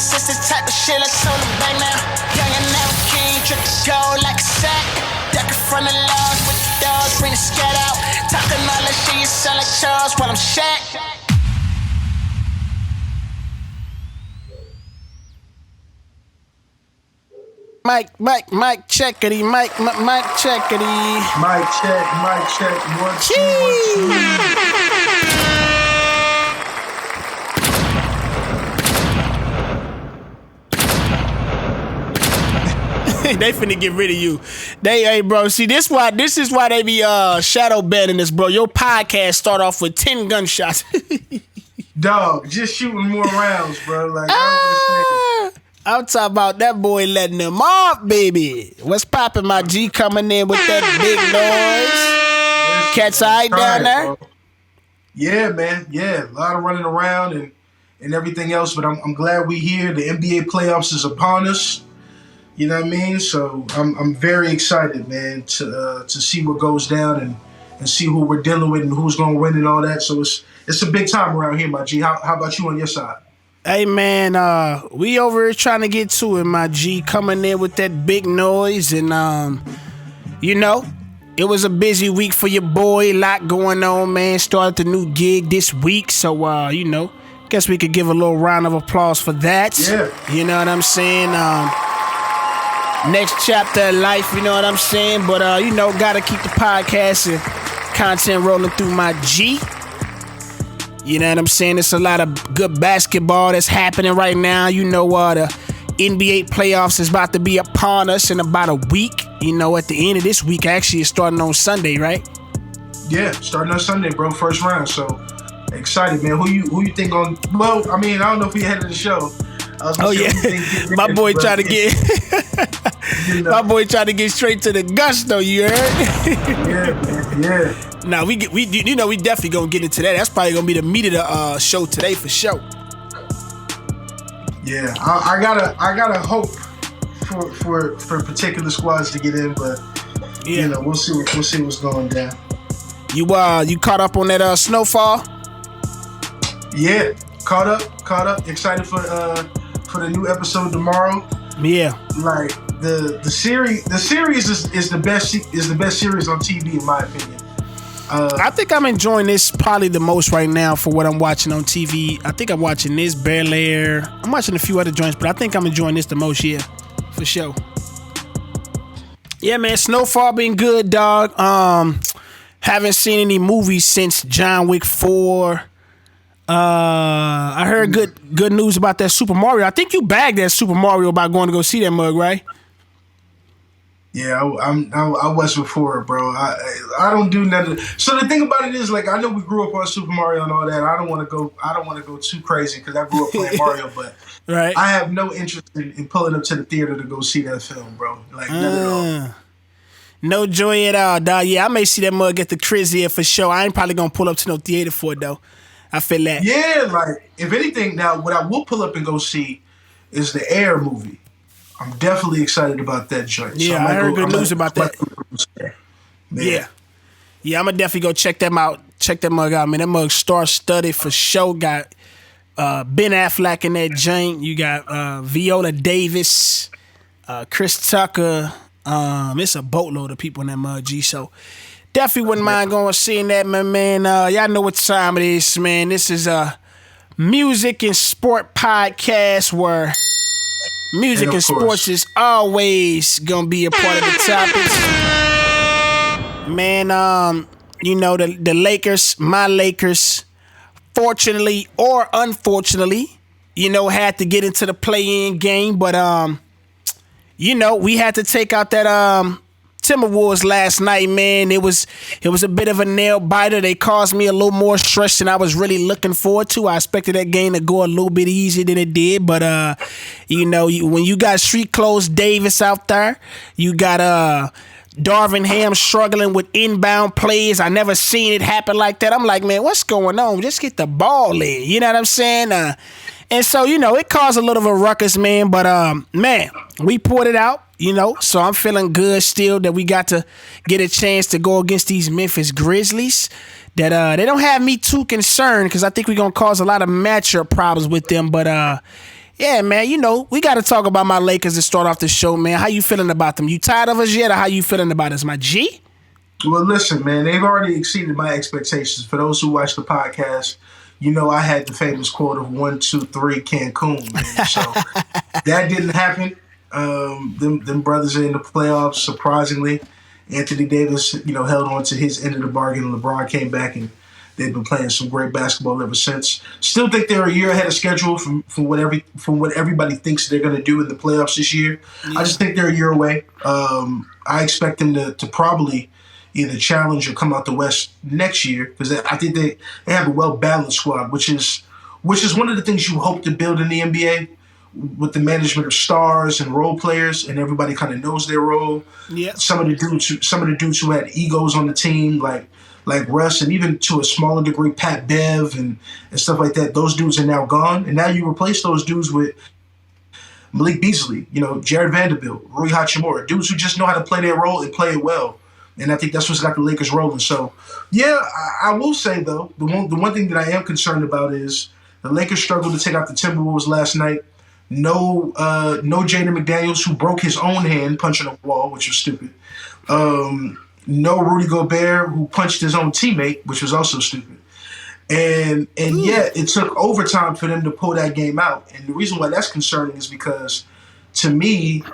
This is the type of shit I told him back now. Young and now king, drip the gold like a sack. Duck in front of laws with the dogs, bring the scat out. Talking all that shit, you sound like Charles while I'm Shaq. Mike, checkity, Mike, checkity. Mic check, 1, 2, 1, 2. They finna get rid of you. Hey, bro. See, this is why they be shadow banning this, bro. Your podcast start off with 10 gunshots. Dog, just shooting more rounds, bro. Like, I don't understand. I'm talking about that boy letting them off, baby. What's poppin', my G, coming in with that big noise? Cat's eye down there? Bro. Yeah, man. Yeah, a lot of running around and everything else, but I'm glad we here. The NBA playoffs is upon us. You know what I mean? So I'm very excited, man, to see what goes down and see who we're dealing with and who's gonna win and all that. So it's a big time around here, my G. How about you on your side? Hey, man, we over here trying to get to it, my G, coming in with that big noise. And, you know, it was a busy week for your boy. A lot going on, man. Started the new gig this week. So, you know, guess we could give a little round of applause for that. Yeah. You know what I'm saying? Next chapter of life, you know what I'm saying? But, you know, got to keep the podcast and content rolling through, my G. You know what I'm saying? It's a lot of good basketball that's happening right now. You know the NBA playoffs is about to be upon us in about a week. You know, at the end of this week, actually, it's starting on Sunday, right? Yeah, starting on Sunday, bro. First round. So excited, man. Who you think on? Well, I mean, I don't know if we ahead of the show. Oh yeah, my boy tried to get you know. My boy tried to get straight to the gusto. You heard? Yeah, man. Yeah. Now we definitely gonna get into that. That's probably gonna be the meat of the show today for sure. Yeah, I gotta hope for particular squads to get in, but yeah, you know, we'll see what's going down. You caught up on that snowfall? Yeah, caught up. Excited for the new episode tomorrow. Yeah, like the series is the best series on TV in my opinion. I think I'm enjoying this probably the most right now for what I'm watching on TV. I think I'm watching this, Bel Air. I'm watching a few other joints, but I think I'm enjoying this the most, yeah, for sure. Yeah, man, Snowfall been good, dog. Haven't seen any movies since John Wick 4. I heard good news about that Super Mario. I think you bagged that Super Mario about going to go see that mug, right? Yeah, I was before, bro. I don't do nothing. So the thing about it is, like, I know we grew up on Super Mario and all that. I don't want to go too crazy because I grew up playing Mario, but right. I have no interest in pulling up to the theater to go see that film, bro. Like, none at all. No joy at all, dog. Yeah, I may see that mug at the Chris here for sure. I ain't probably gonna pull up to no theater for it though. I feel that. Yeah, like if anything, now what I will pull up and go see is the Air movie. I'm definitely excited about that joint. Yeah, so I heard good news about that. Yeah, I'm gonna definitely go check them out. Check that mug out, man. That mug star-studded for sure. Got Ben Affleck in that joint. You got Viola Davis, Chris Tucker. It's a boatload of people in that mug, G. So definitely wouldn't mind going seeing that, man. Y'all know what time it is, man. This is a music and sport podcast where music and sports is always gonna be a part of the topics. Man, you know, the Lakers, my Lakers, fortunately or unfortunately, you know, had to get into the play-in game, but you know, we had to take out that Timberwolves last night, man. It was a bit of a nail biter. They caused me a little more stress than I was really looking forward to. I expected that game to go a little bit easier than it did, but you know, when you got street clothes Davis out there, you got Darvin Ham struggling with inbound plays. I never seen it happen like that. I'm like, man, what's going on? Just get the ball in. You know what I'm saying? And so, you know, it caused a little of a ruckus, man. But, man, we poured it out, you know. So I'm feeling good still that we got to get a chance to go against these Memphis Grizzlies. That they don't have me too concerned because I think we're going to cause a lot of matchup problems with them. But, Yeah, man, we got to talk about my Lakers to start off the show, man. How you feeling about them? You tired of us yet, or how you feeling about us, my G? Well, listen, man, they've already exceeded my expectations. For those who watch the podcast, I had the famous quote of 1, 2, 3 Cancun, man. So that didn't happen. Them brothers are in the playoffs, surprisingly. Anthony Davis, held on to his end of the bargain, and LeBron came back, and they've been playing some great basketball ever since. Still think they're a year ahead of schedule from what everybody thinks they're going to do in the playoffs this year. Yeah. I just think they're a year away. I expect them to probably either challenge or come out the West next year, because I think they have a well-balanced squad, which is one of the things you hope to build in the NBA, with the management of stars and role players, and everybody kind of knows their role. Yeah. Some of the dudes who had egos on the team, like Russ, and even to a smaller degree, Pat Bev and stuff like that, those dudes are now gone. And now you replace those dudes with Malik Beasley, Jared Vanderbilt, Rui Hachimura, dudes who just know how to play their role and play it well. And I think that's what's got the Lakers rolling. So, yeah, I will say, though, the one thing that I am concerned about is the Lakers struggled to take out the Timberwolves last night. No Jaden McDaniels, who broke his own hand punching a wall, which was stupid. No Rudy Gobert, who punched his own teammate, which was also stupid. And yet it took overtime for them to pull that game out. And the reason why that's concerning is because, to me,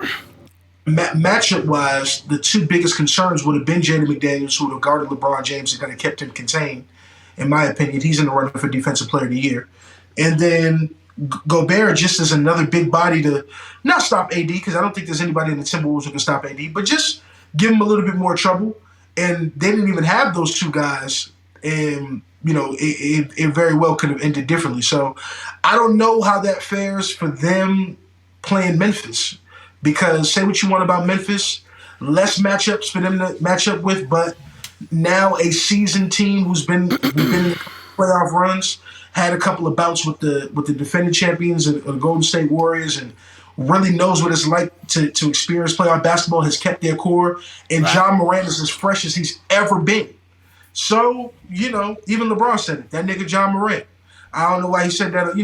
matchup-wise, the two biggest concerns would have been Jaden McDaniels, who would have guarded LeBron James and kind of kept him contained. In my opinion, he's in the running for Defensive Player of the Year. And then Gobert just as another big body to not stop AD, because I don't think there's anybody in the Timberwolves who can stop AD, but just give him a little bit more trouble. And they didn't even have those two guys, and it very well could have ended differently. So I don't know how that fares for them playing Memphis, because say what you want about Memphis, less matchups for them to match up with, but now a seasoned team who's been in playoff runs, had a couple of bouts with the defending champions and the Golden State Warriors, and really knows what it's like to experience playoff basketball, has kept their core, and right. Ja Morant is as fresh as he's ever been. So, even LeBron said it. That nigga Ja Morant. I don't know why he said that,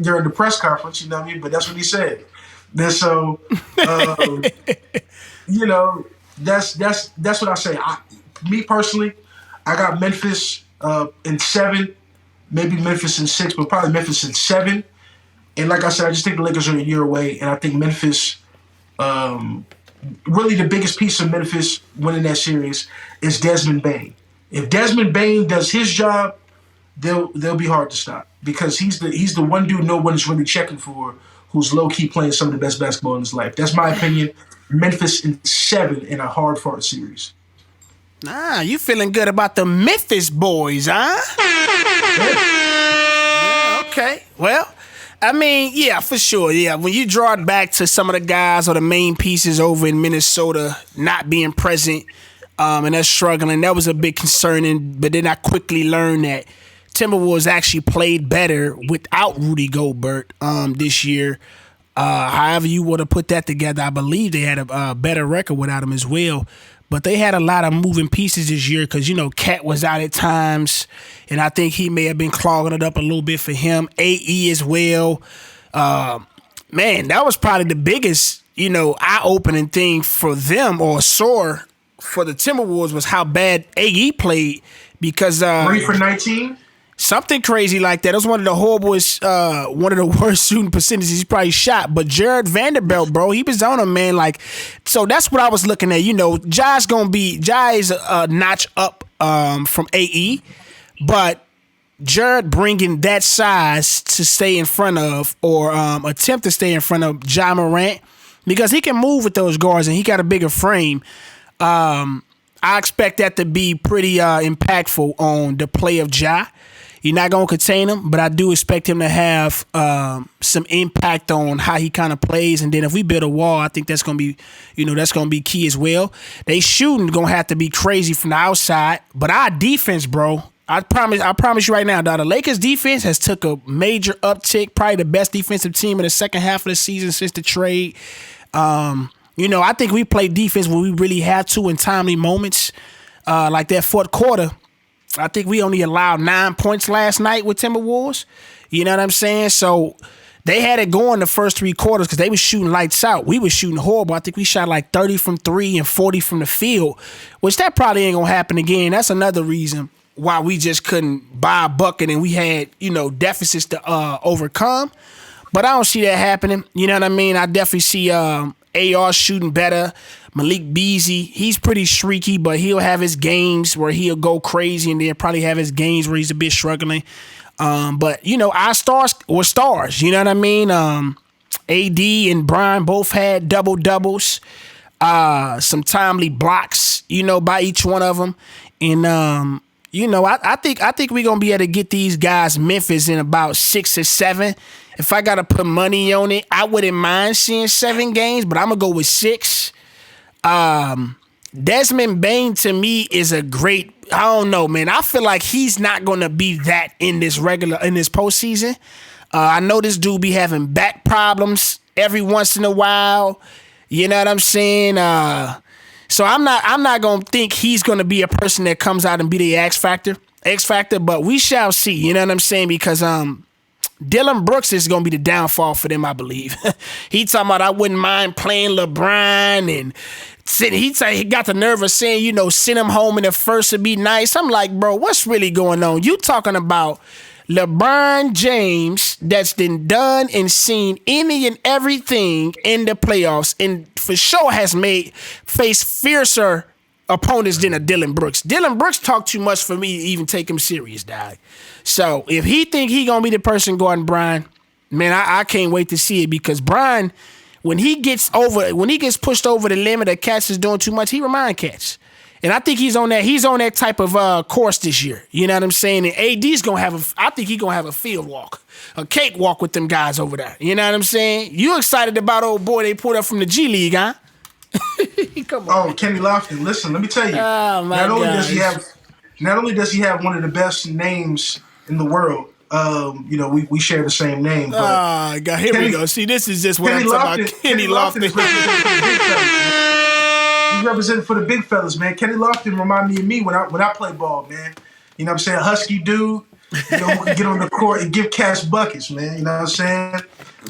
during the press conference, you know what I mean? But that's what he said. And so, that's what I say. Me personally, I got Memphis in 7, maybe Memphis in 6, but probably Memphis in 7. And like I said, I just think the Lakers are a year away, and I think Memphis, really the biggest piece of Memphis winning that series is Desmond Bane. If Desmond Bane does his job, they'll be hard to stop, because he's the one dude no one is really checking for, who's low-key playing some of the best basketball in his life. That's my opinion. Memphis in 7 in a hard-fought series. You feeling good about the Memphis boys, huh? Yeah, okay. Well, I mean, yeah, for sure. Yeah, when you draw it back to some of the guys or the main pieces over in Minnesota not being present, and they're struggling, that was a big concern. But then I quickly learned that Timberwolves actually played better without Rudy Gobert this year. However you want to put that together, I believe they had a better record without him as well. But they had a lot of moving pieces this year because, Cat was out at times, and I think he may have been clogging it up a little bit for him. AE as well. Man, that was probably the biggest, eye-opening thing for them, or sore for the Timberwolves, was how bad AE played, because 3 for 19? Something crazy like that. It was one of the horriblest, one of the worst shooting percentages he's probably shot. But Jared Vanderbilt, bro, he was on him, man. So that's what I was looking at. Ja is a notch up from AE, but Jared bringing that size to stay in front of, or attempt to stay in front of Ja Morant, because he can move with those guards and he got a bigger frame. I expect that to be pretty impactful on the play of Ja. You're not going to contain him, but I do expect him to have some impact on how he kind of plays. And then if we build a wall, I think that's going to be, that's going to be key as well. They shooting going to have to be crazy from the outside. But our defense, bro, I promise you right now, the Lakers defense has took a major uptick, probably the best defensive team in the second half of the season since the trade. I think we played defense when we really had to in timely moments, like that fourth quarter. I think we only allowed 9 points last night with Timberwolves. You know what I'm saying? So they had it going the first 3 quarters because they was shooting lights out. We was shooting horrible. I think we shot like 30 from 3 and 40 from the field, which that probably ain't gonna happen again. That's another reason why we just couldn't buy a bucket and we had, deficits to overcome. But I don't see that happening. You know what I mean? I definitely see AR shooting better. Malik Beasley, he's pretty streaky, but he'll have his games where he'll go crazy, and then probably have his games where he's a bit struggling. But our stars were stars. You know what I mean? AD and Brian both had double doubles, some timely blocks, by each one of them, and I think we're gonna be able to get these guys Memphis in about 6 or 7. If I gotta put money on it, I wouldn't mind seeing 7 games, but I'm gonna go with 6. Desmond Bane to me is a great. I don't know, man. I feel like he's not gonna be that in this postseason. I know this dude be having back problems every once in a while. You know what I'm saying? So I'm not gonna think he's gonna be a person that comes out and be the X factor. But we shall see. You know what I'm saying? Because Dylan Brooks is going to be the downfall for them, I believe. He talking about I wouldn't mind playing LeBron, and he got the nerve of saying, send him home in the first would be nice. I'm like, bro, what's really going on? You talking about LeBron James that's been done and seen any and everything in the playoffs, and for sure has faced fiercer opponents than a Dylan Brooks. Dylan Brooks talk too much for me to even take him serious, dog. So if he think he gonna be the person guarding Brian, man, I can't wait to see it, because Brian, when he gets pushed over the limit of cats is doing too much, he remind cats. And I think he's on that type of course this year. You know what I'm saying? And AD's I think he's gonna have a field walk, a cakewalk with them guys over there. You know what I'm saying? You excited about old boy they pulled up from the G League, huh? Come on. Oh, Kenny Lofton. Listen, let me tell you. Oh, not only does he have one of the best names in the world. We share the same name. But God, here we go. See, this is just what I'm talking about. Kenny Lofton. He's representing for the big fellas, man. Kenny Lofton remind me of me when I play ball, man. You know what I'm saying? Husky dude. Who can get on the court and give cash buckets, man. You know what I'm saying?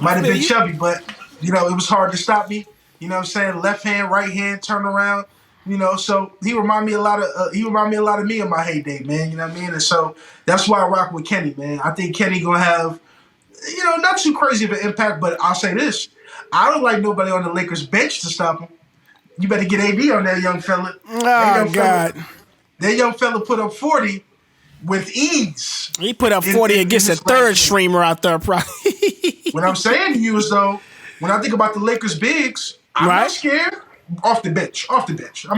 Might have been chubby, but it was hard to stop me. You know what I'm saying? Left hand, right hand, turn around. So he remind me a lot of me in my heyday, man. You know what I mean? And so that's why I rock with Kenny, man. I think Kenny gonna have, not too crazy of an impact, but I'll say this: I don't like nobody on the Lakers bench to stop him. You better get AD on that young fella. Oh God! That young fella put up 40 with ease. He put up 40 against a third streamer out there, probably. What I'm saying to you is, though, when I think about the Lakers bigs, I'm not scared. Off the bench. I'm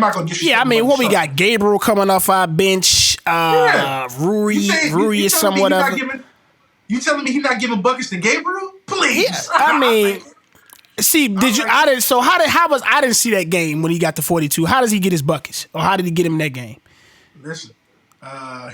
not gonna disrespect. Yeah, I mean, what we got? Gabriel coming off our bench. Rui is somewhat of. You telling me he's not giving buckets to Gabriel? Please. Yeah, I mean, see, did you? I didn't. So I didn't see that game when he got the 42. How does he get his buckets, or how did he get him in that game? Listen,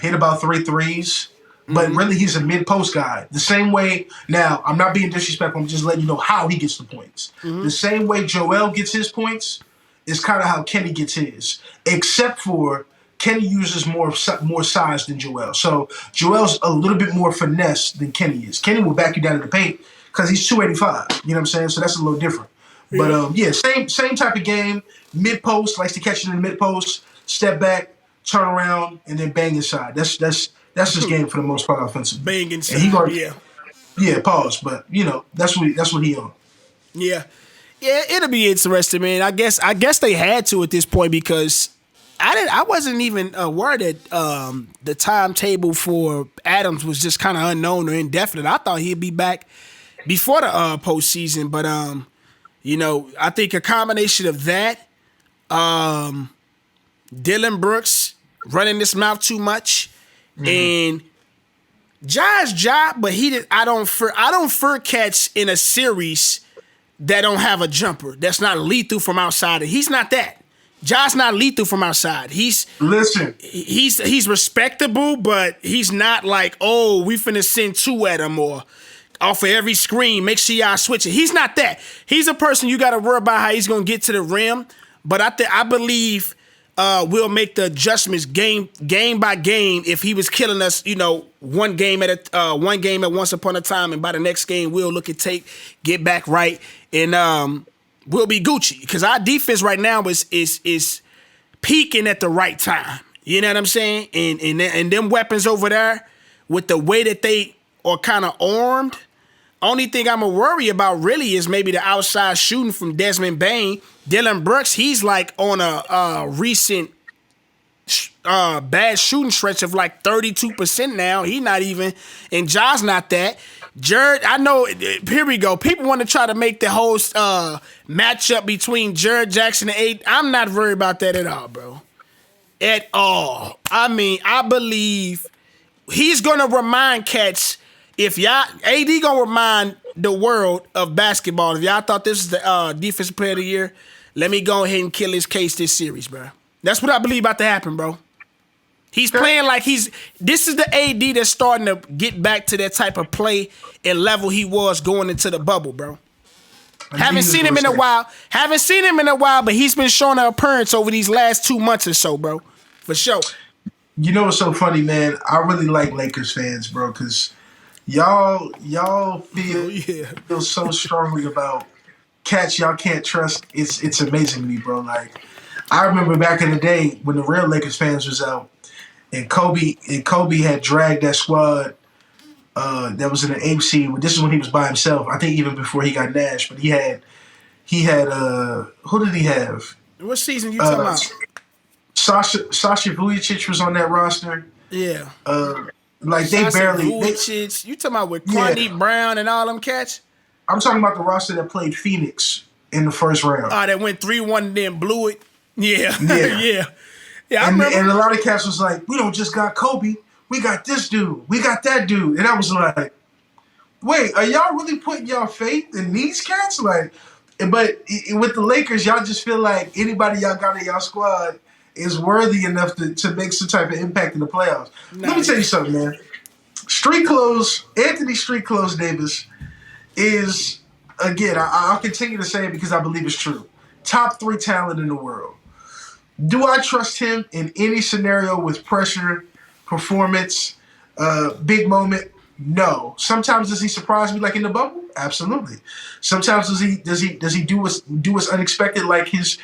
hit about 3 threes. But really, he's a mid-post guy. The same way, now, I'm not being disrespectful, I'm just letting you know how he gets the points. The same way Joel gets his points is kind of how Kenny gets his. Except for Kenny uses more size than Joel. So Joel's a little bit more finesse than Kenny is. Kenny will back you down in the paint because he's 285. You know what I'm saying? So that's a little different. But, same type of game. Mid-post, likes to catch it in the mid-post, step back, turn around, and then bang inside. That's his game for the most part offensively. Bang inside, yeah, pause. But that's what he on. Yeah, it'll be interesting, man. I guess they had to at this point, because I wasn't even aware that the timetable for Adams was just kind of unknown or indefinite. I thought he'd be back before the postseason, but I think a combination of that, Dylan Brooks running his mouth too much. And Ja's job, but I don't fear cats in a series that don't have a jumper that's not lethal from outside. He's not that. Ja's not lethal from outside. He's respectable, but he's not like, oh, we finna send 2 at him, or off of every screen, make sure y'all switch it. He's not that. He's a person you got to worry about how he's gonna get to the rim. But I believe we'll make the adjustments game by game. If he was killing us, one game at once upon a time, and by the next game we'll look at tape, get back right, and we'll be Gucci, because our defense right now is peaking at the right time. You know what I'm saying? And them weapons over there, with the way that they are kind of armed. Only thing I'm gonna worry about really is maybe the outside shooting from Desmond Bain. Dylan Brooks, he's like on a recent bad shooting stretch of like 32% now. He not even, and Ja's not that. Jared, I know, here we go. People want to try to make the whole matchup between Jared Jackson and AD. I'm not worried about that at all, bro. At all. I mean, I believe he's gonna remind cats. If y'all, AD gonna remind the world of basketball. If y'all thought this was the defensive player of the year, let me go ahead and kill his case this series, bro. That's what I believe about to happen, bro. He's playing like this is the AD that's starting to get back to that type of play and level he was going into the bubble, bro. Haven't seen him in a while, but he's been showing an appearance over these last 2 months or so, bro. For sure. You know what's so funny, man? I really like Lakers fans, bro, because y'all feel so strongly about cats y'all can't trust. It's amazing to me, bro. Like, I remember back in the day when the real Lakers fans was out, and Kobe had dragged that squad that was in the AMC. This is when he was by himself. I think even before he got Nash, but he had who did he have? What season you talking about? Sasha Vujacic was on that roster. Yeah. Like they barely. You talking about with Kwame Brown and all them cats? I'm talking about the roster that played Phoenix in the first round. That went 3-1 and then blew it. Yeah. Yeah. I remember. And a lot of cats was like, we don't just got Kobe, we got this dude, we got that dude. And I was like, wait, are y'all really putting y'all faith in these cats? Like, but with the Lakers, y'all just feel like anybody y'all got in y'all squad is worthy enough to make some type of impact in the playoffs. Nice. Let me tell you something, man. Anthony Street Clothes Davis is, again, I'll continue to say it because I believe it's true, top 3 talent in the world. Do I trust him in any scenario with pressure, performance, big moment? No. Sometimes does he surprise me like in the bubble? Absolutely. Sometimes does he do what's unexpected, like his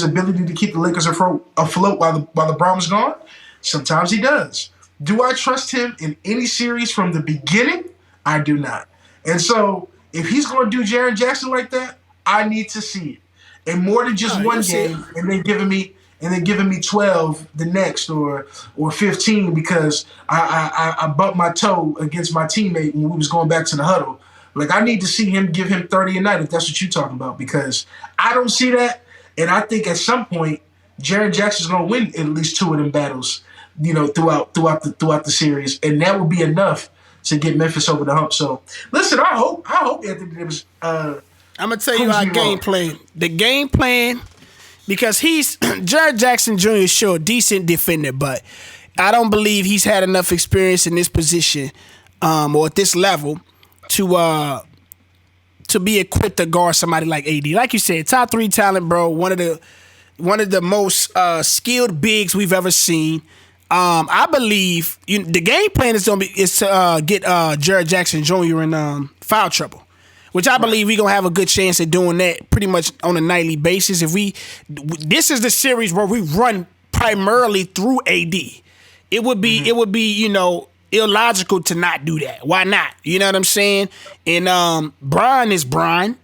ability to keep the Lakers afloat while the Browns gone? Sometimes he does. Do I trust him in any series from the beginning? I do not. And so if he's going to do Jaren Jackson like that, I need to see it. And more than just one game, and then giving me 12 the next or 15 because I bumped my toe against my teammate when we was going back to the huddle. Like, I need to see him give him 30 a night if that's what you're talking about, because I don't see that. And I think at some point, Jaren Jackson's going to win at least 2 of them battles, throughout the series, and that would be enough to get Memphis over the hump. So, listen, I hope Anthony Davis. I'm gonna tell you our game plan. The game plan, because Jared Jackson Jr. is sure a decent defender, but I don't believe he's had enough experience in this position or at this level to be equipped to guard somebody like AD. Like you said, top 3 talent, bro. One of the most skilled bigs we've ever seen. I believe the game plan is to get Jared Jackson Jr. in foul trouble, which I believe we're going to have a good chance at doing that pretty much on a nightly basis. This is the series where we run primarily through AD. It would be illogical to not do that. Why not? You know what I'm saying? And Brian is Brian.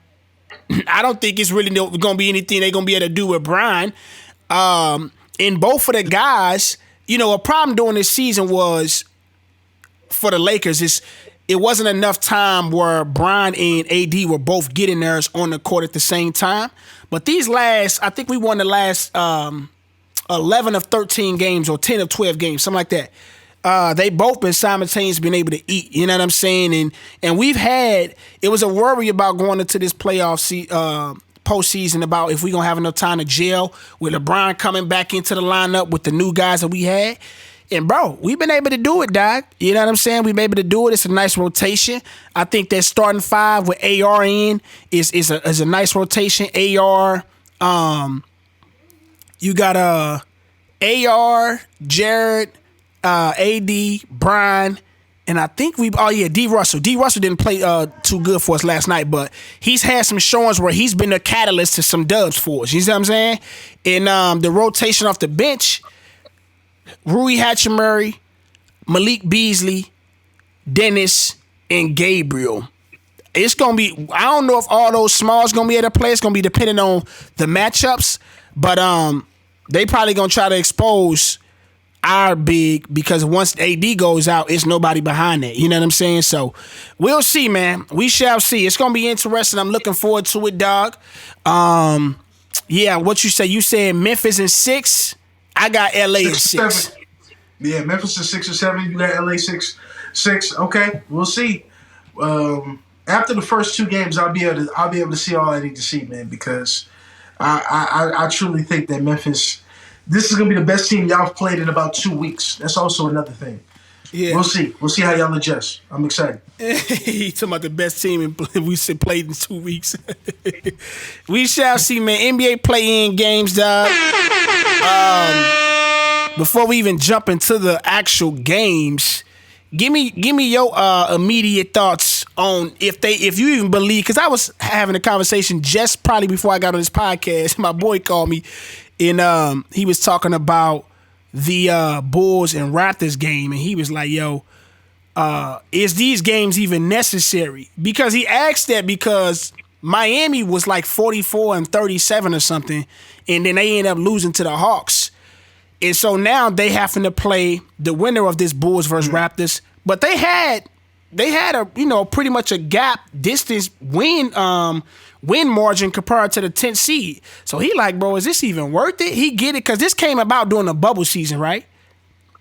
I don't think it's really going to be anything they're going to be able to do with Brian. And both of the guys, a problem during this season was for the Lakers is it wasn't enough time where Brian and AD were both getting theirs on the court at the same time. But I think we won the last 11 of 13 games or 10 of 12 games, something like that. They both been simultaneously been able to eat, you know what I'm saying? And it was a worry about going into this playoff postseason about if we going to have enough time to gel with LeBron coming back into the lineup with the new guys that we had. And, bro, we've been able to do it, Doc. You know what I'm saying? We've been able to do it. It's a nice rotation. I think that starting 5 with AR in is a nice rotation. AR, You got AR, Jared, AD, Brian, and I think D Russell. D Russell didn't play too good for us last night, but he's had some showings where he's been a catalyst to some dubs for us. You see what I'm saying? And the rotation off the bench, Rui Hachimura, Malik Beasley, Dennis, and Gabriel. It's going to be, I don't know if all those smalls going to be able to play. It's going to be depending on the matchups, but they probably going to try to expose our big, because once AD goes out, it's nobody behind that. You know what I'm saying? So we'll see, man. We shall see. It's going to be interesting. I'm looking forward to it, dog. Yeah, what you say? You said Memphis in 6. I got LA in 6. Yeah, Memphis is 6 or 7. You got LA 6. Okay, we'll see. After the first 2 games, I'll be able to see all I need to see, man, because I truly think that Memphis, this is gonna be the best team y'all have played in about 2 weeks. That's also another thing. Yeah, we'll see. We'll see how y'all adjust. I'm excited. He talking about the best team we played in 2 weeks. We shall see, man. NBA play-in games, dog. Before we even jump into the actual games, give me your immediate thoughts on if you even believe, because I was having a conversation just probably before I got on this podcast. My boy called me and he was talking about the Bulls and Raptors game, and he was like, yo, is these games even necessary? Because he asked that because Miami was like 44-37 or something, and then they ended up losing to the Hawks. And so now they having to play the winner of this Bulls versus Raptors, but they had a pretty much a gap distance win margin compared to the 10th seed. So he like, bro, is this even worth it? He get it because this came about during the bubble season, right?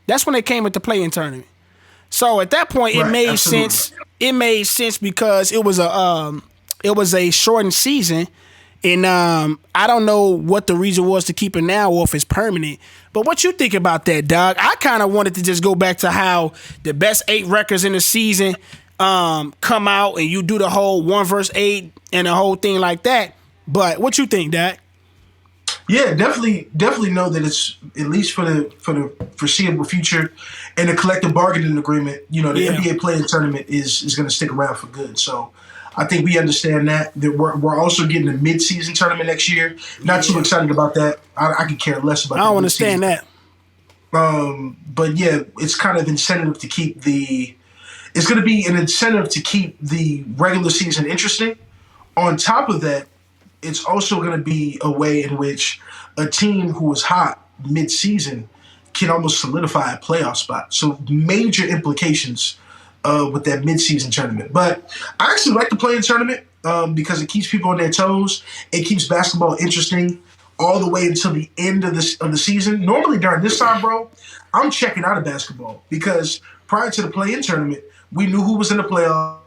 That's when they came at the play-in tournament. So at that point, it made sense. It made sense because it was a shortened season. And I don't know what the reason was to keep it now or if it's permanent. But what you think about that, dog? I kind of wanted to just go back to how the best 8 records in the season come out and you do the whole 1 versus 8 and the whole thing like that. But what you think, Dak? Yeah, definitely know that it's at least for the foreseeable future and the collective bargaining agreement. The NBA play-in tournament is going to stick around for good. So I think we understand that we're also getting a mid-season tournament next year. Not too excited about that. I could care less about that. I don't understand that. But yeah, it's kind of incentive to keep it's going to be an incentive to keep the regular season interesting. On top of that, it's also going to be a way in which a team who is hot mid-season can almost solidify a playoff spot. So major implications with that mid-season tournament. But I actually like the play-in tournament because it keeps people on their toes. It keeps basketball interesting all the way until the end of the season. Normally during this time, bro, I'm checking out of basketball because prior to the play-in tournament, we knew who was in the playoffs.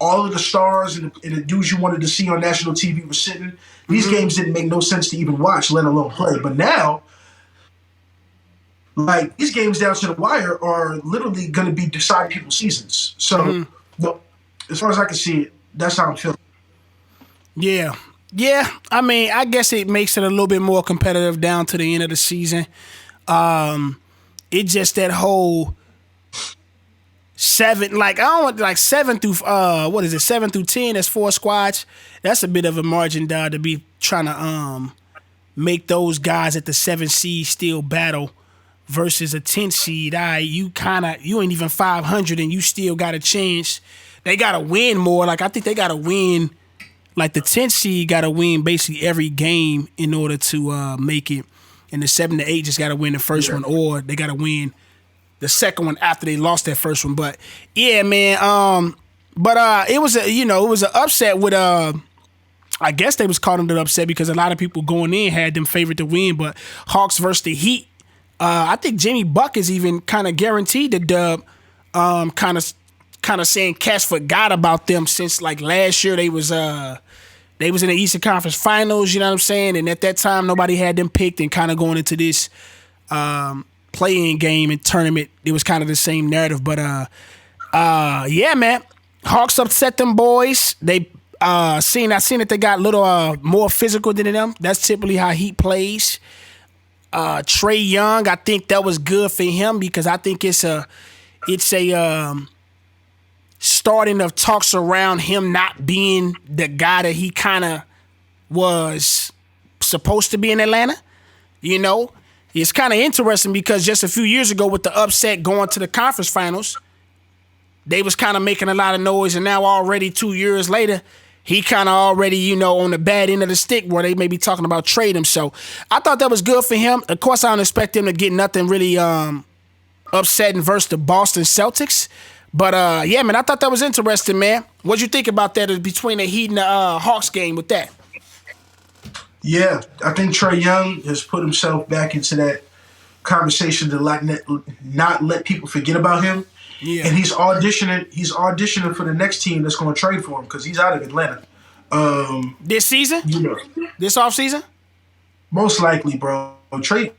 All of the stars and the dudes you wanted to see on national TV were sitting. These games didn't make no sense to even watch, let alone play. But now, like, these games down to the wire are literally going to be deciding people's seasons. So, as far as I can see it, that's how I'm feeling. Yeah. Yeah. I mean, I guess it makes it a little bit more competitive down to the end of the season. It just that whole 7 through 7 through 10. That's 4 squads. That's a bit of a margin down to be trying to make those guys at the 7 seed still battle versus a 10 seed. You ain't even 500 and you still got a chance. They gotta win more. Like I think they gotta win. Like the 10 seed gotta win basically every game in order to make it. And the 7 to 8 just gotta win the first one, or they gotta win the second one after they lost that first one. But yeah, man. It was an upset with I guess they was calling it upset because a lot of people going in had them favored to win. But Hawks versus the Heat. I think Jimmy Buck is even kind of guaranteed the dub. Kind of saying Cash forgot about them since like last year they was in the Eastern Conference Finals. You know what I'm saying? And at that time nobody had them picked, and kind of going into this play-in game and tournament, it was kind of the same narrative. But yeah, man, Hawks upset them boys. They I seen that they got a little more physical than them. That's typically how Heat plays. Trey Young, I think that was good for him because I think it's a starting of talks around him not being the guy that he kind of was supposed to be in Atlanta. You know, it's kind of interesting because just a few years ago with the upset going to the conference finals, they was kind of making a lot of noise, and now already 2 years later, he kind of already, you know, on the bad end of the stick where they may be talking about trade him. So I thought that was good for him. Of course, I don't expect him to get nothing really upsetting versus the Boston Celtics. But, yeah, man, I thought that was interesting, man. What'd you think about that between the Heat and the Hawks game with that? Yeah, I think Trey Young has put himself back into that conversation to not let people forget about him. Yeah. And he's auditioning for the next team that's going to trade for him because he's out of Atlanta. This season? You know, this offseason? Most likely, bro. Trey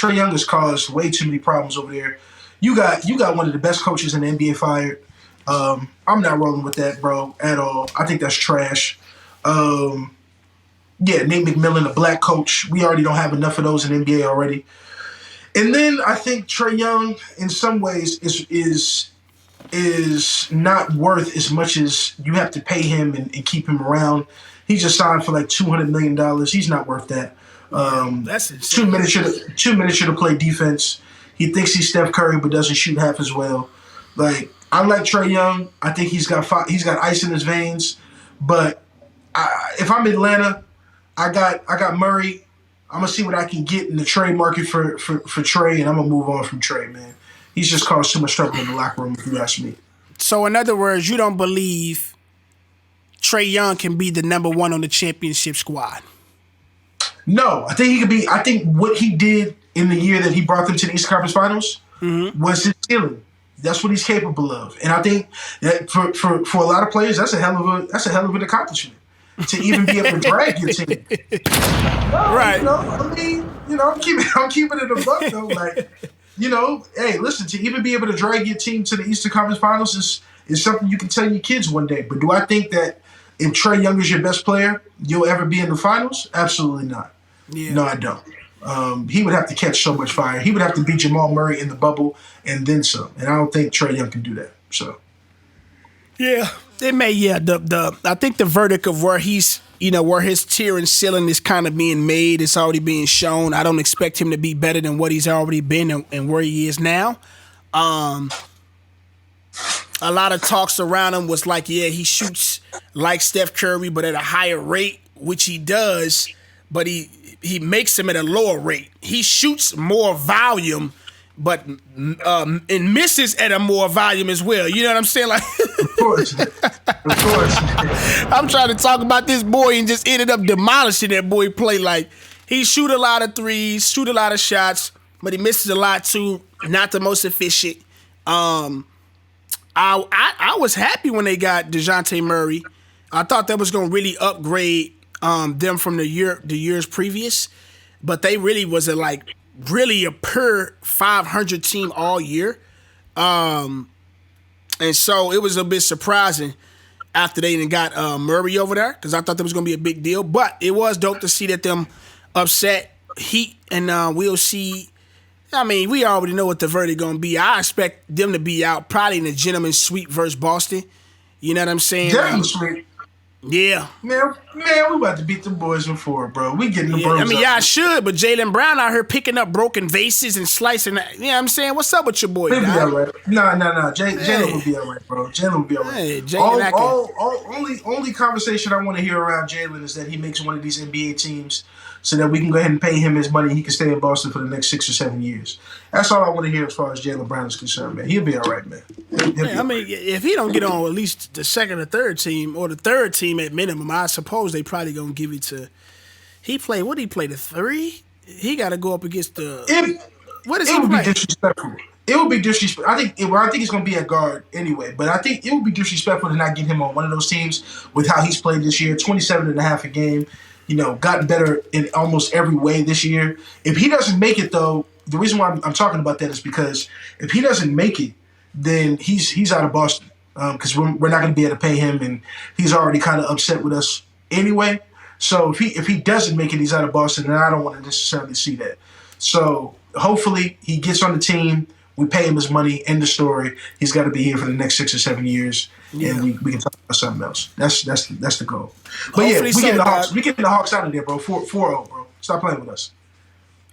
Young has caused way too many problems over there. You got one of the best coaches in the NBA fired. I'm not rolling with that, bro, at all. I think that's trash. Yeah, Nate McMillan, a black coach. We already don't have enough of those in the NBA already. And then I think Trey Young, in some ways, is not worth as much as you have to pay him and keep him around. He just signed for like $200 million. He's not worth that. That's insane. 2 minutes to play defense. He thinks he's Steph Curry, but doesn't shoot half as well. Like, I like Trey Young. I think he's got ice in his veins. But if I'm Atlanta, I got Murray. I'm gonna see what I can get in the trade market for Trey, and I'm gonna move on from Trey, man. He's just caused too much trouble in the locker room, if you ask me. So, in other words, you don't believe Trey Young can be the number one on the championship squad? No, I think he could be. I think what he did in the year that he brought them to the Eastern Conference Finals was his ceiling. That's what he's capable of, and I think that for a lot of players, that's a hell of an accomplishment to even be able to drag your team. No, right. I'm keeping it a buck though. Like, hey, listen, to even be able to drag your team to the Eastern Conference Finals is something you can tell your kids one day. But do I think that if Trey Young is your best player, you'll ever be in the finals? Absolutely not. Yeah. No, I don't. He would have to catch so much fire. He would have to beat Jamal Murray in the bubble and then some. And I don't think Trey Young can do that. So, yeah, it may. Yeah, I think the verdict of where he's, where his tier and ceiling is kind of being made, it's already being shown. I don't expect him to be better than what he's already been and where he is now. A lot of talks around him was like, yeah, he shoots like Steph Curry, but at a higher rate, which he does, but he makes him at a lower rate. He shoots more volume, but and misses at a more volume as well. You know what I'm saying? Like, of course. I'm trying to talk about this boy and just ended up demolishing that boy play. Like, he shoot a lot of threes, shoot a lot of shots, but he misses a lot too. Not the most efficient. I was happy when they got DeJounte Murray. I thought that was going to really upgrade them from the years previous, but they really was really a per 500 team all year, and so it was a bit surprising after they even got Murray over there because I thought that was going to be a big deal. But it was dope to see that them upset Heat, and we'll see. I mean, we already know what the verdict going to be. I expect them to be out probably in the gentleman's sweep versus Boston. You know what I'm saying? Gentleman's sweep. Yeah. Man, we about to beat them boys in 4, bro. We getting the bros. I mean, y'all should, but Jaylen Brown out here picking up broken vases and slicing that. You know what I'm saying? What's up with your boy, He'll be all right. No. Jaylen will be all right, bro. Jaylen will be all right. Hey, only conversation I want to hear around Jaylen is that he makes one of these NBA teams so that we can go ahead and pay him his money. He can stay in Boston for the next 6 or 7 years. That's all I want to hear as far as Jaylen Brown is concerned, man. He'll be all right, man. I mean, if he don't get on at least the second or third team, or the third team at minimum, I suppose they probably going to give it to – what did he play, the 3? He got to go up against the – what is he playing? It would be disrespectful. It would be disrespectful. I think he's going to be at guard anyway, but I think it would be disrespectful to not get him on one of those teams with how he's played this year, 27.5 a game. Gotten better in almost every way this year. If he doesn't make it, though, the reason why I'm talking about that is because if he doesn't make it, then he's out of Boston. because we're not going to be able to pay him, and he's already kind of upset with us anyway. So if he doesn't make it, he's out of Boston, then I don't want to necessarily see that. So hopefully he gets on the team. We pay him his money. End the story. He's got to be here for the next 6 or 7 years, and we can talk about something else. That's the goal. But Hopefully we getting the so, Hawks. dog. We getting the Hawks out of there, bro. 4-0, bro. Stop playing with us.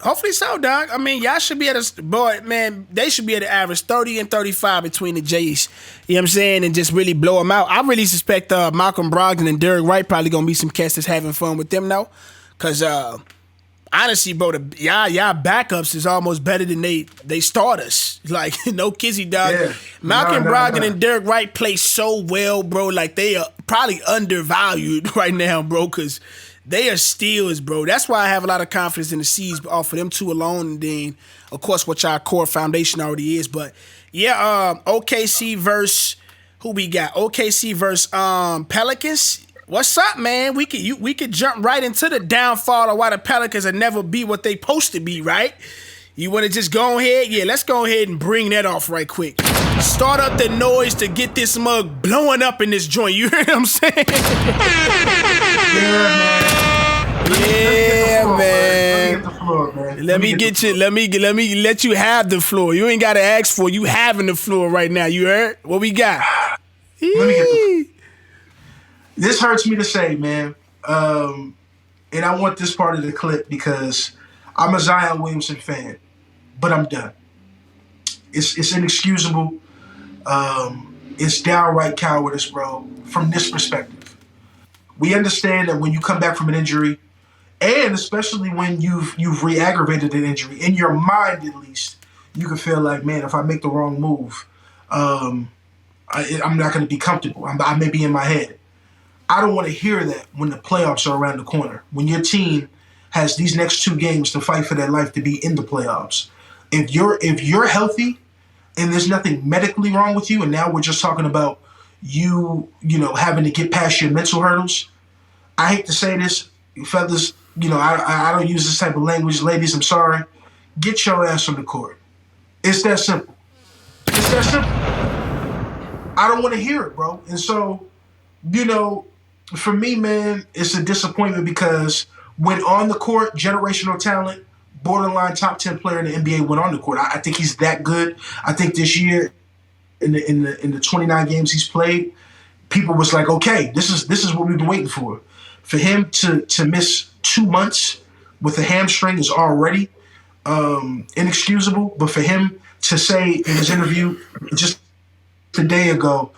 Hopefully so, dog. I mean, y'all should be at a boy, man. They should be at an average 30 and 35 between the Jays. You know what I'm saying, and just really blow them out. I really suspect Malcolm Brogdon and Derek Wright probably gonna be some cats that's having fun with them now, because honestly, bro, y'all backups is almost better than they starters. Like, no kizzy, dog. Yeah. Malcolm Nah. Brogdon and Derek Wright play so well, bro. Like, they are probably undervalued right now, bro, because they are steals, bro. That's why I have a lot of confidence in the C's off of them two alone, and then, of course, what y'all core foundation already is. But yeah, OKC versus who we got? OKC versus Pelicans. What's up, man? We could jump right into the downfall of why the Pelicans will never be what they supposed to be, right? You want to just go ahead? Yeah, let's go ahead and bring that off right quick. Start up the noise to get this mug blowing up in this joint. You hear what I'm saying? Yeah, man. Let me let you have the floor. You ain't gotta ask for it. You having the floor right now. You heard? What we got? Let me get the. This hurts me to say, man. And I want this part of the clip because I'm a Zion Williamson fan, but I'm done. It's inexcusable. It's downright cowardice, bro, from this perspective. We understand that when you come back from an injury, and especially when you've re-aggravated an injury, in your mind at least, you can feel like, man, if I make the wrong move, I'm not going to be comfortable. I may be in my head. I don't want to hear that when the playoffs are around the corner. When your team has these next 2 games to fight for their life to be in the playoffs. If you're healthy and there's nothing medically wrong with you, and now we're just talking about you having to get past your mental hurdles. I hate to say this, fellas. I don't use this type of language. Ladies, I'm sorry. Get your ass on the court. It's that simple. It's that simple. I don't want to hear it, bro. And so, for me, man, it's a disappointment because when on the court, generational talent, borderline top 10 player in the NBA went on the court. I think he's that good. I think this year, in the 29 games he's played, people was like, okay, this is what we've been waiting for. For him to miss 2 months with a hamstring is already inexcusable. But for him to say in his interview just a day ago,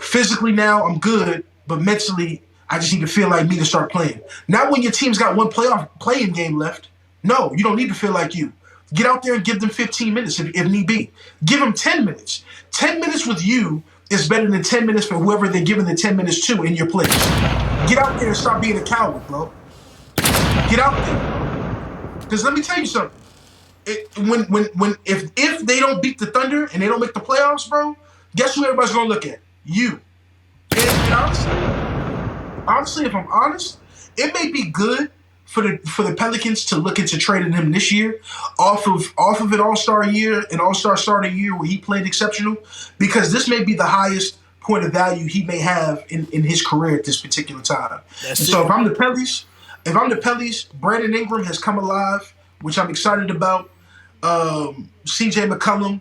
physically now I'm good, but mentally I just need to feel like me to start playing. Not when your team's got one playoff playing game left. No, you don't need to feel like you. Get out there and give them 15 minutes if need be. Give them 10 minutes. 10 minutes with you is better than 10 minutes for whoever they're giving the 10 minutes to in your place. Get out there and stop being a coward, bro. Get out there. Because let me tell you something. If they don't beat the Thunder and they don't make the playoffs, bro, guess who everybody's gonna look at? You. And honestly, if I'm honest, it may be good for the Pelicans to look into trading him this year off of an All-Star year, an All-Star starting year where he played exceptional, because this may be the highest point of value he may have in his career at this particular time. So if I'm the Pellies, Brandon Ingram has come alive, which I'm excited about. CJ McCollum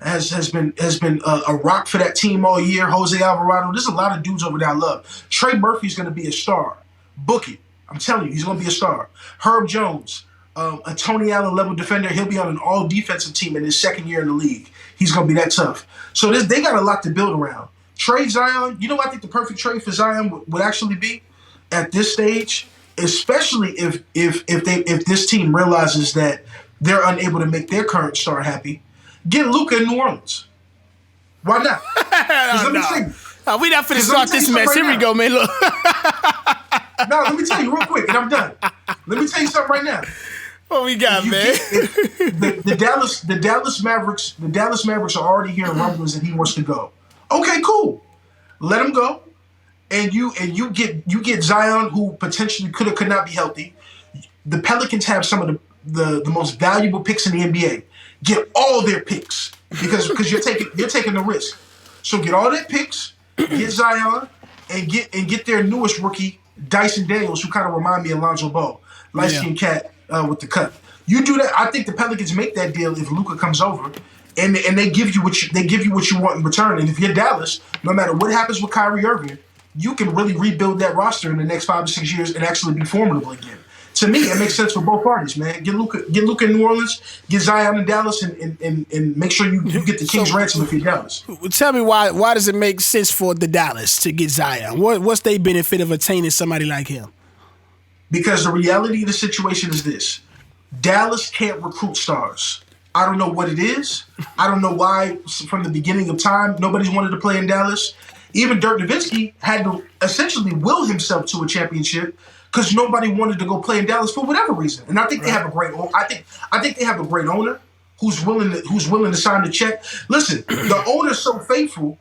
has been a rock for that team all year. Jose Alvarado, there's a lot of dudes over there I love. Trey Murphy's going to be a star. Book it. I'm telling you, he's going to be a star. Herb Jones, a Tony Allen level defender. He'll be on an all defensive team in his second year in the league. He's going to be that tough. So they got a lot to build around. Trade Zion, I think the perfect trade for Zion would actually be at this stage, especially if this team realizes that they're unable to make their current star happy. Get Luka in New Orleans. Why not? Let me tell you. We not finna start this mess. Here we go, man. Look. No, let me tell you real quick, and I'm done. Let me tell you something right now. What we got, man? The Dallas Mavericks are already hearing rumblings that he wants to go. Okay, cool. Let him go, and you get Zion, who potentially could not be healthy. The Pelicans have some of the most valuable picks in the NBA. Get all their picks because you're taking the risk. So get all their picks, get Zion, and get their newest rookie, Dyson Daniels, who kind of remind me of Lonzo Ball, light skinned cat with the cut. You do that. I think the Pelicans make that deal if Luka comes over, and they give you what you want in return. And if you're Dallas, no matter what happens with Kyrie Irving, you can really rebuild that roster in the next 5 to 6 years and actually be formidable again. To me, it makes sense for both parties, man. Get Luka in New Orleans, get Zion in Dallas, and make sure you get the King's ransom if you're Dallas. Tell me why does it make sense for the Dallas to get Zion? What's their benefit of attaining somebody like him? Because the reality of the situation is this. Dallas can't recruit stars. I don't know what it is. I don't know why from the beginning of time nobody's wanted to play in Dallas. Even Dirk Nowitzki had to essentially will himself to a championship because nobody wanted to go play in Dallas for whatever reason. And I think they have a great I think they have a great owner who's willing to sign the check. Listen, the owner's so faithful.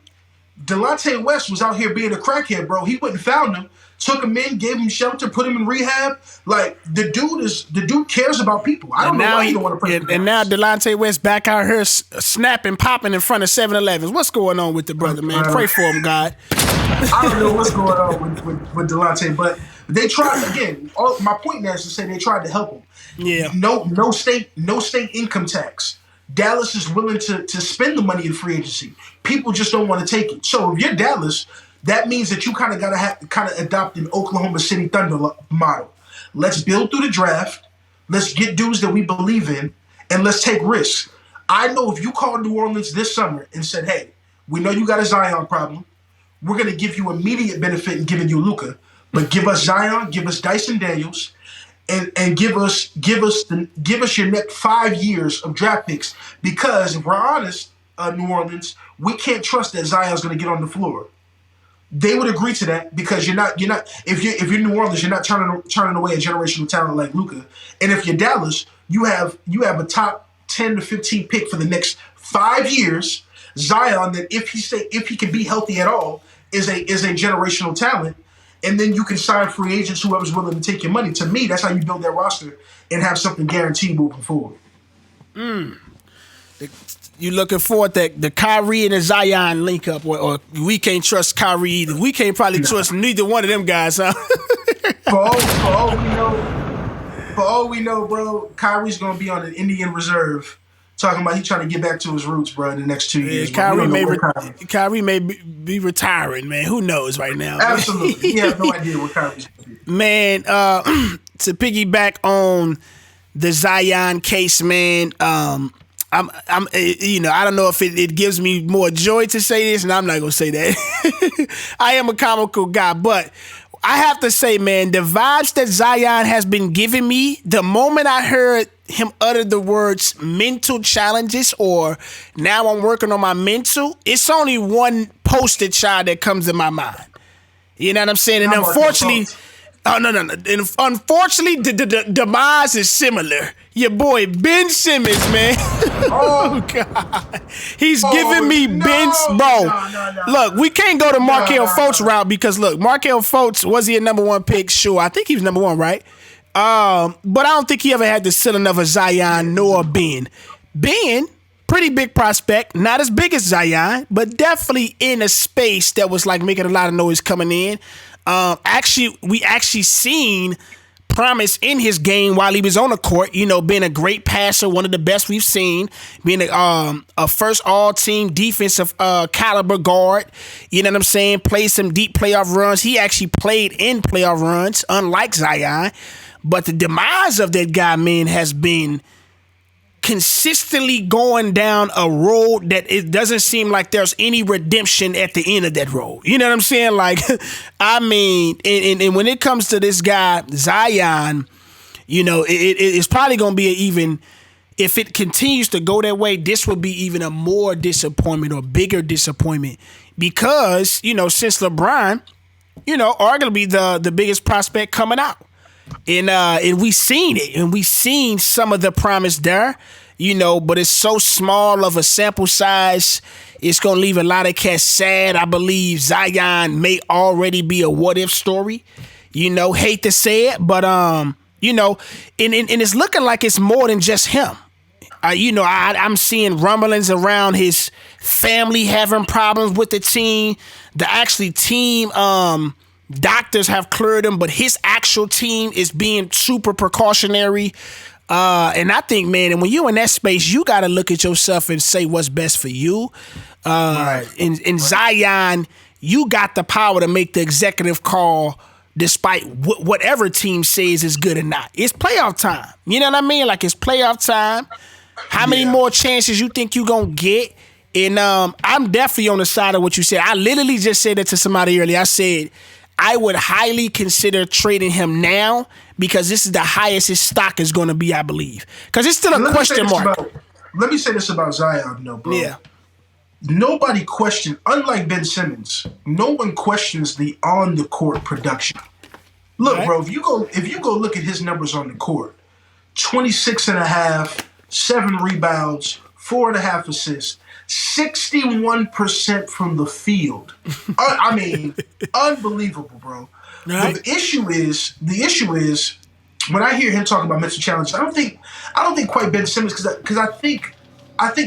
Delonte West was out here being a crackhead, bro. He went and found him, took him in, gave him shelter, put him in rehab. Like the dude cares about people. I don't know why he don't want to play. And now Delonte West back out here snapping, popping in front of 7-Elevens. What's going on with the brother, man? Pray for him, God. I don't know what's going on with Delonte, but they tried again. My point now is to say they tried to help him. Yeah. No state income tax. Dallas is willing to spend the money in free agency. People just don't want to take it. So if you're Dallas, that means that you kind of got to adopt an Oklahoma City Thunder model. Let's build through the draft. Let's get dudes that we believe in, and let's take risks. I know if you called New Orleans this summer and said, "Hey, we know you got a Zion problem. We're going to give you immediate benefit in giving you Luka, but give us Zion, give us Dyson Daniels, and give us your next 5 years of draft picks." Because if we're honest, New Orleans, we can't trust that Zion's going to get on the floor. They would agree to that because you're not if you're New Orleans, you're not turning away a generational talent like Luka. And if you're Dallas, you have a top 10 to 15 pick for the next 5 years. Zion, that if he can be healthy at all, is a generational talent. And then you can sign free agents, whoever's willing to take your money. To me, that's how you build that roster and have something guaranteed moving forward. You looking forward that the Kyrie and the Zion link up, or we can't trust Kyrie either. We can't probably trust neither one of them guys, huh? For all we know, bro, Kyrie's gonna be on an Indian reserve, talking about he trying to get back to his roots, bro, in the next 2 years. Kyrie may be retiring, man. Who knows right now? Absolutely, we have no idea what Kyrie's gonna be. Man, to piggyback on the Zion case, man. I'm I don't know if it gives me more joy to say this, and I'm not gonna say that. I am a comical guy, but I have to say, man, the vibes that Zion has been giving me, the moment I heard him utter the words mental challenges or now I'm working on my mental, it's only one poster child that comes to my mind. You know what I'm saying? And unfortunately, no. And unfortunately, the demise is similar. Your boy Ben Simmons, man. Oh God, he's giving me Ben's bro. No. Look, we can't go the Markelle Fultz route because look, Markelle Fultz, was he a number one pick? Sure, I think he was number one, right? But I don't think he ever had the ceiling of a Zion nor Ben. Ben, pretty big prospect, not as big as Zion, but definitely in a space that was like making a lot of noise coming in. We actually seen promise in his game while he was on the court, being a great passer, one of the best we've seen, being a first all-team defensive caliber guard, you know what I'm saying, played some deep playoff runs. He actually played in playoff runs, unlike Zion, but the demise of that guy, man, has been consistently going down a road that it doesn't seem like there's any redemption at the end of that road. You know what I'm saying? Like, I mean, and when it comes to this guy, Zion, it's probably going to be even, if it continues to go that way, this will be even a more disappointment or bigger disappointment because, since LeBron, arguably the biggest prospect coming out. And we seen it, and we seen some of the promise there, but it's so small of a sample size. It's gonna leave a lot of cats sad. I believe Zion may already be a what if story. Hate to say it, but and it's looking like it's more than just him. I'm seeing rumblings around his family having problems with the team. The team doctors have cleared him, but his actual team is being super precautionary. And I think, man, and when you're in that space, you got to look at yourself and say what's best for you. In Zion, you got the power to make the executive call despite whatever team says is good or not. It's playoff time. You know what I mean? Like, it's playoff time. How many more chances you think you going to get? And I'm definitely on the side of what you said. I literally just said that to somebody earlier. I said, I would highly consider trading him now because this is the highest his stock is going to be, I believe. Because it's still a question mark. Let me say this about Zion, though, bro. Yeah. Nobody questions, unlike Ben Simmons, no one questions the on-the-court production. Look, bro, if you go look at his numbers on the court, 26.5, 7 rebounds, 4.5 assists, 61% from the field. I mean, unbelievable, bro. Right. But the issue is when I hear him talking about mental challenges, I don't think quite Ben Simmons because I think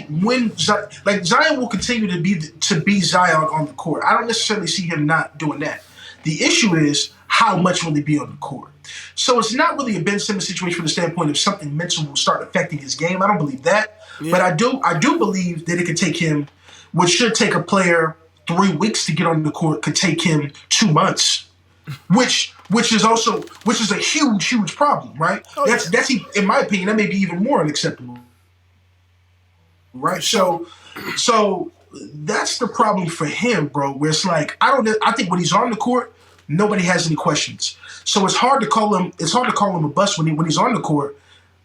when Zion will continue to be Zion on the court. I don't necessarily see him not doing that. The issue is how much will he be on the court. So it's not really a Ben Simmons situation from the standpoint of something mental will start affecting his game. I don't believe that, but I do believe that it could take him, what should take a player 3 weeks to get on the court, could take him 2 months, which is a huge problem, right? That's in my opinion, that may be even more unacceptable. Right, so that's the problem for him, bro. Where it's like I think when he's on the court, nobody has any questions. So it's hard to call him a bust when he's on the court.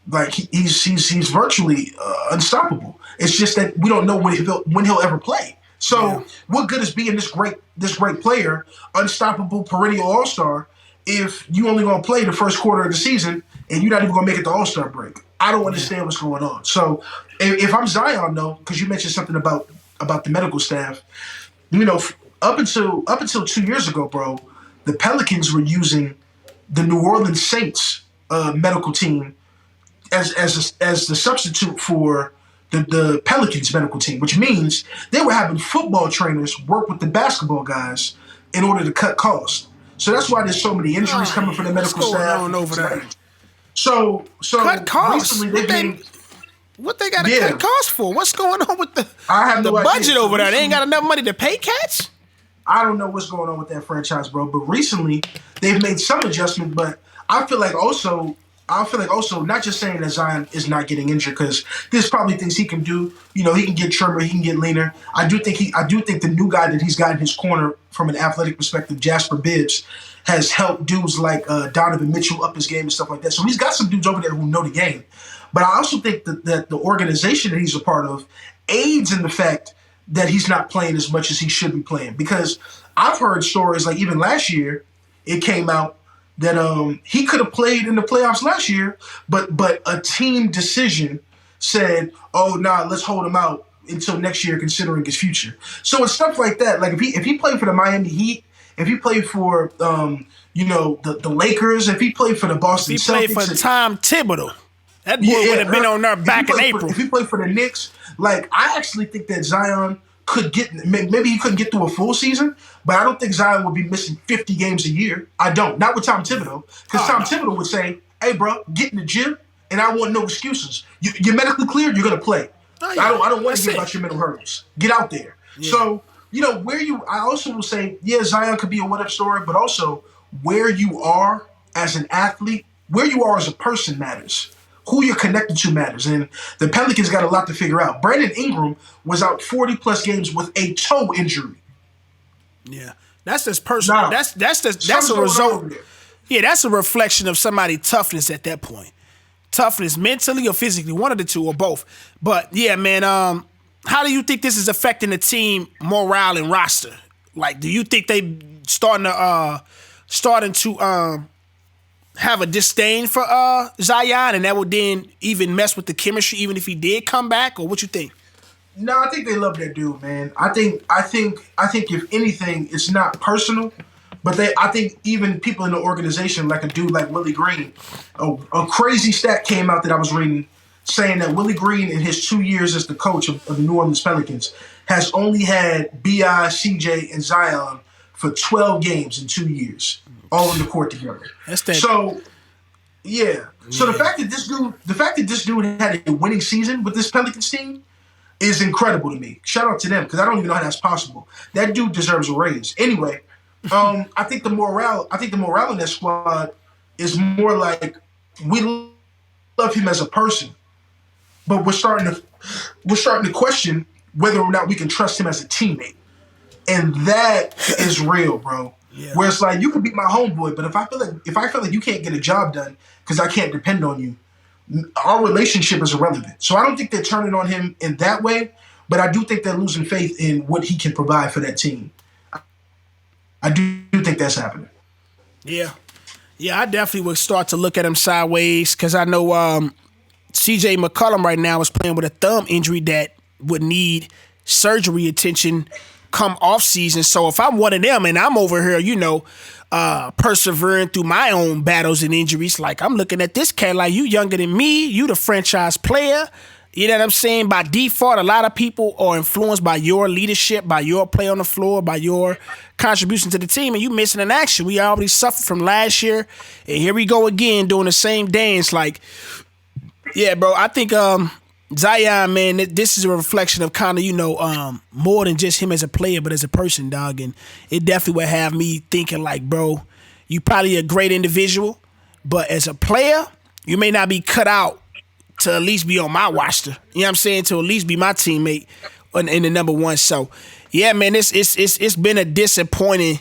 Like he's virtually unstoppable. It's just that we don't know when he'll ever play. So what good is being this great player, unstoppable perennial all-star, if you only gonna play the first quarter of the season and you're not even gonna make it to All-Star break? I don't understand what's going on. So if I'm Zion, though, because you mentioned something about the medical staff, up until 2 years ago, bro, the Pelicans were using the New Orleans Saints medical team as the substitute for the Pelicans medical team, which means they were having football trainers work with the basketball guys in order to cut costs. So that's why there's so many injuries coming from the medical staff. What's going on over there? So cut costs. Recently what they got to cut costs for? What's going on with the budget over there? They ain't got enough money to pay cats? I don't know what's going on with that franchise, bro. But recently they've made some adjustment. But I feel like also not just saying that Zion is not getting injured, because there's probably things he can do. He can get trimmer, he can get leaner. I do think the new guy that he's got in his corner from an athletic perspective, Jasper Bibbs, has helped dudes like Donovan Mitchell up his game and stuff like that. So he's got some dudes over there who know the game. But I also think that the organization that he's a part of aids in the fact that he's not playing as much as he should be playing. Because I've heard stories, like even last year, it came out that he could have played in the playoffs last year, but a team decision said, oh, nah, let's hold him out until next year considering his future. So it's stuff like that. Like if he played for the Miami Heat, if he played for the Lakers, if he played for the Boston Celtics, if he played for Tom Thibodeau, that boy would have been on there back in April. If he played for the Knicks, like I actually think that Zion could get, maybe he couldn't get through a full season, but I don't think Zion would be missing 50 games a year. I don't. Not with Tom Thibodeau, because Thibodeau would say, hey, bro, get in the gym, and I want no excuses. You're medically cleared, you're going to play. I don't want to hear about your mental hurdles. Get out there. Yeah. So, I also will say, yeah, Zion could be a what-if story, but also where you are as an athlete, where you are as a person matters. Who you're connected to matters. And the Pelicans got a lot to figure out. Brandon Ingram was out 40-plus games with a toe injury. Yeah. That's just personal. That's a result. Yeah, that's a reflection of somebody's toughness at that point. Toughness mentally or physically, one of the two or both. But yeah, man, how do you think this is affecting the team morale and roster? Like, do you think they starting to have a disdain for Zion, and that would then even mess with the chemistry, even if he did come back, or what you think? No, I think they love that dude, man. I think if anything, it's not personal, but I think even people in the organization, like a dude like Willie Green, a crazy stat came out that I was reading saying that Willie Green, in his 2 years as the coach of the New Orleans Pelicans, has only had B.I., CJ, and Zion for 12 games in 2 years, all on the court together. So, yeah. So the fact that this dude had a winning season with this Pelicans team is incredible to me. Shout out to them, because I don't even know how that's possible. That dude deserves a raise. Anyway, I think the morale in that squad is more like we love him as a person, but we're starting to question whether or not we can trust him as a teammate. And that is real, bro. Yeah. Where it's like, you can be my homeboy, but if I feel like you can't get a job done because I can't depend on you, our relationship is irrelevant. So I don't think they're turning on him in that way, but I do think they're losing faith in what he can provide for that team. I do think that's happening. Yeah. Yeah, I definitely would start to look at him sideways, because I know CJ McCollum right now is playing with a thumb injury that would need surgery attention come off season. So if I'm one of them and I'm over here, persevering through my own battles and injuries, like, I'm looking at this cat like, you younger than me, you the franchise player. You know what I'm saying? By default, a lot of people are influenced by your leadership, by your play on the floor, by your contribution to the team, and you missing an action. We already suffered from last year, and here we go again doing the same dance. Like, yeah, bro, I think Zion, man, this is a reflection of kind of, more than just him as a player, but as a person, dog. And it definitely would have me thinking, like, bro, you probably a great individual, but as a player, you may not be cut out to at least be on my roster. You know what I'm saying? To at least be my teammate in the number one. So, yeah, man, it's been a disappointing.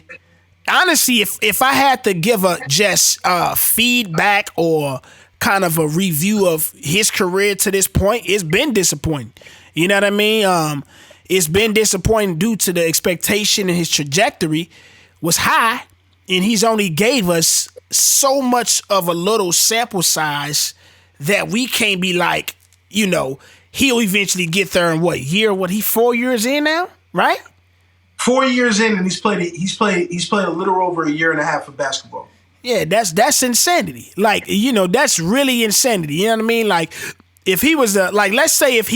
Honestly, if I had to give just feedback or kind of a review of his career to this point, it's been disappointing. You know what I mean? It's been disappointing due to the expectation, and his trajectory was high, and he's only gave us so much of a little sample size that we can't be like, he'll eventually get there in he 4 years in now, right? 4 years in, and he's played a little over a year and a half of basketball. Yeah, that's insanity. Like, that's really insanity. You know what I mean? Like, if he was let's say if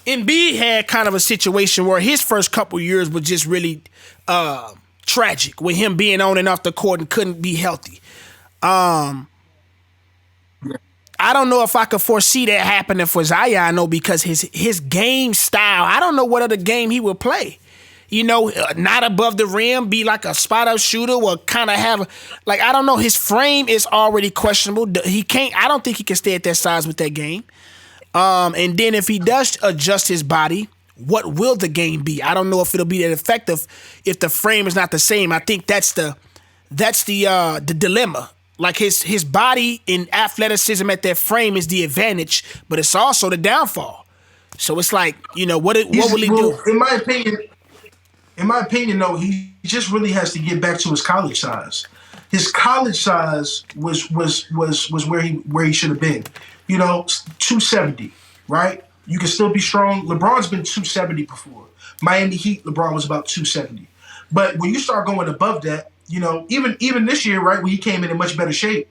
Embiid had kind of a situation where his first couple years were just really tragic, with him being on and off the court and couldn't be healthy. I don't know if I could foresee that happening for Zion, though, because his game style, I don't know what other game he would play. Not above the rim, be like a spot-up shooter, or kind of have, I don't know. His frame is already questionable. I don't think he can stay at that size with that game. And then if he does adjust his body, what will the game be? I don't know if it'll be that effective if the frame is not the same. I think that's the dilemma. Like, his body and athleticism at that frame is the advantage, but it's also the downfall. So it's like, what will he do? In my opinion, though, he just really has to get back to his college size. His college size was where he should have been. 270, right? You can still be strong. LeBron's been 270 before. Miami Heat, LeBron was about 270. But when you start going above that, even this year, right, when he came in much better shape.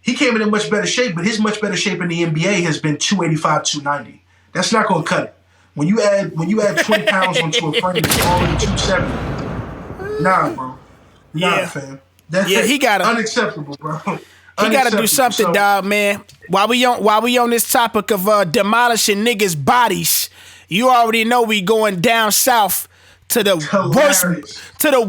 But his much better shape in the NBA has been 285, 290. That's not going to cut it. When you add 20 pounds onto a frame that's already 270, bro. Fam. He gotta unacceptable, bro. He gotta do something, dog, man. While we on this topic of demolishing niggas' bodies, you already know we going down south to the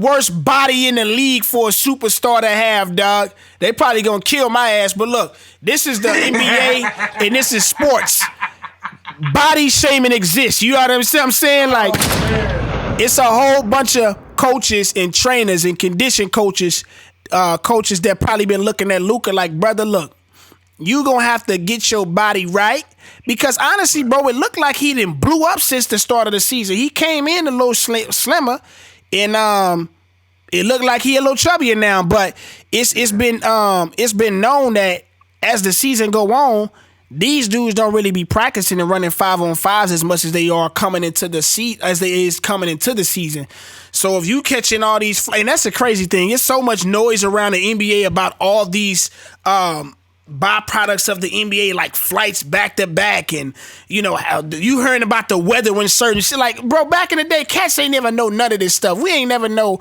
worst body in the league for a superstar to have, dog. They probably gonna kill my ass, but look, this is the NBA and this is sports. Body shaming exists. You know what I'm saying? Like, it's a whole bunch of coaches and trainers and condition coaches that probably been looking at Luka like, brother, look, you gonna have to get your body right, because honestly, bro, it looked like he done blew up since the start of the season. He came in a little slimmer, and it looked like he a little chubbier now. But it's been known that as the season go on, these dudes don't really be practicing and running 5-on-5s as much as they are coming into the season. So if you catching all these, and that's the crazy thing, it's so much noise around the NBA about all these byproducts of the NBA, like flights back to back, and how you hearing about the weather when certain shit. Like, bro, back in the day, cats ain't never know none of this stuff. We ain't never know,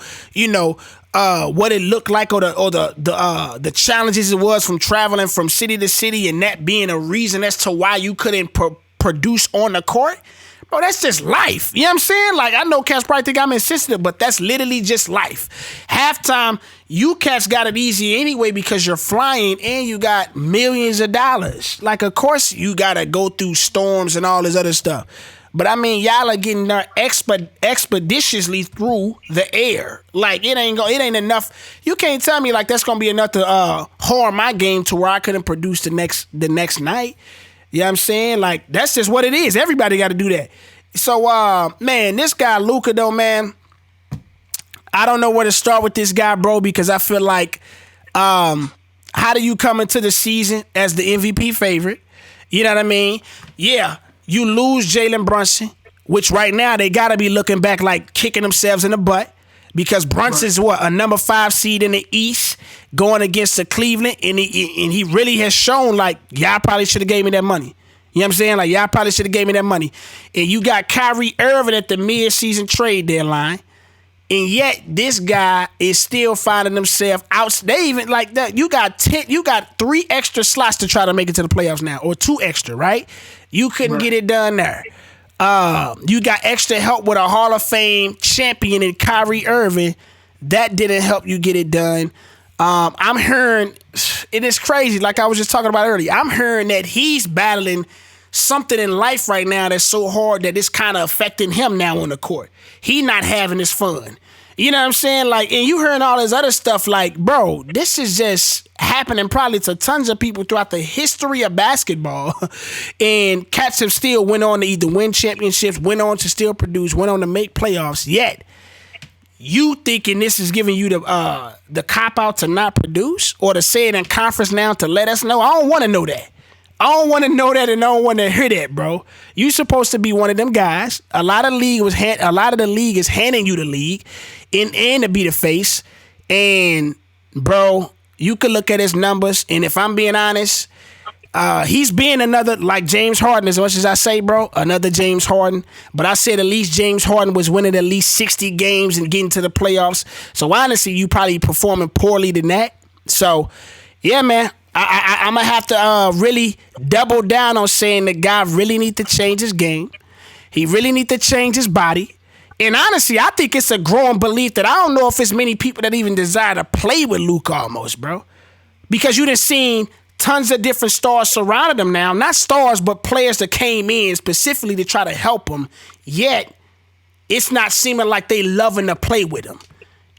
what it looked like, or the challenges it was from traveling from city to city, and that being a reason as to why you couldn't produce on the court. Bro, that's just life. You know what I'm saying? Like, I know cats probably think I'm insensitive, but that's literally just life. Halftime, you cats got it easy anyway because you're flying and you got millions of dollars. Like, of course, you got to go through storms and all this other stuff. But, I mean, y'all are getting there expeditiously through the air. Like, it ain't enough. You can't tell me, like, that's going to be enough to harm my game to where I couldn't produce the next night. You know what I'm saying? Like, that's just what it is. Everybody got to do that. So, man, this guy, Luka, though, man, I don't know where to start with this guy, bro, because I feel like, how do you come into the season as the MVP favorite? You know what I mean? Yeah, you lose Jalen Brunson, which right now they got to be looking back like kicking themselves in the butt. Because Brunson's a number 5 seed in the East going against the Cleveland, and he really has shown like y'all probably should have gave me that money. You know what I'm saying? Like y'all probably should have gave me that money. And you got Kyrie Irving at the mid-season trade deadline, and yet this guy is still finding himself out. They even like that. You got 3 extra slots to try to make it to the playoffs now, or 2 extra, right? You couldn't get it done there. You got extra help with a Hall of Fame champion in Kyrie Irving. That didn't help you get it done. I'm hearing, it is crazy, like I was just talking about earlier. I'm hearing that he's battling something in life right now that's so hard that it's kind of affecting him now on the court. He not having his fun. You know what I'm saying? Like, and you hearing all this other stuff, like, bro, this is just happening probably to tons of people throughout the history of basketball. And cats have still went on to either win championships, went on to still produce, went on to make playoffs. Yet, you thinking this is giving you the cop-out to not produce, or to say it in conference now to let us know? I don't want to know that. I don't want to know that, and I don't want to hear that, bro. You supposed to be one of them guys. A lot of the league is handing you the league, and to be the face. And bro, you could look at his numbers, and if I'm being honest, he's being another like James Harden. As much as I say, bro, another James Harden. But I said at least James Harden was winning at least 60 games and getting to the playoffs. So honestly, you probably performing poorly than that. So yeah, man. I'm going to have to really double down on saying the guy really need to change his game. He really need to change his body. And honestly, I think it's a growing belief that I don't know if it's many people that even desire to play with Luka almost, bro. Because you done seen tons of different stars surrounding him now. Not stars, but players that came in specifically to try to help him. Yet, it's not seeming like they loving to play with him.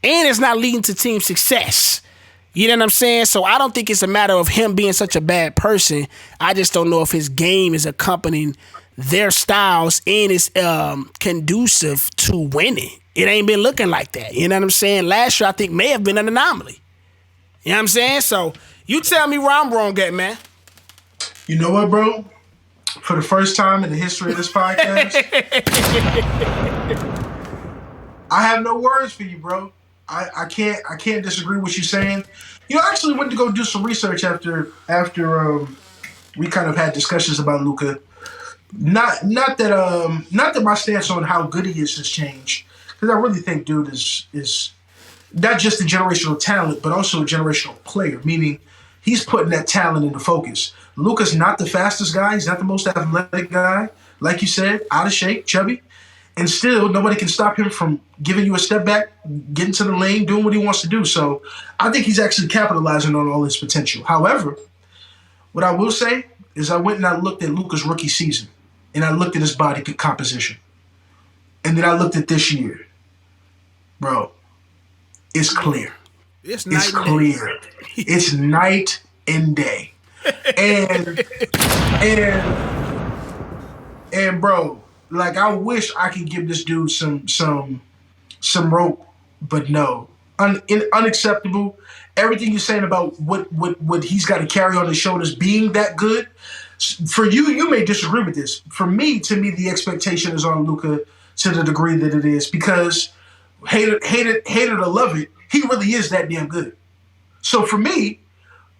And it's not leading to team success. You know what I'm saying? So I don't think it's a matter of him being such a bad person. I just don't know if his game is accompanying their styles and is conducive to winning. It ain't been looking like that. You know what I'm saying? Last year, I think, may have been an anomaly. You know what I'm saying? So you tell me where I'm wrong at, man. You know what, bro? For the first time in the history of this podcast, I have no words for you, bro. I can't disagree with you saying. You know, I actually went to go do some research after we kind of had discussions about Luka. Not that my stance on how good he is has changed, because I really think dude is not just a generational talent, but also a generational player. Meaning, he's putting that talent into focus. Luka's not the fastest guy. He's not the most athletic guy. Like you said, out of shape, chubby. And still, nobody can stop him from giving you a step back, getting to the lane, doing what he wants to do. So I think he's actually capitalizing on all his potential. However, what I will say is I went and I looked at Luka's rookie season, and I looked at his body composition. And then I looked at this year. Bro, it's clear. It's clear. It's night and day. And bro, like, I wish I could give this dude some rope, but no. Unacceptable. Everything you're saying about what he's got to carry on his shoulders being that good, for you may disagree with this. For me, the expectation is on Luka to the degree that it is, because hate it or love it, he really is that damn good. So for me,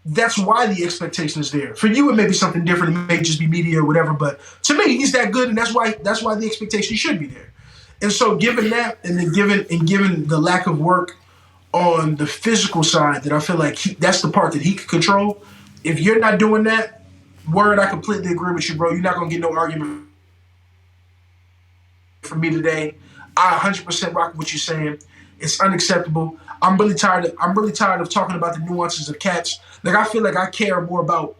that's why the expectation is there. For you, it may be something different. It may just be media or whatever. But to me, he's that good, and that's why the expectation should be there. And so, given that, and then given the lack of work on the physical side, that I feel like that's the part that he can control. If you're not doing that, word, I completely agree with you, bro. You're not gonna get no argument from me today. I 100% rock with what you're saying. It's unacceptable. I'm really tired of talking about the nuances of cats. Like, I feel like I care more about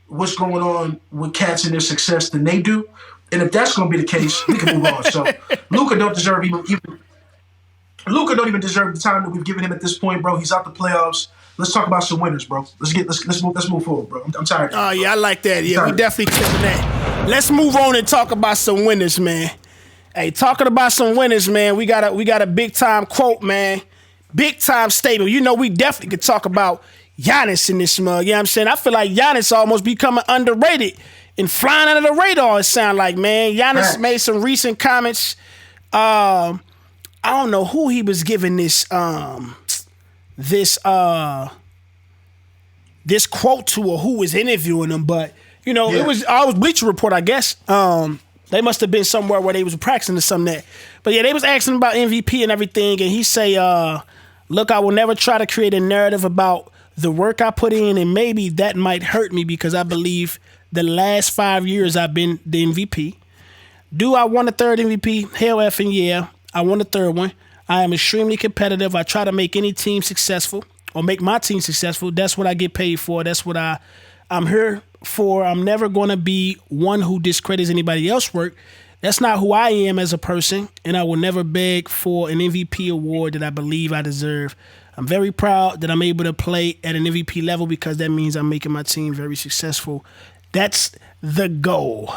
what's going on with cats and their success than they do. And if that's going to be the case, we can move on. So Luka don't even deserve the time that we've given him at this point, bro. He's out the playoffs. Let's talk about some winners, bro. Let's move forward, bro. I'm tired. Oh yeah, I like that. Yeah, we definitely clipping that. Let's move on and talk about some winners, man. Hey, talking about some winners, man. We got a big time quote, man. Big time statement. You know, we definitely could talk about Giannis in this mug. You know what I'm saying? I feel like Giannis almost becoming underrated and flying under the radar, it sound like, man. Giannis made some recent comments. I don't know who he was giving this quote to or who was interviewing him, but you know, it was Bleacher Report, I guess. They must have been somewhere where they was practicing or something that. But yeah, they was asking about MVP and everything, and he say, look, I will never try to create a narrative about the work I put in, and maybe that might hurt me because I believe the last 5 years I've been the MVP. Do I want a third MVP? Hell effing yeah. I want a third one. I am extremely competitive. I try to make any team successful or make my team successful. That's what I get paid for. That's what I'm here for. I'm never going to be one who discredits anybody else's work. That's not who I am as a person, and I will never beg for an MVP award that I believe I deserve. I'm very proud that I'm able to play at an MVP level because that means I'm making my team very successful. That's the goal.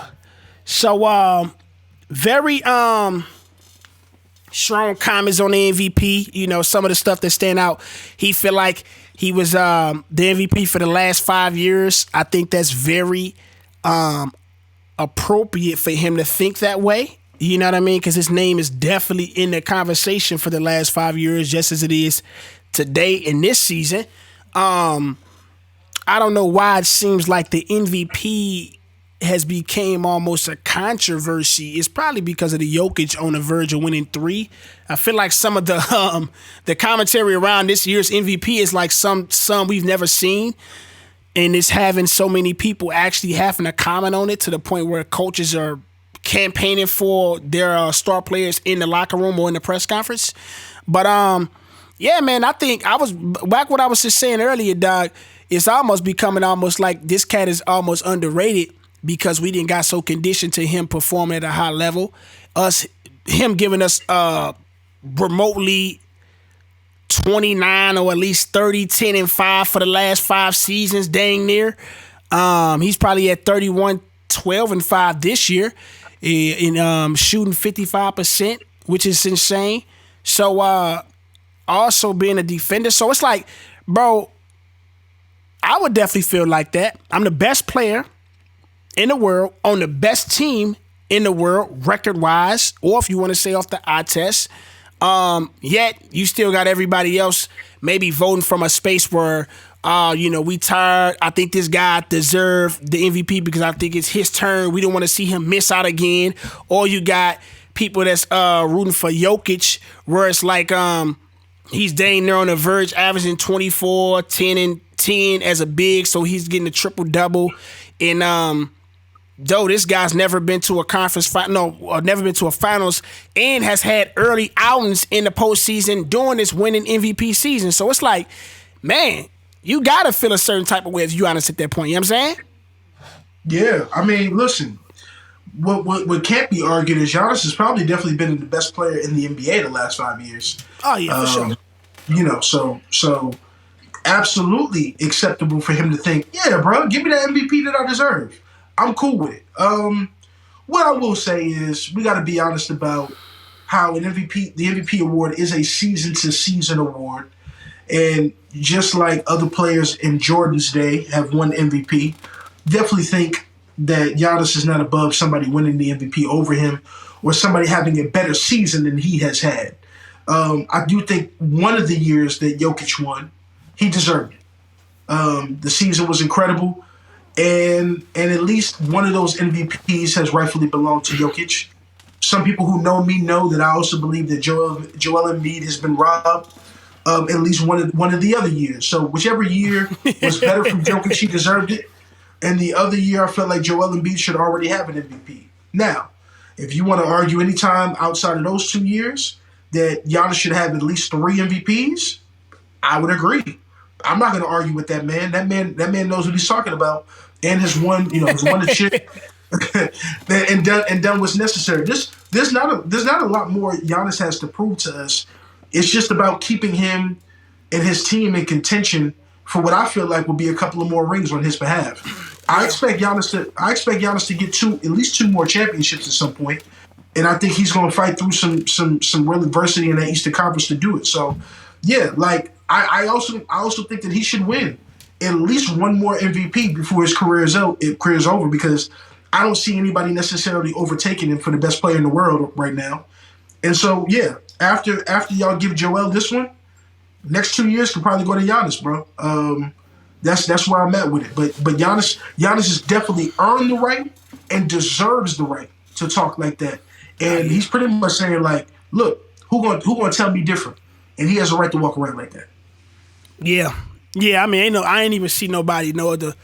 So, very strong comments on the MVP. You know, some of the stuff that stand out. He feel like he was the MVP for the last 5 years. I think that's very appropriate for him to think that way. You know what I mean? Because his name is definitely in the conversation for the last 5 years, just as it is today in this season. I don't know why it seems like the MVP has became almost a controversy. It's probably because of the Jokic on the verge of winning 3. I feel like some of the commentary around this year's MVP is like some we've never seen. And it's having so many people actually having to comment on it to the point where coaches are campaigning for their star players in the locker room or in the press conference. But yeah, man, I think I was back what I was just saying earlier, dog. It's almost becoming almost like this cat is almost underrated because we didn't got so conditioned to him performing at a high level. Him giving us remotely 29 or at least 30, 10, and 5 for the last 5 seasons, dang near. He's probably at 31, 12, and 5 this year in shooting 55%, which is insane. So also being a defender. So it's like, bro, I would definitely feel like that. I'm the best player in the world on the best team in the world, record-wise, or if you want to say off the eye test. Yet you still got everybody else maybe voting from a space where, we tired. I think this guy deserved the MVP because I think it's his turn. We don't want to see him miss out again. Or you got people that's rooting for Jokic, where it's like he's dang near on the verge, averaging 24, 10, and 10 as a big, so he's getting a triple-double. And though this guy's never been to a never been to a finals, and has had early outings in the postseason during this winning MVP season. So it's like, man, you gotta feel a certain type of way if you honest at that point. You know what I'm saying? Yeah, I mean, listen, what can't be argued is Giannis has probably definitely been the best player in the NBA the last 5 years. Oh yeah, for sure. So absolutely acceptable for him to think, yeah, bro, give me that MVP that I deserve. I'm cool with it. What I will say is we got to be honest about how the MVP award is a season-to-season award. And just like other players in Jordan's day have won MVP, definitely think that Giannis is not above somebody winning the MVP over him or somebody having a better season than he has had. I do think one of the years that Jokic won, he deserved it. The season was incredible, and at least one of those MVPs has rightfully belonged to Jokic. Some people who know me know that I also believe that Joel Embiid has been robbed at least one of the other years. So whichever year was better for Jokic, he deserved it. And the other year, I felt like Joel Embiid should already have an MVP. Now, if you want to argue any time outside of those 2 years that Giannis should have at least 3 MVPs, I would agree. I'm not going to argue with that man. That man knows what he's talking about and has won the chip and done what's necessary. There's not a lot more Giannis has to prove to us. It's just about keeping him and his team in contention for what I feel like will be a couple of more rings on his behalf. I expect Giannis to get at least 2 more championships at some point, and I think he's going to fight through some real adversity in that Eastern Conference to do it. So, yeah, like I also think that he should win at least 1 more MVP before his career is over, because I don't see anybody necessarily overtaking him for the best player in the world right now. And so, yeah, after y'all give Joel this one, next 2 years can probably go to Giannis, bro. That's where I'm at with it. But Giannis has definitely earned the right and deserves the right to talk like that. And he's pretty much saying, like, look, who gonna tell me different? And he has a right to walk around like that. Yeah. I mean, I ain't even see nobody, no other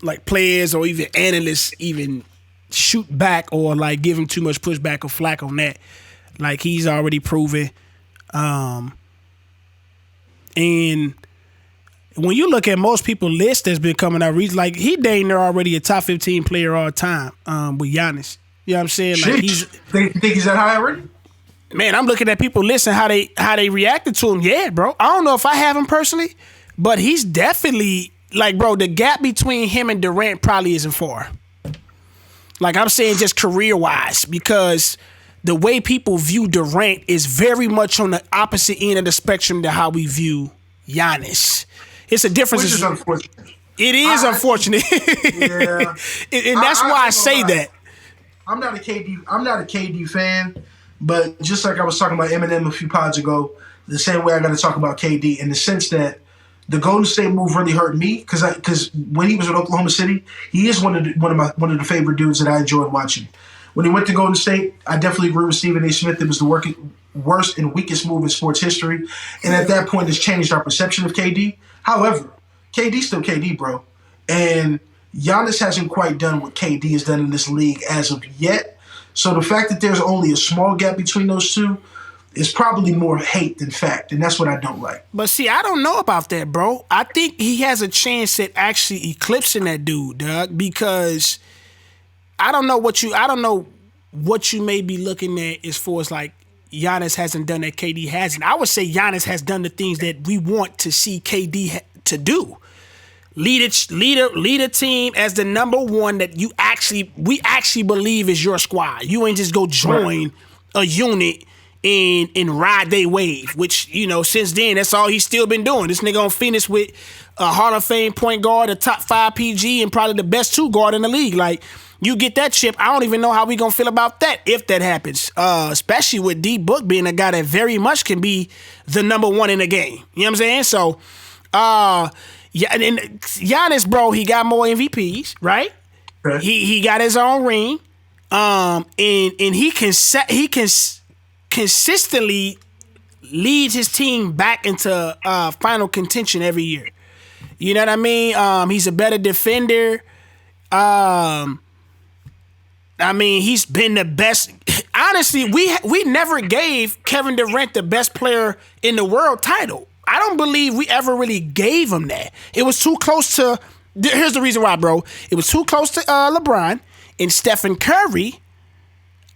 like players or even analysts even shoot back or like give him too much pushback or flack on that. Like, he's already proven. And when you look at most people's list that's been coming out, like, he dang near already a top 15 player all time with Giannis. You know what I'm saying? Like, think he's that high already? Man, I'm looking at people listen how they reacted to him. Yeah, bro. I don't know if I have him personally, but he's definitely, like, bro, the gap between him and Durant probably isn't far. Like, I'm saying just career-wise, because the way people view Durant is very much on the opposite end of the spectrum to how we view Giannis. It's a difference. Which is unfortunate. It is unfortunate. Yeah. And that's why I say that. I'm not a KD fan, but just like I was talking about Eminem a few pods ago, the same way I got to talk about KD in the sense that the Golden State move really hurt me because when he was in Oklahoma City, he is one of the favorite dudes that I enjoyed watching. When he went to Golden State, I definitely agree with Stephen A. Smith. It was the worst and weakest move in sports history, and at that point, it's changed our perception of KD. However, KD's still KD, bro, and Giannis hasn't quite done what KD has done in this league as of yet. So the fact that there's only a small gap between those two is probably more hate than fact, and that's what I don't like. But see, I don't know about that, bro. I think he has a chance at actually eclipsing that dude, Doug, because I don't know what you may be looking at as far as like Giannis hasn't done that KD hasn't. I would say Giannis has done the things that we want to see KD to do. Lead a team as the number one that we actually believe is your squad. You ain't just go join a unit and ride they wave, which, since then, that's all he's still been doing. This nigga on Phoenix with a Hall of Fame point guard, a top 5 PG, and probably the best 2 guard in the league. Like, you get that chip, I don't even know how we gonna feel about that if that happens. Especially with D Book being a guy that very much can be the number 1 in the game. You know what I'm saying? So, yeah, and Giannis, bro, he got more MVPs, right? Okay. He got his own ring, and he can consistently leads his team back into final contention every year. You know what I mean? He's a better defender. He's been the best. Honestly, we never gave Kevin Durant the best player in the world title. I don't believe we ever really gave him that. It was too close to. Here's the reason why, bro. It was too close to LeBron and Stephen Curry.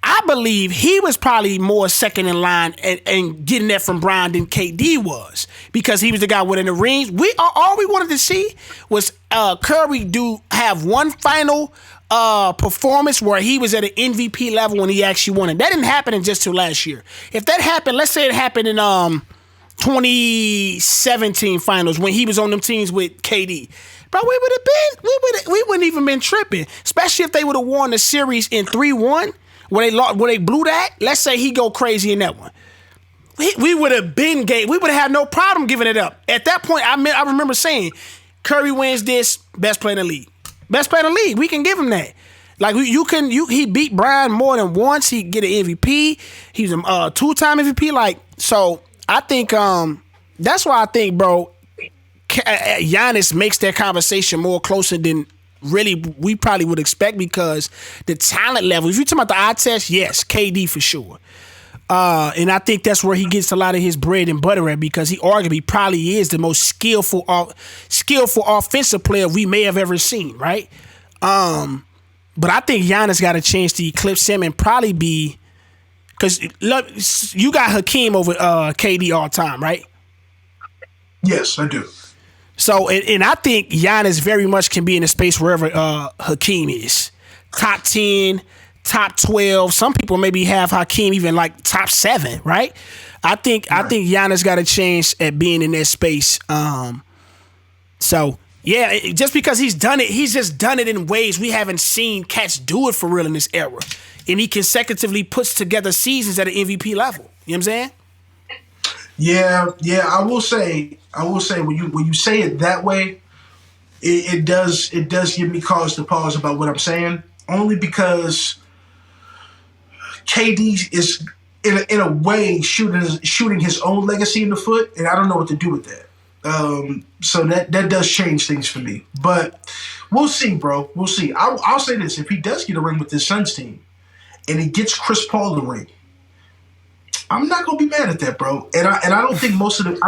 I believe he was probably more second in line and getting that from Bron than KD was, because he was the guy winning the rings. All we wanted to see was Curry have one final performance where he was at an MVP level when he actually won it. That didn't happen in just till last year. If that happened, let's say it happened in 2017 finals when he was on them teams with KD. Bro, we wouldn't even been tripping, especially if they would have won the series in 3-1 where they blew that. Let's say he go crazy in that one. We would have been gay. We would have had no problem giving it up. At that point, I remember saying, Curry wins this, best player in the league. Best player in the league. We can give him that. Like he beat Brian more than once. He get an MVP. He's a 2-time MVP. Like, so I think that's why I think, bro, Giannis makes that conversation more closer than really we probably would expect, because the talent level. If you're talking about the eye test, yes, KD for sure. And I think that's where he gets a lot of his bread and butter at, because he arguably probably is the most skillful offensive player we may have ever seen, right? But I think Giannis got a chance to eclipse him and probably be, because you got Hakeem over KD all time, right? Yes, I do. So, and I think Giannis very much can be in a space wherever Hakeem is. Top 10, top 12. Some people maybe have Hakeem even like top 7, right? I think Giannis got a chance at being in that space. So yeah, just because he's just done it in ways we haven't seen cats do it for real in this era. And he consecutively puts together seasons at an MVP level. You know what I'm saying? Yeah. I will say when you say it that way, it does give me cause to pause about what I'm saying. Only because KD is in a way shooting his own legacy in the foot, and I don't know what to do with that. So that does change things for me. But we'll see, bro. We'll see. I'll say this: if he does get a ring with this Suns team, and he gets Chris Paul the ring, I'm not gonna be mad at that, bro. And I don't think most of the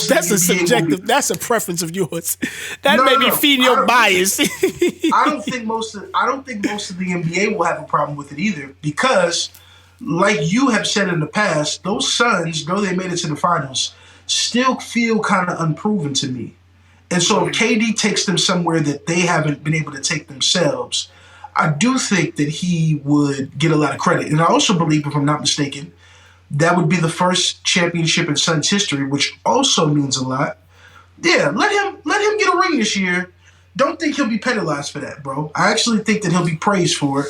that's a subjective. That's a preference of yours. That may be feeding your bias. I don't think most of the NBA will have a problem with it either, because, like you have said in the past, those Suns, though they made it to the finals, still feel kind of unproven to me. And so if KD takes them somewhere that they haven't been able to take themselves, I do think that he would get a lot of credit. And I also believe, if I'm not mistaken, that would be the first championship in Suns history, which also means a lot. Yeah, let him get a ring this year. Don't think he'll be penalized for that, bro. I actually think that he'll be praised for it,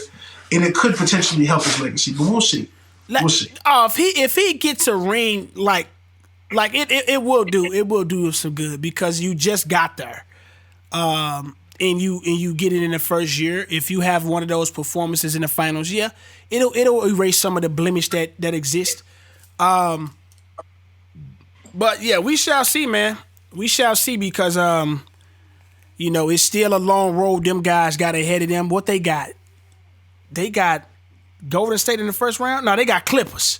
and it could potentially help his legacy. But we'll see. We'll see. If he gets a ring, like it will do some good, because you just got there, and you get it in the first year. If you have one of those performances in the finals, yeah, it'll erase some of the blemish that exists. But yeah, we shall see, man. We shall see, because it's still a long road them guys got ahead of them. What they got? They got Golden State in the first round? No, they got Clippers.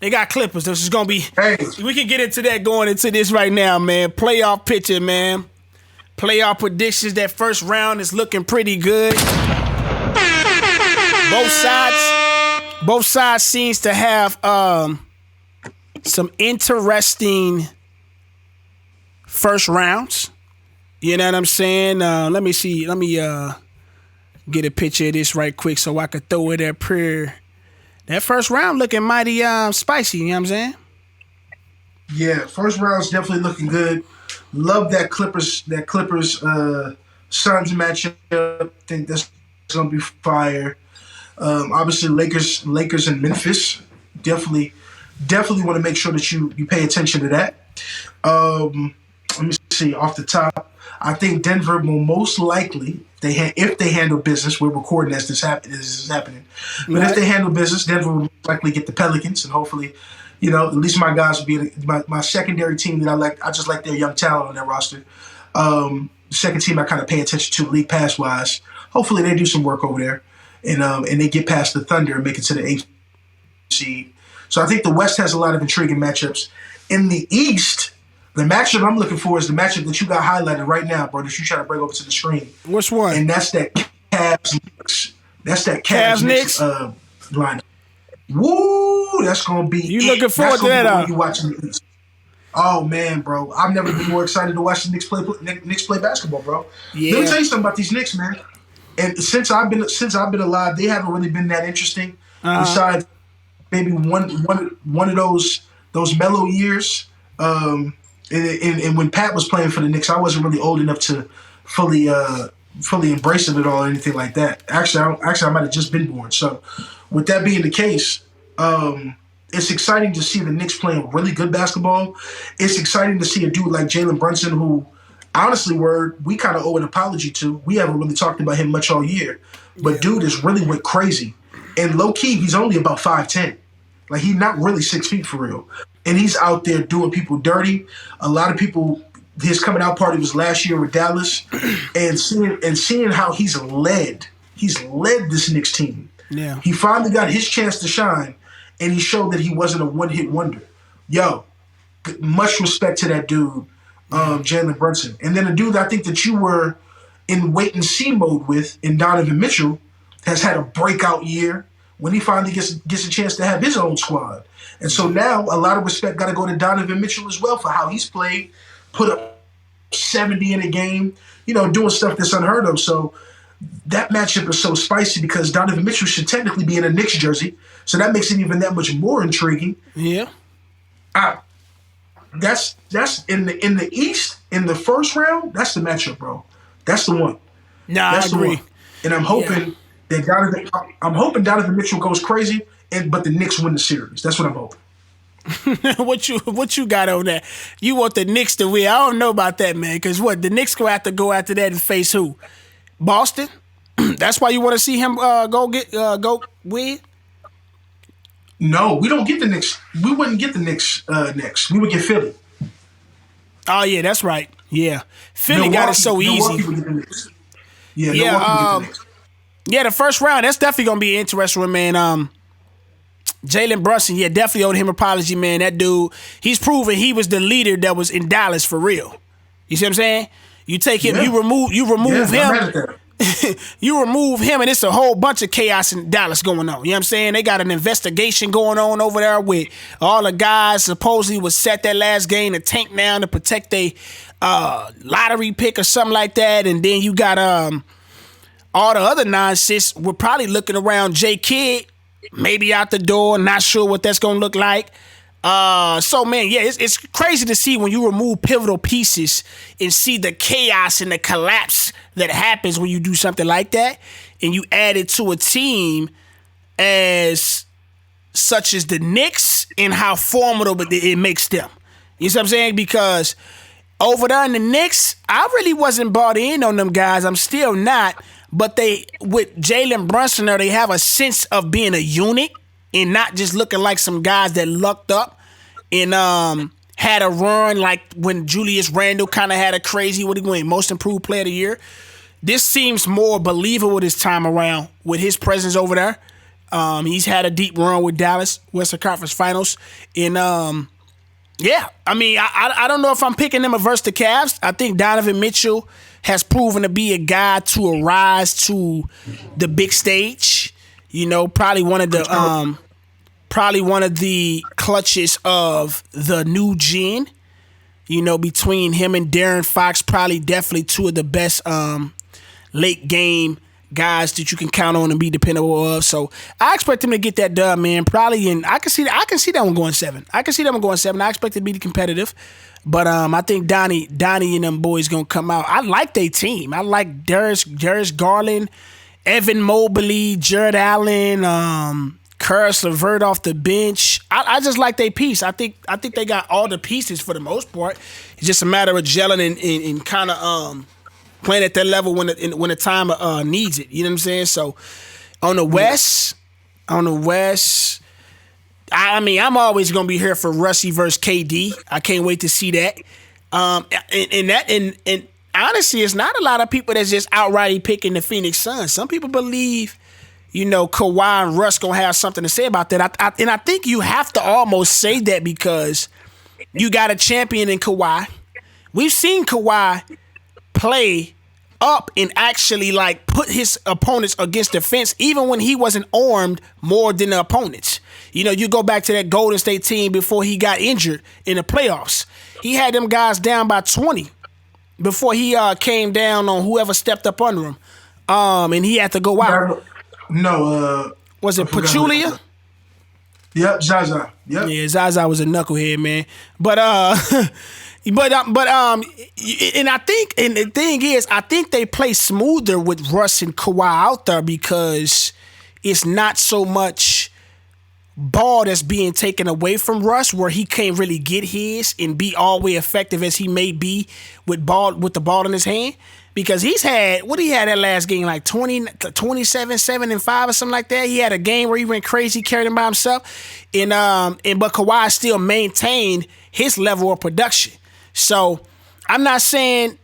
This is gonna be. Hey. We can get into that going into this right now, man. Playoff picture, man. Playoff predictions. That first round is looking pretty good. Both sides seems to have some interesting first rounds. You know what I'm saying? Let me see. Let me get a picture of this right quick so I could throw it up here. That first round looking mighty spicy. You know what I'm saying? Yeah, first round's definitely looking good. Love that Clippers Suns matchup. Think that's gonna be fire. Obviously, Lakers and Memphis. Definitely want to make sure that you pay attention to that. Let me see off the top. I think Denver will most likely, if they handle business. We're recording as this is happening, but if they handle business, Denver will most likely get the Pelicans, and hopefully, at least my guys will be my secondary team that I like. I just like their young talent on their roster. Second team I kind of pay attention to league pass wise. Hopefully they do some work over there, and they get past the Thunder and make it to the 8th seed. So I think the West has a lot of intriguing matchups. In the East, the matchup I'm looking for is the matchup that you got highlighted right now, bro, that you try to bring over to the screen. Which one? And that's that Cavs-Knicks. That's that Cavs-Knicks line. Woo! That's going to be You looking forward to that? You watching the East. Oh, man, bro. I've never been more excited to watch the Knicks play basketball, bro. Yeah. Let me tell you something about these Knicks, man. And since I've been alive, they haven't really been that interesting. Besides maybe one of those mellow years. And when Pat was playing for the Knicks, I wasn't really old enough to fully embrace it at all or anything like that. Actually, I might have just been born. So, with that being the case, it's exciting to see the Knicks playing really good basketball. It's exciting to see a dude like Jalen Brunson, who honestly, word, we kind of owe an apology to. We haven't really talked about him much all year, but dude has really went crazy. And low key, he's only about 5'10". Like he's not really 6 feet for real. And he's out there doing people dirty. A lot of people, his coming out party was last year with Dallas, and seeing how he's led this Knicks team. Yeah. He finally got his chance to shine, and he showed that he wasn't a one-hit wonder. Yo, much respect to that dude, Jalen Brunson. And then a dude I think that you were in wait-and-see mode with, in Donovan Mitchell, has had a breakout year when he finally gets a chance to have his own squad. And so now a lot of respect got to go to Donovan Mitchell as well for how he's played, put up 70 in a game, doing stuff that's unheard of. So that matchup is so spicy because Donovan Mitchell should technically be in a Knicks jersey. So that makes it even that much more intriguing. Yeah. That's in the East, in the first round, that's the matchup, bro. That's the one. Nah, that's I agree. The one. And I'm hoping that Donovan Mitchell goes crazy, but the Knicks win the series. That's what I'm hoping. What you got on that? You want the Knicks to win? I don't know about that, man. Because the Knicks go have to go after that and face who? Boston. That's why you want to see him go win. No, we don't get the Knicks. We wouldn't get the Knicks next. We would get Philly. Oh yeah, that's right. Yeah, Philly got it so easy. Yeah, the first round, that's definitely gonna be interesting, man. Jalen Brunson, yeah, definitely owed him an apology, man. That dude, he's proven he was the leader that was in Dallas for real. You see what I'm saying? You take him, you remove him. You remove him, and it's a whole bunch of chaos in Dallas going on. You know what I'm saying? They got an investigation going on over there with all the guys supposedly was set that last game to tank down to protect their lottery pick or something like that. And then you got all the other nonsense. We're probably looking around J Kidd, maybe out the door. Not sure what that's gonna look like. So man, yeah, it's crazy to see when you remove pivotal pieces and see the chaos and the collapse that happens when you do something like that, and you add it to a team as such as the Knicks and how formidable it makes them. You see what I'm saying? Because over there in the Knicks, I really wasn't bought in on them guys. I'm still not. But they, with Jalen Brunson, they have a sense of being a unit and not just looking like some guys that lucked up and had a run like when Julius Randle kind of had a crazy, what he win, most improved player of the year. This seems more believable this time around with his presence over there. He's had a deep run with Dallas, Western Conference Finals. And yeah, I mean, I don't know if I'm picking them versus the Cavs. I think Donovan Mitchell has proven to be a guy to arise to the big stage. Probably one of the clutches of the new gen. Between him and De'Aaron Fox, probably definitely two of the best late game guys that you can count on and be dependable of. So I expect him to get that done, man. Probably, and I can see that one going 7. I expect it to be competitive. But I think Donnie and them boys gonna come out. I like their team. I like Darius Garland, Evan Mobley, Jared Allen, Karis LeVert off the bench. I just like their piece. I think they got all the pieces for the most part. It's just a matter of gelling and kind of playing at that level when the time needs it. You know what I'm saying? So on the West, I mean, I'm always gonna be here for Russie versus KD. I can't wait to see that. And honestly, it's not a lot of people that's just outright picking the Phoenix Suns. Some people believe, Kawhi and Russ gonna have something to say about that. I think you have to almost say that because you got a champion in Kawhi. We've seen Kawhi play up and actually put his opponents against the fence, even when he wasn't armed more than the opponents. You go back to that Golden State team before he got injured in the playoffs. He had them guys down by 20 before he came down on whoever stepped up under him. And he had to go out. No, was it Pachulia? Yep, Zaza. Yep. Yeah, Zaza was a knucklehead, man. But and I think, and the thing is, I think they play smoother with Russ and Kawhi out there because it's not so much ball that's being taken away from Russ, where he can't really get his and be all the way effective as he may be with the ball in his hand. Because he had that last game, like 27, 7 and 5 or something like that. He had a game where he went crazy, carried him by himself, but Kawhi still maintained his level of production. So I'm not saying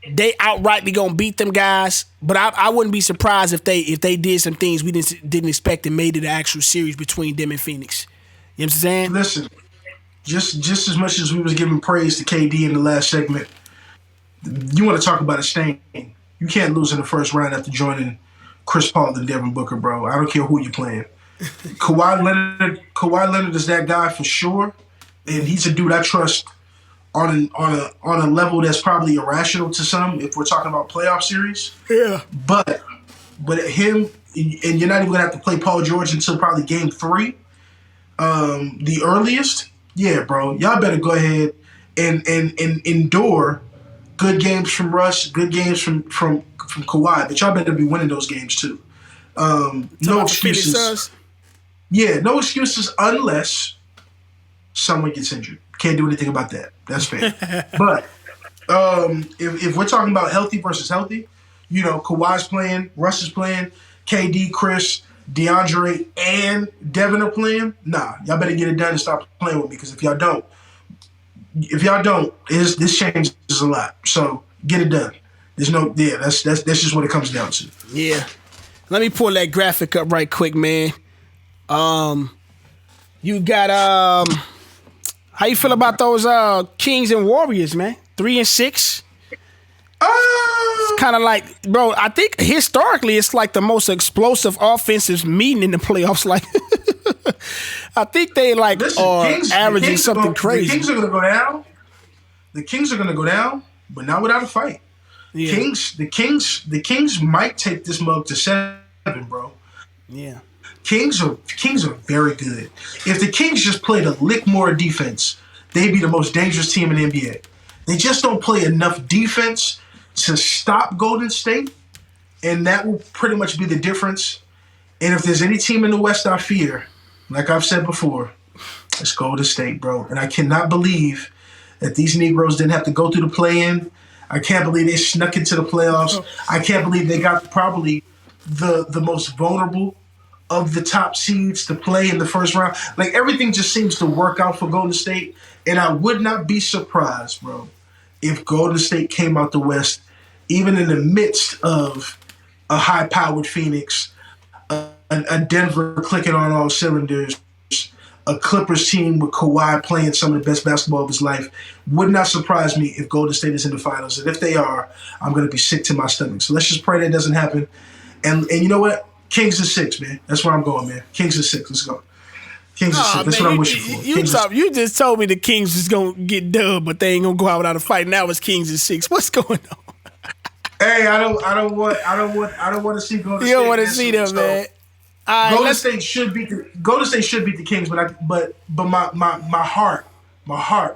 they outrightly gonna beat them guys, but I wouldn't be surprised if they did some things we didn't expect and made it an actual series between them and Phoenix. You know what I'm saying? Listen, just as much as we was giving praise to KD in the last segment, you want to talk about a stain. You can't lose in the first round after joining Chris Paul and Devin Booker, bro. I don't care who you're playing. Kawhi Leonard is that guy for sure, and he's a dude I trust on a level that's probably irrational to some if we're talking about playoff series. Yeah. But him, and you're not even gonna have to play Paul George until probably game 3, the earliest. Yeah, bro, y'all better go ahead and endure good games from Russ, good games from Kawhi, but y'all better be winning those games too. No excuses. Yeah, no excuses unless someone gets injured. Can't do anything about that. That's fair. But if we're talking about healthy versus healthy, Kawhi's playing, Russ is playing, KD, Chris, DeAndre, and Devin are playing. Nah, y'all better get it done and stop playing with me, because if y'all don't, this changes a lot. So get it done. That's just what it comes down to. Yeah. Let me pull that graphic up right quick, man. You got how you feel about those Kings and Warriors, man? 3 and 6. It's kind of like, bro, I think historically it's like the most explosive offensive meeting in the playoffs. Like, I think they averaging something crazy. The Kings are going to go down. The Kings are going to go down, but not without a fight. Yeah. The Kings might take this mug to 7, bro. Yeah. Kings are very good. If the Kings just played a lick more defense, they'd be the most dangerous team in the NBA. They just don't play enough defense to stop Golden State, and that will pretty much be the difference. And if there's any team in the West I fear, like I've said before, it's Golden State, bro. And I cannot believe that these Negroes didn't have to go through the play-in. I can't believe they snuck into the playoffs. I can't believe they got probably the most vulnerable of the top seeds to play in the first round. Like, everything just seems to work out for Golden State. And I would not be surprised, bro, if Golden State came out the West, even in the midst of a high-powered Phoenix, a Denver clicking on all cylinders, a Clippers team with Kawhi playing some of the best basketball of his life. Would not surprise me if Golden State is in the finals. And if they are, I'm going to be sick to my stomach. So let's just pray that doesn't happen. And you know what? Kings is 6, man. That's where I'm going, man. Kings is 6. Let's go. Kings is 6. That's what I'm wishing for. You just told me the Kings is going to get dubbed, but they ain't going to go out without a fight. Now it's Kings is 6. What's going on? Hey, I don't want to see Golden State. You don't want to see them, man. Golden State should beat the Kings, but my heart,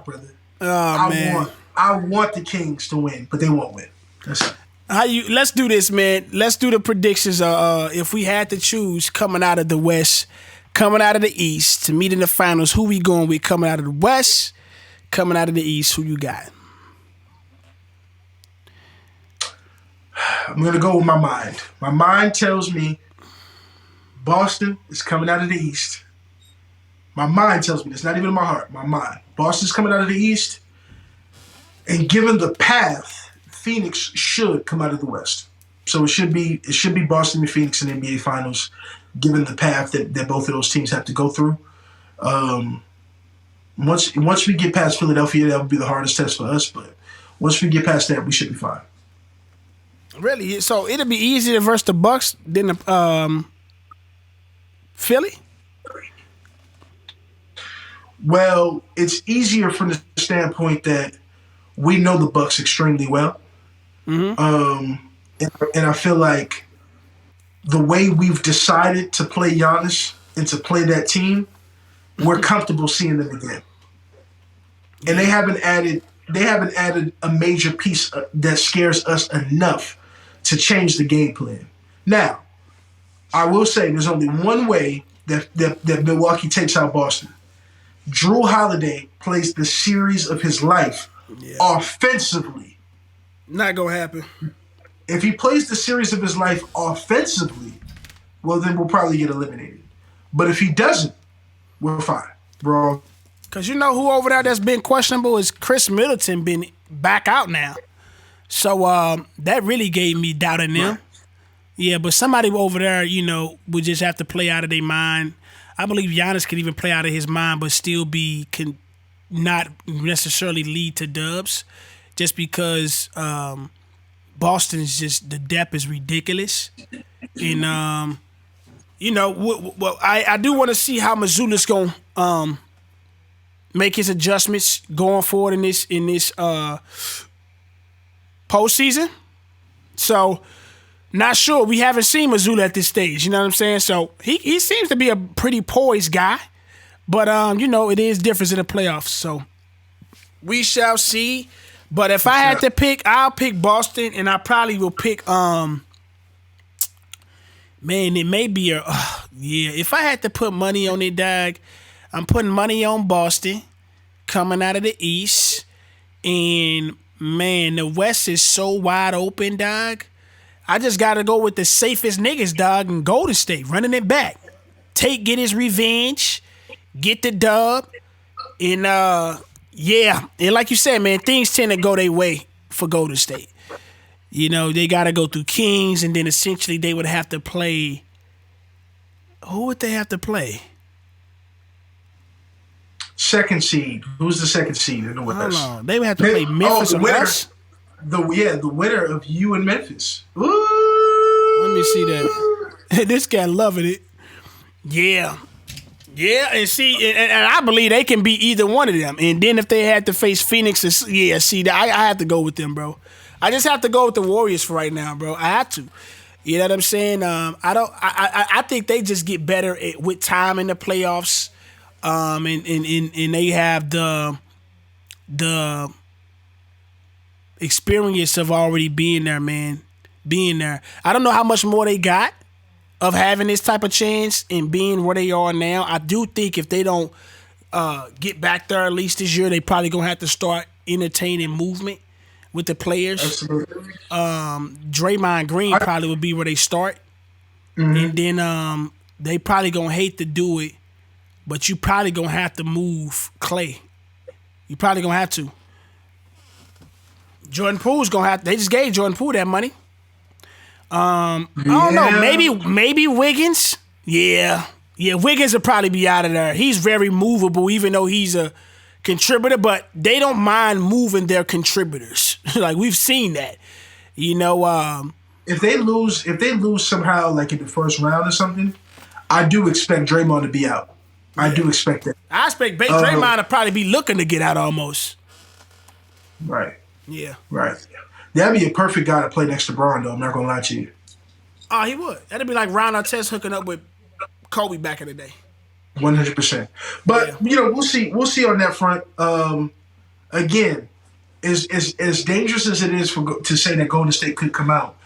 brother. I want the Kings to win, but they won't win. That's it. Let's do this, man. Let's do the predictions. If we had to choose coming out of the West, coming out of the East to meet in the finals, who we going with? Coming out of the West, coming out of the East, who you got? I'm gonna go with my mind. My mind tells me Boston is coming out of the East. My mind tells me this, not even my heart. My mind. Boston's coming out of the East, and given the path, Phoenix should come out of the West. So it should be Boston and Phoenix in the NBA Finals, given the path that both of those teams have to go through. Once we get past Philadelphia, that would be the hardest test for us. But once we get past that, we should be fine. Really? So it'll be easier versus the Bucks than the Philly? Well, it's easier from the standpoint that we know the Bucks extremely well. Mm-hmm. And I feel like the way we've decided to play Giannis and to play that team, we're comfortable seeing them again. And they haven't added a major piece that scares us enough to change the game plan. Now, I will say there's only one way that Milwaukee takes out Boston. Drew Holiday plays the series of his life offensively. Not gonna happen. If he plays the series of his life offensively, well, then we'll probably get eliminated. But if he doesn't, we're fine, bro. Because you know who over there that's been questionable is Chris Middleton been back out now. So that really gave me doubt in them. Right. Yeah, but somebody over there, would just have to play out of their mind. I believe Giannis could even play out of his mind, but still can not necessarily lead to dubs, just because Boston is just, the depth is ridiculous. And I do want to see how Mazzulla's gonna make his adjustments going forward in this postseason. So, not sure. We haven't seen Mazzulla at this stage. You know what I'm saying? So he seems to be a pretty poised guy, but it is different in the playoffs. So we shall see. But if I had to pick, I'll pick Boston, and I probably will pick. Man, it may be if I had to put money on it, dog, I'm putting money on Boston coming out of the East, and man, the West is so wide open, dog. I just got to go with the safest niggas, dog, and Golden State, running it back. Get his revenge, get the dub, and and like you said, man, things tend to go their way for Golden State. They got to go through Kings, and then essentially they would have to play. Who would they have to play? Second seed. Who's the second seed in the West? Hold on. They would have to play Memphis or us? The winner of you and Memphis. Ooh. Let me see that. This guy loving it. Yeah. Yeah, and see, and I believe they can be either one of them. And then if they had to face Phoenix, I have to go with them, bro. I just have to go with the Warriors for right now, bro. I have to. You know what I'm saying? I think they just get better with time in the playoffs. And they have the experience of already being there, man. Being there. I don't know how much more they got of having this type of chance and being where they are now. I do think if they don't get back there at least this year, they probably gonna have to start entertaining movement with the players. Absolutely. Draymond Green probably would be where they start. Mm-hmm. And then they probably gonna hate to do it, but you probably gonna have to move Clay. You probably gonna have to. Jordan Poole's gonna have. They just gave Jordan Poole that money. I don't know. Maybe Wiggins. Yeah. Wiggins will probably be out of there. He's very movable, even though he's a contributor. But they don't mind moving their contributors. Like we've seen that. If they lose somehow, like in the first round or something, I do expect Draymond to be out. Yeah. I do expect that. I expect Draymond to probably be looking to get out almost. Right. Yeah. Right. That'd be a perfect guy to play next to Braun, though. I'm not gonna lie to you. Oh, he would. That'd be like Ron Artest hooking up with Kobe back in the day. 100%. But we'll see. We'll see on that front. Again, as dangerous as it is to say that Golden State could come out,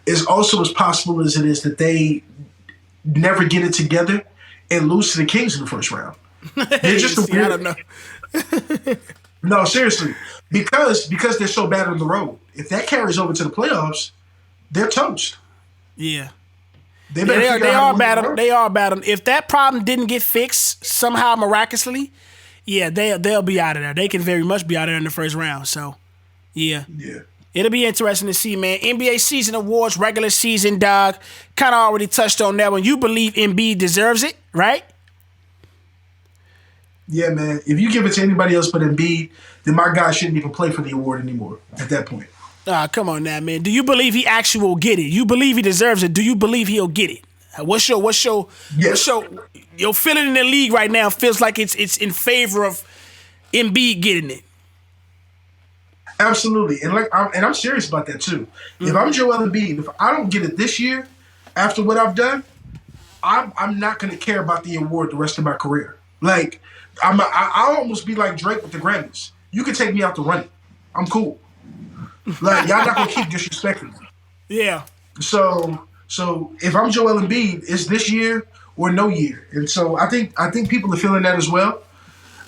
is also as possible as it is that they never get it together and lose to the Kings in the first round. They're just I don't know. No, seriously, because they're so bad on the road. If that carries over to the playoffs, they're toast. Yeah, they are bad. They are bad. If that problem didn't get fixed somehow miraculously, they'll be out of there. They can very much be out of there in the first round. So, yeah. It'll be interesting to see, man. NBA season awards, regular season, dog. Kind of already touched on that one. You believe Embiid deserves it, right? Yeah, man. If you give it to anybody else but Embiid, then my guy shouldn't even play for the award anymore at that point. Come on now, man. Do you believe he actually will get it? You believe he deserves it? Do you believe he'll get it? What's your feeling in the league right now? Feels like it's in favor of Embiid getting it. Absolutely, and I'm serious about that too. Mm-hmm. If I'm Joel Embiid, if I don't get it this year, after what I've done, I'm not going to care about the award the rest of my career. Like I'll almost be like Drake with the Grammys. You can take me out to run it. I'm cool. Like y'all not gonna keep disrespecting me. Yeah. So if I'm Joel Embiid, it's this year or no year. And so I think people are feeling that as well.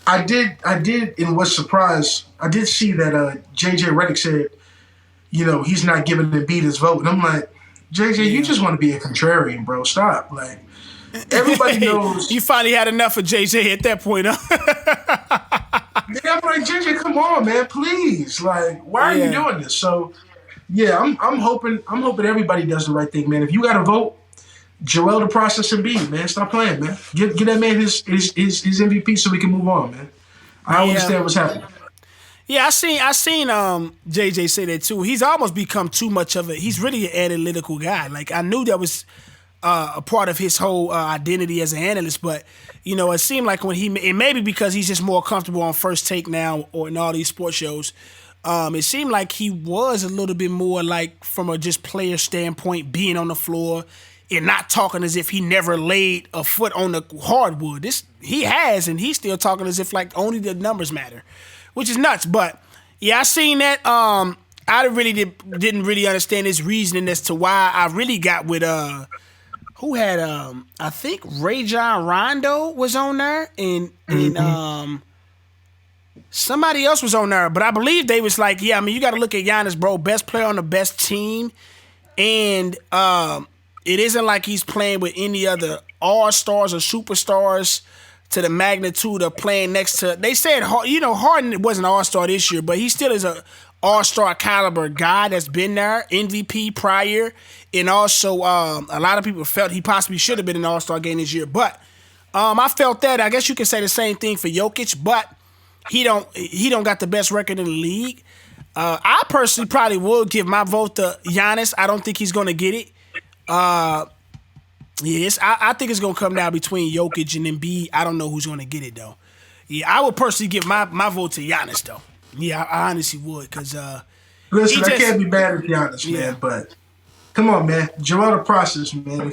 I did, and was surprised. I did see that JJ Redick said, he's not giving Embiid his vote, and I'm like, JJ, you just want to be a contrarian, bro. Stop. Like, everybody knows. You finally had enough of JJ at that point, huh? Yeah, I'm like, JJ, come on, man, please. Like, why are you doing this? So, yeah, I'm hoping everybody does the right thing, man. If you got to vote, Joel the process and Embiid, man, stop playing, man. Get that man his MVP so we can move on, man. I don't understand what's happening. Yeah, I seen JJ say that too. He's almost become too much of he's really an analytical guy. Like, I knew that was a part of his whole identity as an analyst, but it seemed like when and maybe because he's just more comfortable on First Take now or in all these sports shows, it seemed like he was a little bit more like from a just player standpoint, being on the floor and not talking as if he never laid a foot on the hardwood. He has, and he's still talking as if like only the numbers matter, which is nuts. But yeah, I seen that. I really didn't really understand his reasoning as to why I really got with who had I think Rajon Rondo was on there and somebody else was on there, but I believe they was like, yeah, I mean, you got to look at Giannis, bro, best player on the best team, and it isn't like he's playing with any other all-stars or superstars to the magnitude of playing next to. They said, Harden wasn't an all-star this year, but he still is a all-star caliber guy that's been there, MVP prior, and also a lot of people felt he possibly should have been in an all-star game this year. But I felt that. I guess you could say the same thing for Jokic, but he don't got the best record in the league. I personally probably would give my vote to Giannis. I don't think he's going to get it. Yes, I think it's going to come down between Jokic and Embiid. I don't know who's going to get it, though. Yeah, I would personally give my vote to Giannis, though. Yeah, I honestly would, because listen, I can't be mad at Giannis, man, but come on, man. Joel the process, man.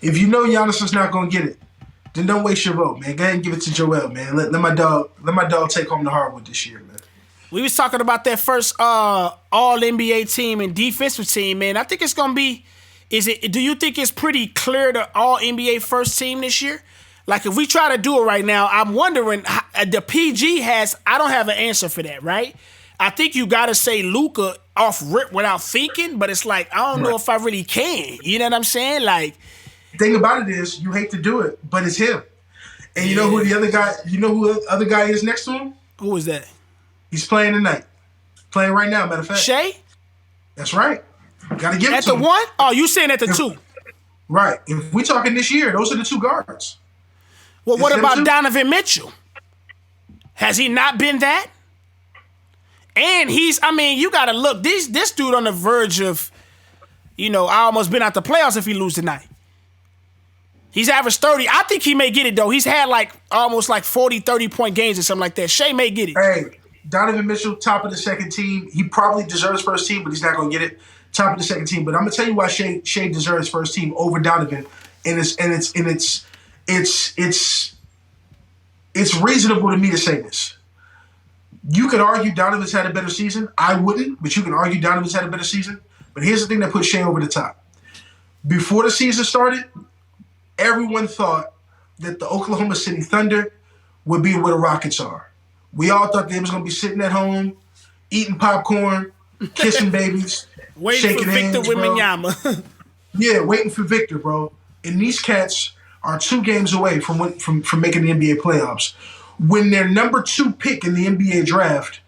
If you know Giannis is not going to get it, then don't waste your vote, man. Go ahead and give it to Joel, man. Let my dog take home the hardwood this year, man. We was talking about that first All NBA team and defensive team, man. I think it's going to be. Do you think it's pretty clear the All NBA first team this year? Like, if we try to do it right now, I'm wondering, the PG has, I don't have an answer for that, right? I think you got to say Luka off rip without thinking, but it's like, I don't know if I really can. You know what I'm saying? Like, the thing about it is, you hate to do it, but it's him. And you know who the other guy is next to him? Who is that? He's playing tonight. Playing right now, matter of fact. Shea? That's right. Got to give it at to the him. one? Oh, you saying at the two? Right. If we talking this year, those are the two guards. Well, what about Donovan Mitchell? Has he not been that? And you got to look. This dude on the verge of, I almost been out the playoffs if he lose tonight. He's averaged 30. I think he may get it, though. He's had almost 40, 30-point games or something like that. Shea may get it. Hey, Donovan Mitchell, top of the second team. He probably deserves first team, but he's not going to get it. Top of the second team. But I'm going to tell you why Shea deserves first team over Donovan. And it's reasonable to me to say this. You could argue Donovan's had a better season. I wouldn't, but you can argue Donovan's had a better season. But here's the thing that put Shea over the top. Before the season started, everyone thought that the Oklahoma City Thunder would be where the Rockets are. We all thought they was going to be sitting at home, eating popcorn, kissing babies, waiting shaking for Victor hands, bro. Wembanyama. Yeah, waiting for Victor, bro. And these cats are 2 games away from making the NBA playoffs. When their number 2 pick in the NBA draft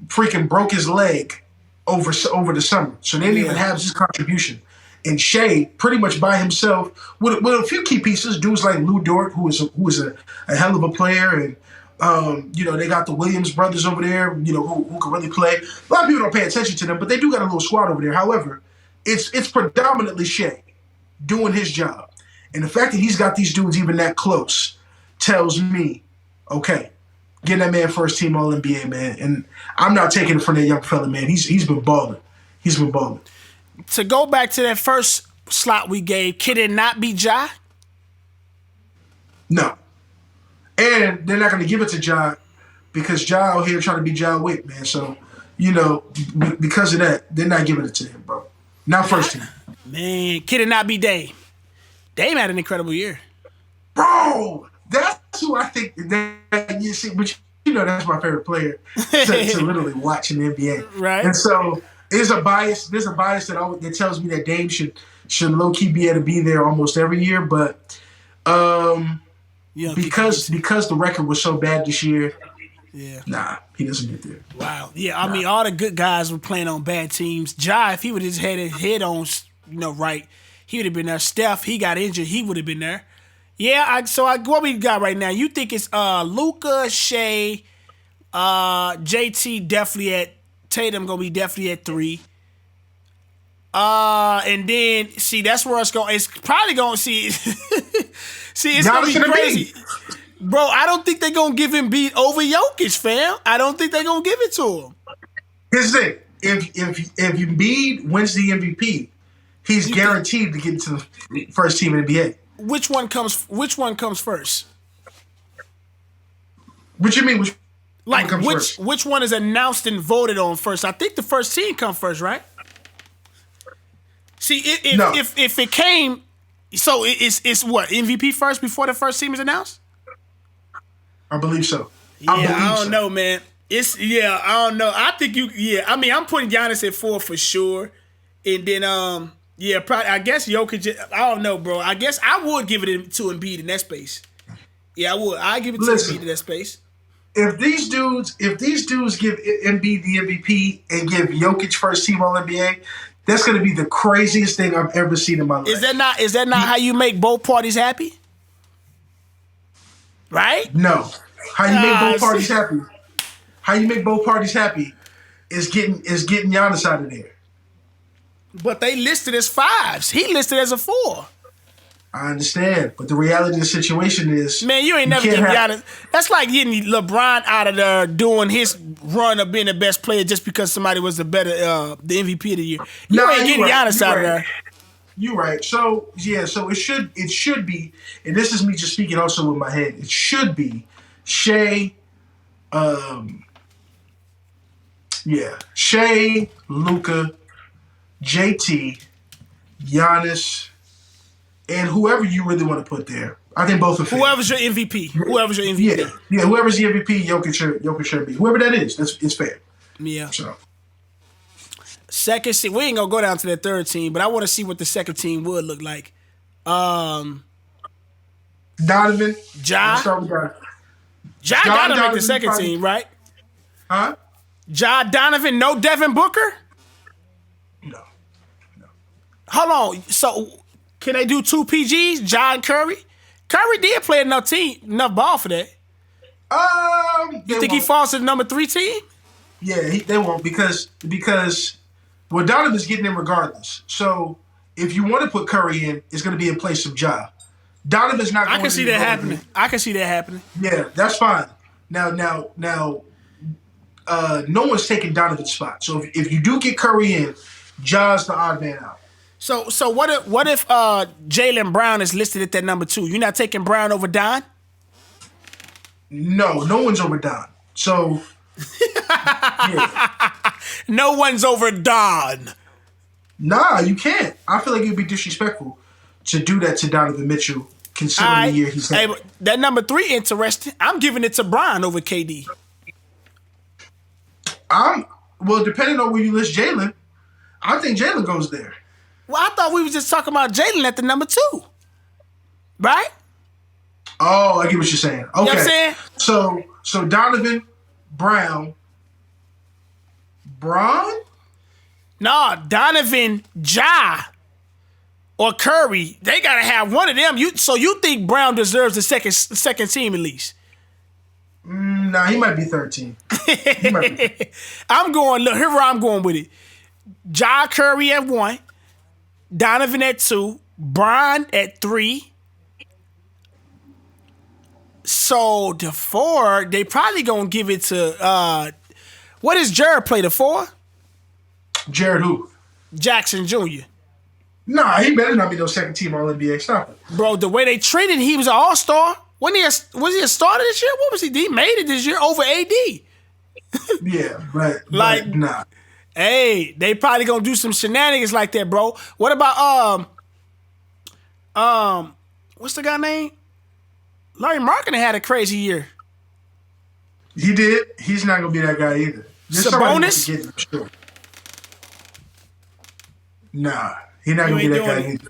freaking broke his leg over the summer, so they didn't even have his contribution. And Shea, pretty much by himself, with a few key pieces, dudes like Lou Dort, who is a hell of a player, and they got the Williams brothers over there, who can really play. A lot of people don't pay attention to them, but they do got a little squad over there. However, it's predominantly Shea doing his job. And the fact that he's got these dudes even that close tells me, okay, get that man first team All NBA, man. And I'm not taking it from that young fella, man. He's been balling. He's been balling. To go back to that first slot we gave, can it not be Ja? No. And they're not going to give it to Ja because Ja out here trying to be Ja Wick, man. So, because of that, they're not giving it to him, bro. Not first team. Man, can it not be Dame? Dame had an incredible year. Bro, that's who I think that you see, but you know that's my favorite player to literally watch in the NBA. Right. And so there's a bias that tells me that Dame should low key be able to be there almost every year, but because the record was so bad this year, nah, he doesn't get there. Wow. Yeah, I mean all the good guys were playing on bad teams. Ja, if he would have just had his head on right, he would have been there. Steph, he got injured, he would have been there. Yeah, what we got right now? You think it's Luka, Shea, JT definitely at Tatum gonna be definitely at 3. And then see that's where it's going. It's probably gonna see. See, it's gonna be crazy, bro. I don't think they're gonna give him beat over Jokic, fam. I don't think they're gonna give it to him. Here's the thing: if Embiid wins the MVP, he's guaranteed to get into the first team in the NBA. Which one comes first? What you mean? Which one is announced and voted on first? I think the first team comes first, right? See, if it came, so it's what MVP first before the first team is announced. I believe so. I don't know, man. I don't know. I think I mean, I'm putting Giannis at 4 for sure, and then probably I guess Jokic. I don't know, bro. I guess I would give it to Embiid in that space. Yeah, I would. I give it to Embiid in that space. If these dudes give Embiid the MVP and give Jokic first team All NBA, that's going to be the craziest thing I've ever seen in my life. Is that not how you make both parties happy? Right? No. How you make both parties happy? How you make both parties happy is getting Giannis out of there. But they listed as 5s. He listed as a 4. I understand, but the reality of the situation is, man, you ain't never getting Giannis. That's like getting LeBron out of there doing his run of being the best player just because somebody was the MVP of the year. You ain't getting Giannis out of there. You're right. So so it should be, and this is me just speaking also with my head. It should be Shea, Shea, Luka, JT, Giannis, and whoever you really want to put there. I think both are fair. Whoever's your MVP. Yeah, whoever's the MVP, Jokic should be. Whoever that is, it's fair. Yeah. So. Second team, we ain't gonna go down to that third team, but I want to see what the second team would look like. Donovan. Ja. Let's start with Donovan. Ja gotta make the second team, right? Huh? Ja Donovan, no Devin Booker? No. Hold on. So can they do 2 PGs, Ja and Curry? Curry did play enough ball for that. You think he falls to the number 3 team? Yeah, they won't because Donovan's getting in regardless. So if you want to put Curry in, it's going to be in place of Ja. Donovan's not. I can see that happening. Yeah, that's fine. Now, no one's taking Donovan's spot. So if you do get Curry in, Ja's the odd man out. So what if Jaylen Brown is listed at that number 2? You're not taking Brown over Don? No one's over Don. So yeah. No one's over Don. Nah, you can't. I feel like it would be disrespectful to do that to Donovan Mitchell, considering the year he's had. Hey, that number 3 interesting. I'm giving it to Brown over KD. Well, depending on where you list Jalen, I think Jalen goes there. Well, I thought we were just talking about Jalen at the number 2. Right? Oh, I get what you're saying. Okay. You know what I'm saying? So Donovan, Brown. No, Donovan, Ja, or Curry. They gotta have one of them. So you think Brown deserves the second team at least? Nah, he might be 13. He might be. Look, here where I'm going with it. Ja, Curry at 1, Donovan at 2, Brown at 3. So the 4, they probably gonna give it to what does Jared play, the 4? Jared who? Jackson Jr. Nah, he better not be no second team All NBA. Stop it. Bro, the way they treated him, he was an all-star. Was he a starter this year? What was he? He made it this year over AD. Yeah, but nah. Hey, they probably gonna do some shenanigans like that, bro. What about what's the guy name? Larry Markkinen had a crazy year. He did. He's not gonna be that guy either. There's somebody Sabonis? to get him, sure. Nah, he's not gonna be ain't that doing guy it. either.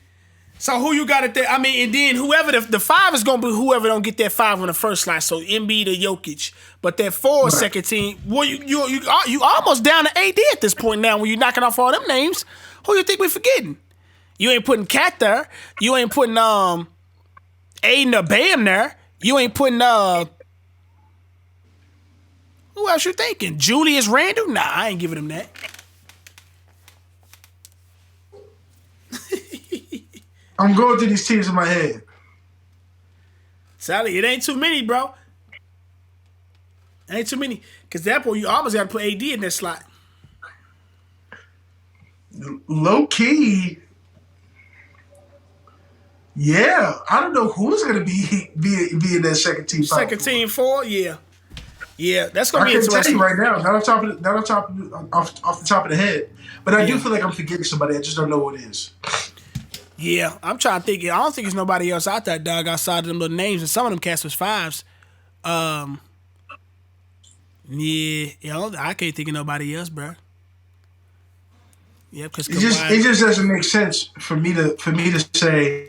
So who you got it there? I mean, and then whoever the 5 is gonna be whoever don't get that 5 on the first slot. So Embiid or Jokic, but that 4 second team. Well, you almost down to AD at this point now. When you're knocking off all them names, who you think we forgetting? You ain't putting Cat there. You ain't putting Aiden or Bam there. You ain't putting who else you thinking? Julius Randle? Nah, I ain't giving him that. I'm going through these teams in my head. Sally, it ain't too many, bro. Ain't too many. Because that point, you almost got to put AD in that slot. Low key. Yeah, I don't know who's gonna be in that second team. Second team 4, yeah. Yeah, that's gonna I be can tell interesting. you right now, not off the top of the head. But I do feel like I'm forgetting somebody. I just don't know who it is. Yeah, I'm trying to think. I don't think there's nobody else out there, dog, outside of them little names. And some of them cats was 5s. I can't think of nobody else, bro. Yeah, because it just doesn't make sense for me to say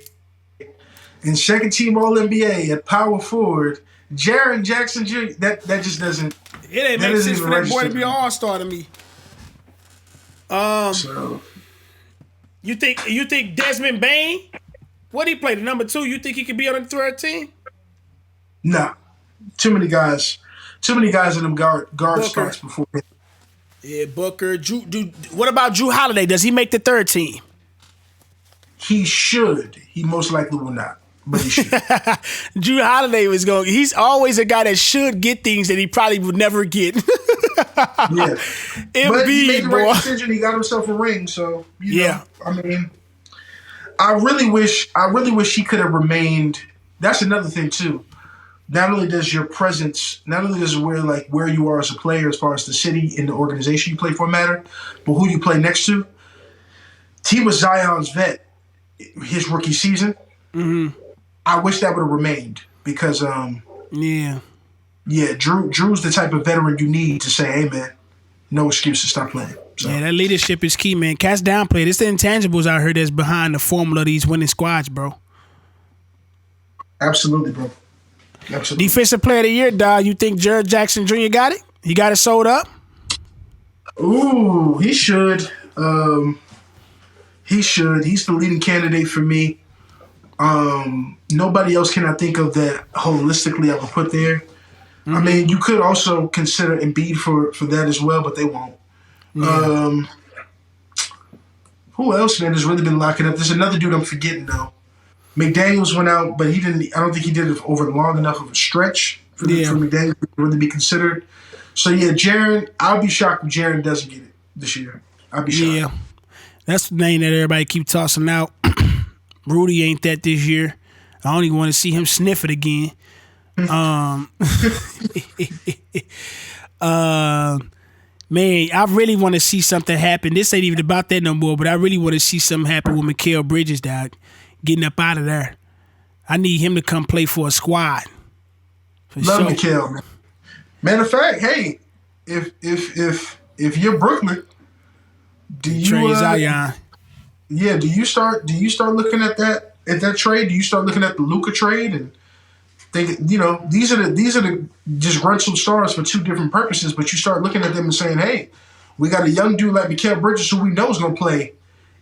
in second team All NBA at power forward, Jaren Jackson Jr. That just doesn't. It ain't make sense for that boy to be an all-star to me. So you think Desmond Bain? What he played the number 2? You think he could be on the third team? nah, too many guys in them guard spots before him. Yeah, Booker. What about Drew Holiday? Does he make the third team? He should. He most likely will not, but he should. Drew Holiday was going. He's always a guy that should get things that he probably would never get. Yeah, but he made the boy. right decision. He got himself a ring, so you know, I mean, I really wish he could have remained. That's another thing too. Not only does your presence, not only does where you are as a player, as far as the city and the organization you play for matter, but who you play next to. T was Zion's vet his rookie season. Mm-hmm. I wish that would have remained because Drew's the type of veteran you need to say, hey man, no excuses, stop playing. So. Yeah, that leadership is key, man. Cats downplay it. It's the intangibles out here that's behind the formula of these winning squads, bro. Absolutely, bro. Absolutely. Defensive player of the year, dog. You think Jared Jackson Jr. got it? He got it sold up? Ooh, he should. He should. He's the leading candidate for me. Nobody else can I think of that holistically I would put there. Mm-hmm. I mean, you could also consider Embiid for that as well, but they won't. Yeah. Who else, man, has really been locking up? There's another dude I'm forgetting, though. McDaniels went out, but he didn't. I don't think he did it over long enough of a stretch for McDaniels to really be considered. So yeah, Jaren. I'll be shocked if Jaren doesn't get it this year. I'll be shocked. Yeah, that's the name that everybody keep tossing out. Rudy ain't that this year. I don't even want to see him sniff it again. Man, I really want to see something happen. This ain't even about that no more, but I really want to see something happen with Mikal Bridges, dog. Getting up out of there. I need him to come play for a squad. Love Mikal, man. Matter of fact, hey, if you're Brooklyn, do you trade Zion? Yeah, do you start looking at that trade? Do you start looking at the Luka trade and think, you know, these are the disgruntled stars for two different purposes, but you start looking at them and saying, hey, we got a young dude like Mikal Bridges who we know is going to play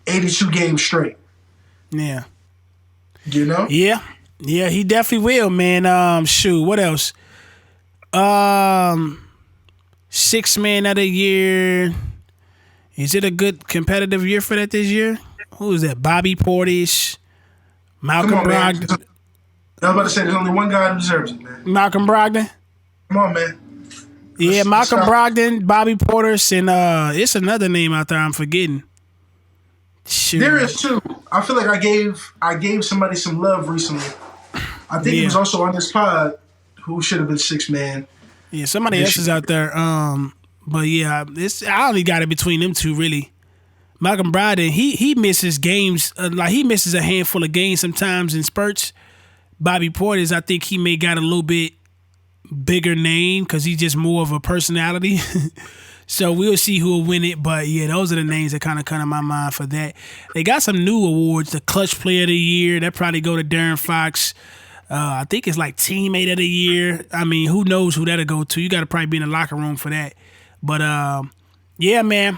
82 games straight. Yeah. You know? Yeah, he definitely will, man. Shoot, what else? 6 man of the year. Is it a good competitive year for that this year? Who is that? Bobby Portis, Malcolm Brogdon. I was about to say there's only one guy who deserves it, man. Malcolm Brogdon. Come on, man. Yeah, Malcolm Brogdon, Bobby Portis, and it's another name out there I'm forgetting. Shoot. There is too. I feel like I gave somebody some love recently. I think he was also on this pod who should have been 6 man. Yeah, somebody else is out there. But yeah, I only got it between them two really. Malcolm Brogdon, he misses games, like he misses a handful of games sometimes in spurts. Bobby Portis, I think he may got a little bit bigger name because he's just more of a personality. So we'll see who will win it. But yeah, those are the names that kind of come to my mind for that. They got some new awards. The Clutch Player of the Year, that probably go to Darren Fox. I think it's like Teammate of the Year. I mean, who knows who that'll go to? You got to probably be in the locker room for that. But yeah, man,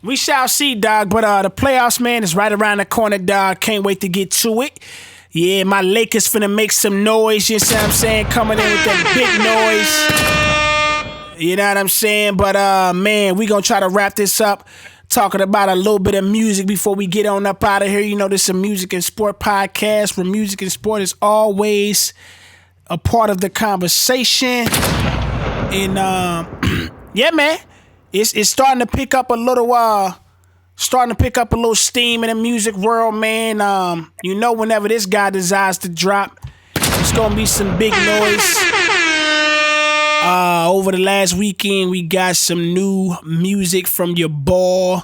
we shall see, dog. But the playoffs, man, is right around the corner, dog. Can't wait to get to it. Yeah, my Lakers finna make some noise. You see what I'm saying? Coming in with that big noise. You know what I'm saying? But man, we gonna try to wrap this up talking about a little bit of music before we get on up out of here. You know, this is a music and sport podcast where music and sport is always a part of the conversation. And yeah, man, it's starting to pick up a little steam in the music world, man. You know, whenever this guy decides to drop, it's gonna be some big noise. Over the last weekend, we got some new music from your boy,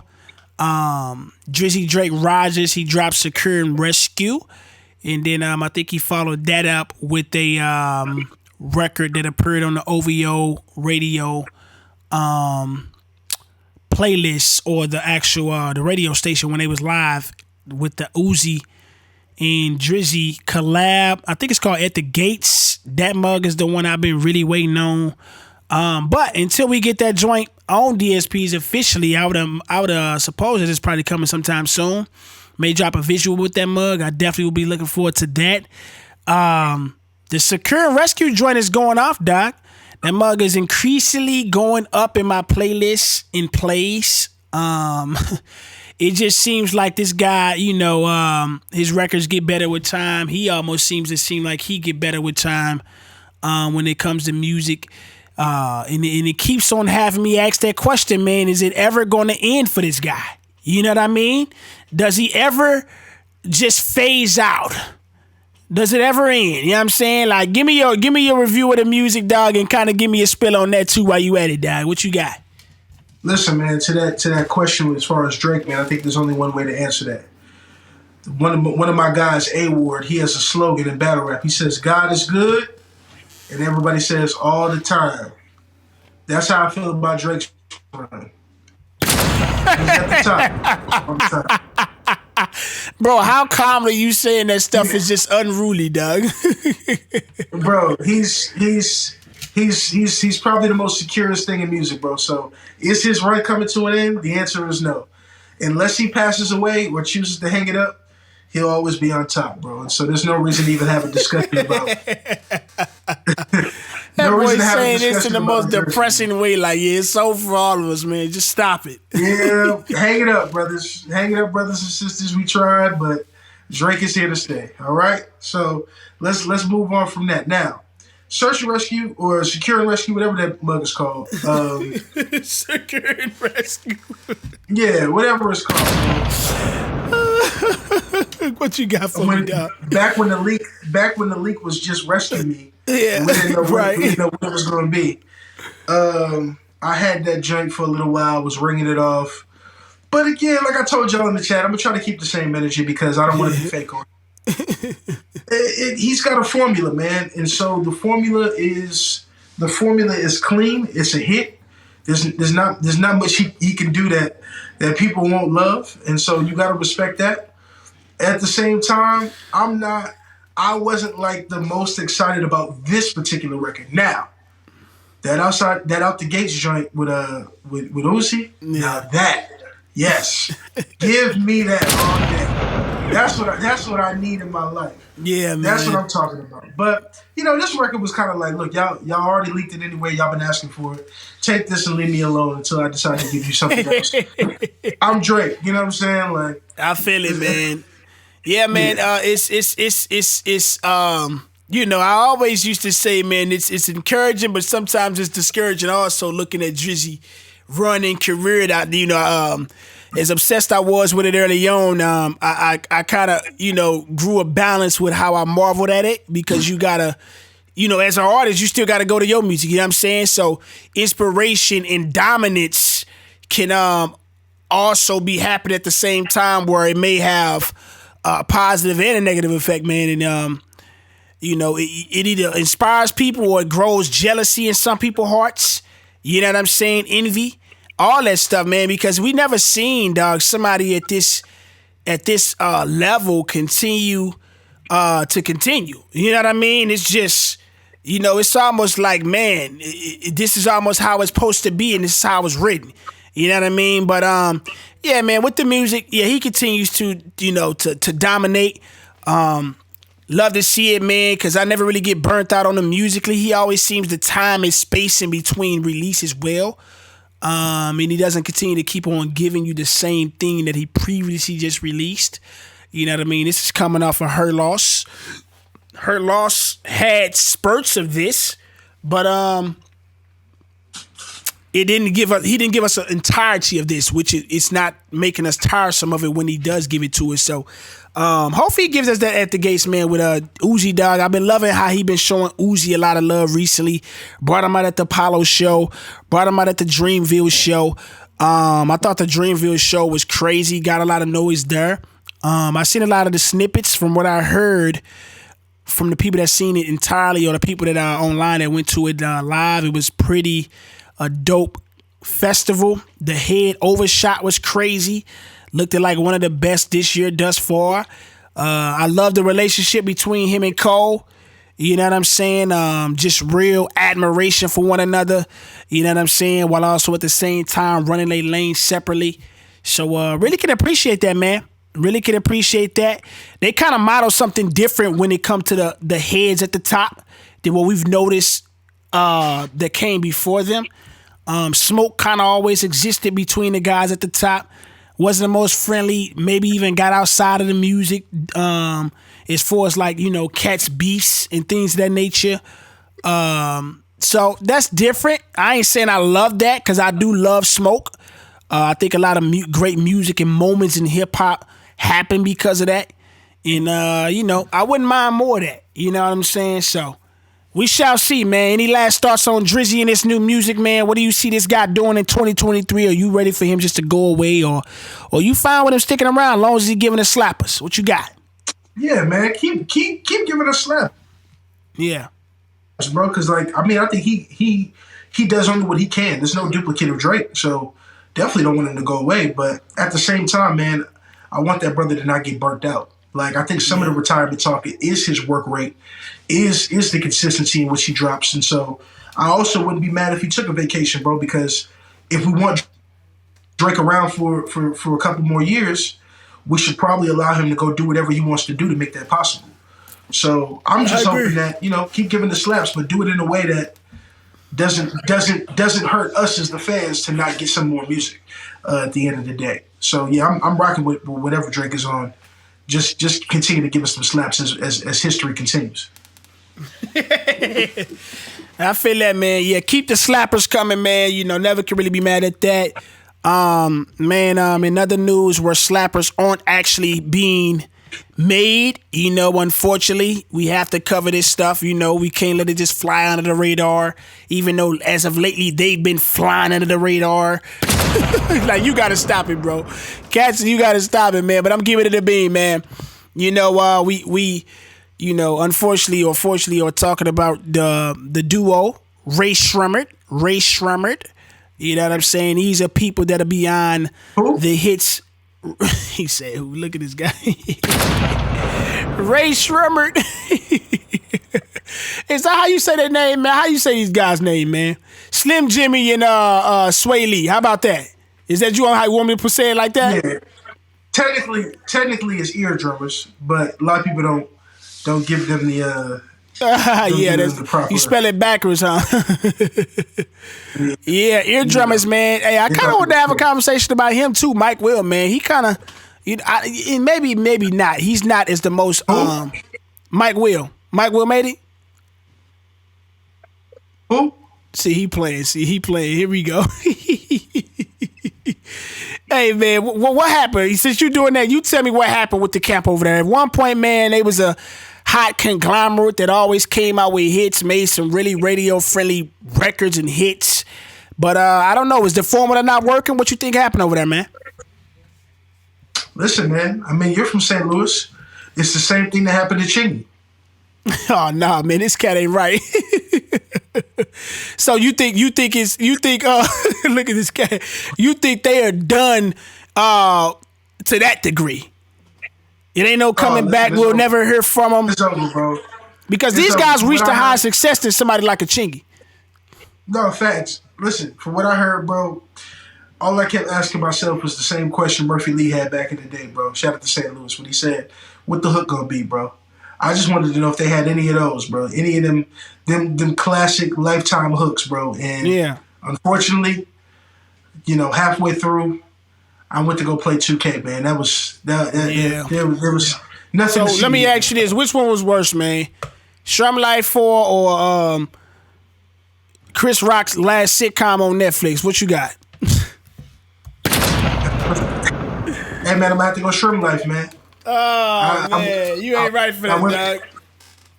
Drizzy Drake Rogers. He dropped Secure and Rescue. And then I think he followed that up with a record that appeared on the OVO radio playlist, or the actual the radio station when they was live with the Uzi and Drizzy collab. I think it's called At the Gates. That mug is the one I've been really waiting on. But until we get that joint on DSPs officially, I would suppose that it's probably coming sometime soon. May drop a visual with that mug. I definitely will be looking forward to that. The Secure and Rescue joint is going off, Doc. That mug is increasingly going up in my playlist in place. It just seems like this guy, you know, his records get better with time. He almost seems like he get better with time when it comes to music. And it keeps on having me ask that question, man, is it ever going to end for this guy? You know what I mean? Does he ever just phase out? Does it ever end? You know what I'm saying? Like, give me your review of the music, dog, and kind of give me a spill on that too while you at it, dog. What you got? Listen, man, to that question as far as Drake, man, I think there's only one way to answer that. One of my guys, A-Ward, he has a slogan in battle rap. He says, God is good, and everybody says all the time. That's how I feel about Drake's run. He's at the top. All the time. Bro, how calmly you saying that stuff is just unruly, dog. Bro, he's probably the most securest thing in music, bro. So is his run coming to an end? The answer is no. Unless he passes away or chooses to hang it up, he'll always be on top, bro. And so there's no reason to even have a discussion about it. That boy's saying this in the most depressing way. Like, yeah, it's over for all of us, man. Just stop it. Yeah, hang it up, brothers. Hang it up, brothers and sisters. We tried, but Drake is here to stay. All right? So let's move on from that. Now, Search and Rescue or Secure and Rescue, whatever that mug is called. Secure and Rescue. Yeah, whatever it's called. What you got for me, Doc? Back when the leak was just Rescue Me. Yeah, we didn't know right. We didn't know what it was going to be. I had that joint for a little while, was ringing it off. But again, like I told y'all in the chat, I'm going to try to keep the same energy because I don't want to be fake on it. He's got a formula, man. And so the formula is clean. It's a hit. There's not much he can do that people won't love. And so you got to respect that. At the same time, I wasn't like the most excited about this particular record. Now, that out the gates joint with Uzi, now that, yes, give me that all day. That's what I need in my life. Yeah, man. That's what I'm talking about. But this record was kind of like, look, y'all already leaked it anyway. Y'all been asking for it. Take this and leave me alone until I decide to give you something else. I'm Drake. You know what I'm saying? Like, I feel it, man. Yeah, man. Yeah. It's I always used to say, man, it's encouraging, but sometimes it's discouraging. Also, looking at Drizzy running career out, as obsessed I was with it early on, I kind of grew a balance with how I marveled at it, because you gotta, as an artist, you still gotta go to your music. You know what I'm saying? So inspiration and dominance can also be happening at the same time, where it may have a positive and a negative effect, man. And it either inspires people or it grows jealousy in some people's hearts. You know what I'm saying? Envy, all that stuff, man. Because we never seen, dog, somebody at this level continue to continue. You know what I mean? It's just, it's almost like, man, this is almost how it's supposed to be, and this is how it's written. You know what I mean? But yeah, man, with the music, yeah, he continues to, to dominate. Love to see it, man, because I never really get burnt out on him musically. He always seems to time his space in between releases well. And he doesn't continue to keep on giving you the same thing that he previously just released. You know what I mean? This is coming off of Her Loss. Her Loss had spurts of this, but he didn't give us an entirety of this, which it's not making us tiresome of it when he does give it to us. So hopefully he gives us that at the gates, man, with Uzi, dog. I've been loving how he been showing Uzi a lot of love recently. Brought him out at the Apollo show, brought him out at the Dreamville show. I thought the Dreamville show was crazy, got a lot of noise there. I seen a lot of the snippets from what I heard from the people that seen it entirely, or the people that are online that went to it live. It was pretty a dope festival. The head overshot was crazy. Looked like one of the best this year thus far. I love the relationship between him and Cole. You know what I'm saying? Just real admiration for one another. You know what I'm saying? While also at the same time running their lanes separately. So really can appreciate that, man. Really can appreciate that. They kind of model something different when it comes to the heads at the top than what we've noticed that came before them. Smoke kind of always existed between the guys at the top. Wasn't the most friendly, maybe even got outside of the music as far as like, cats beefs and things of that nature. So that's different. I ain't saying I love that, because I do love Smoke. I think a lot of great music and moments in hip hop happen because of that. And, I wouldn't mind more of that. You know what I'm saying? So we shall see, man. Any last thoughts on Drizzy and this new music, man? What do you see this guy doing in 2023? Are you ready for him just to go away, or you fine with him sticking around as long as he's giving us slappers? What you got? Yeah, man. Keep giving us slap. Yeah. Bro, because I think he does only what he can. There's no duplicate of Drake, so definitely don't want him to go away. But at the same time, man, I want that brother to not get burnt out. Like, I think some of the retirement talk is his work rate, is the consistency in which he drops. And so I also wouldn't be mad if he took a vacation, bro, because if we want Drake around for a couple more years, we should probably allow him to go do whatever he wants to do to make that possible. So I'm just hoping that, keep giving the slaps, but do it in a way that doesn't hurt us as the fans to not get some more music at the end of the day. So yeah, I'm rocking with whatever Drake is on. Just continue to give us some slaps as history continues. I feel that, man. Yeah, keep the slappers coming, man. Never can really be mad at that. In other news where slappers aren't actually being made, unfortunately, we have to cover this stuff. We can't let it just fly under the radar, even though as of lately they've been flying under the radar. Like, you gotta stop it, bro. Cats, you gotta stop it, man. But I'm giving it a beam, man. We unfortunately or fortunately are talking about the duo Ray Shremmerd. You know what I'm saying? These are people that are beyond the hits. He said, look at this guy. Ray Shremmerd. Is that how you say that name, man? How you say these guys' name, man? Slim Jimmy and Sway Lee. How about that? Is that how you want me to say it like that? Yeah. Technically it's eardrummers, but a lot of people don't give them the you spell it backwards, huh? Yeah, eardrummers, man. Hey, I kind of want to have a conversation about him too, Mike Will, man. He kind of, maybe not. He's not as the most. Mike Will made it. Who? See, he playing. Here we go. Hey, man, what happened? Since you're doing that, you tell me what happened with the camp over there. At one point, man, they was a hot conglomerate that always came out with hits, made some really radio-friendly records and hits. But I don't know. Is the formula not working? What you think happened over there, man? Listen, man. You're from St. Louis. It's the same thing that happened to Chingy. Oh nah, man, this cat ain't right. So you think look at this cat. You think they are done to that degree? It ain't no coming back. We'll over. never hear from them It's over, bro. because It's these over. guys From reach what the I high heard- success than somebody like a Chingy. No, facts. Listen, from what I heard, bro, all I kept asking myself was the same question Murphy Lee had back in the day, bro. Shout out to St. Louis when he said, "What the hook gonna be, bro?" I just wanted to know if they had any of those, bro. Any of them classic Lifetime hooks, bro. And Yeah. unfortunately, halfway through, I went to go play 2K, man. That was Yeah. there was nothing. So to see let me here. ask you this: which one was worse, man? Strum Life 4 or Chris Rock's last sitcom on Netflix? What you got? Hey, man, I'm gonna have to go Shrimp Life, man. Oh man, you ain't right for that, dog.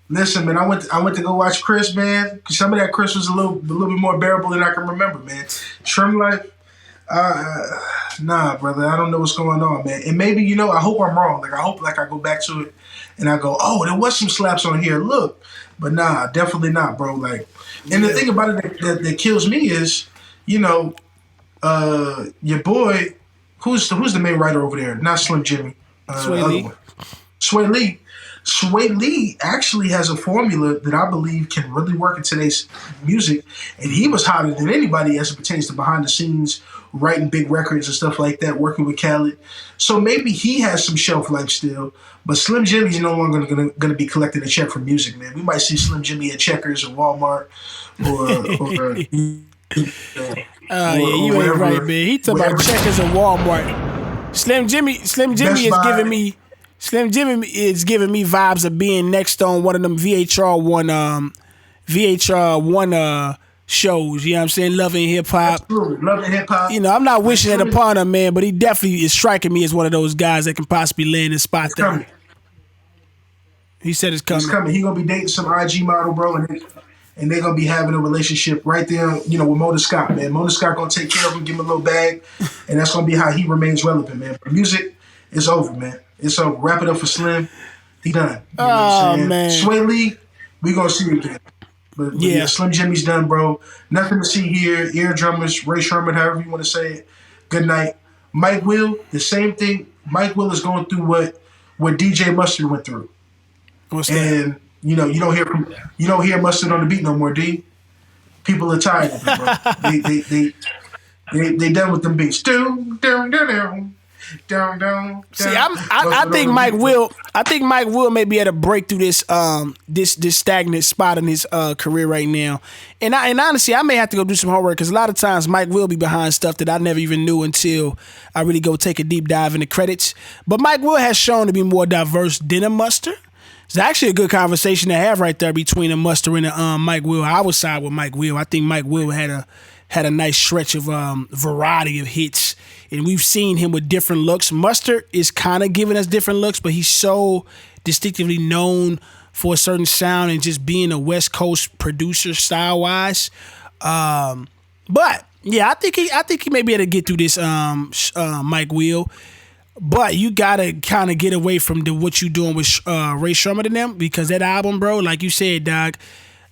Listen, man, I went to go watch Chris, man. Cause some of that Chris was a little bit more bearable than I can remember, man. Shrimp Life, nah, brother, I don't know what's going on, man. And maybe I hope I'm wrong. Like I hope I go back to it and I go, oh, there was some slaps on here. Look, but nah, definitely not, bro. Like, and the thing about it that kills me is, your boy, who's the main writer over there? Not Slim Jimmy, Sway Lee. Sway Lee. Sway Lee actually has a formula that I believe can really work in today's music, and he was hotter than anybody as it pertains to behind the scenes, writing big records and stuff like that, working with Khaled. So maybe he has some shelf life still, but Slim Jimmy's no longer going to be collecting a check for music, man. We might see Slim Jimmy at Checkers or Walmart or Yeah, you ain't right, man. He talking about Checkers and Walmart. Slim Jimmy is giving me. Slim Jimmy is giving me vibes of being next on one of them VH1 shows. You know what I'm saying? Love and Hip Hop. Absolutely. Love and Hip Hop. I'm not wishing it upon him, man, but he definitely is striking me as one of those guys that can possibly land in spot there. Coming. He said it's coming. He's coming. He gonna be dating some IG model, bro, and they're gonna be having a relationship right there, with Mona Scott, man. Mona Scott gonna take care of him, give him a little bag, and that's gonna be how he remains relevant, man. But music is over, man. It's over. Wrap it up for Slim. He done. You know what I'm saying? Man. Sway Lee, we gonna see again. But yeah, Slim Jimmy's done, bro. Nothing to see here. Ear drummers, Ray Sherman, however you want to say it. Good night. Mike Will, the same thing. Mike Will is going through what DJ Mustard went through. What's that? And you don't hear Mustard on the beat no more, D. People are tired of it, bro. they done with them beats. Down. See, I think Mike Will. I think Mike Will may be able to break through this stagnant spot in his career right now. And honestly, I may have to go do some homework because a lot of times Mike will be behind stuff that I never even knew until I really go take a deep dive in the credits. But Mike Will has shown to be more diverse than a Mustard. It's actually a good conversation to have right there between a Mustard and a Mike Will. I would side with Mike Will. I think Mike Will had a nice stretch of variety of hits. And we've seen him with different looks. Mustard is kind of giving us different looks, but he's so distinctively known for a certain sound and just being a West Coast producer style-wise. But yeah, I think he may be able to get through this Mike Will. But you gotta kind of get away from what you doing with Ray Sherman and them, because that album, bro, like you said, dog,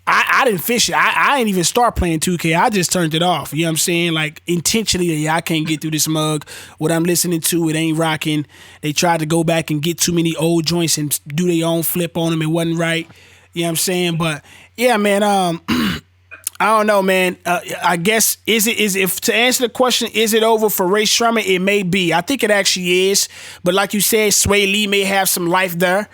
I didn't fish it. I ain't even start playing 2K. I just turned it off. You know what I'm saying? Like, intentionally, I can't get through this mug. What I'm listening to, it ain't rocking. They tried to go back and get too many old joints and do their own flip on them. It wasn't right. You know what I'm saying? But, yeah, man, I don't know, man. I guess, if to answer the question, is it over for Ray Sherman? It may be. I think it actually is. But like you said, Sway Lee may have some life there.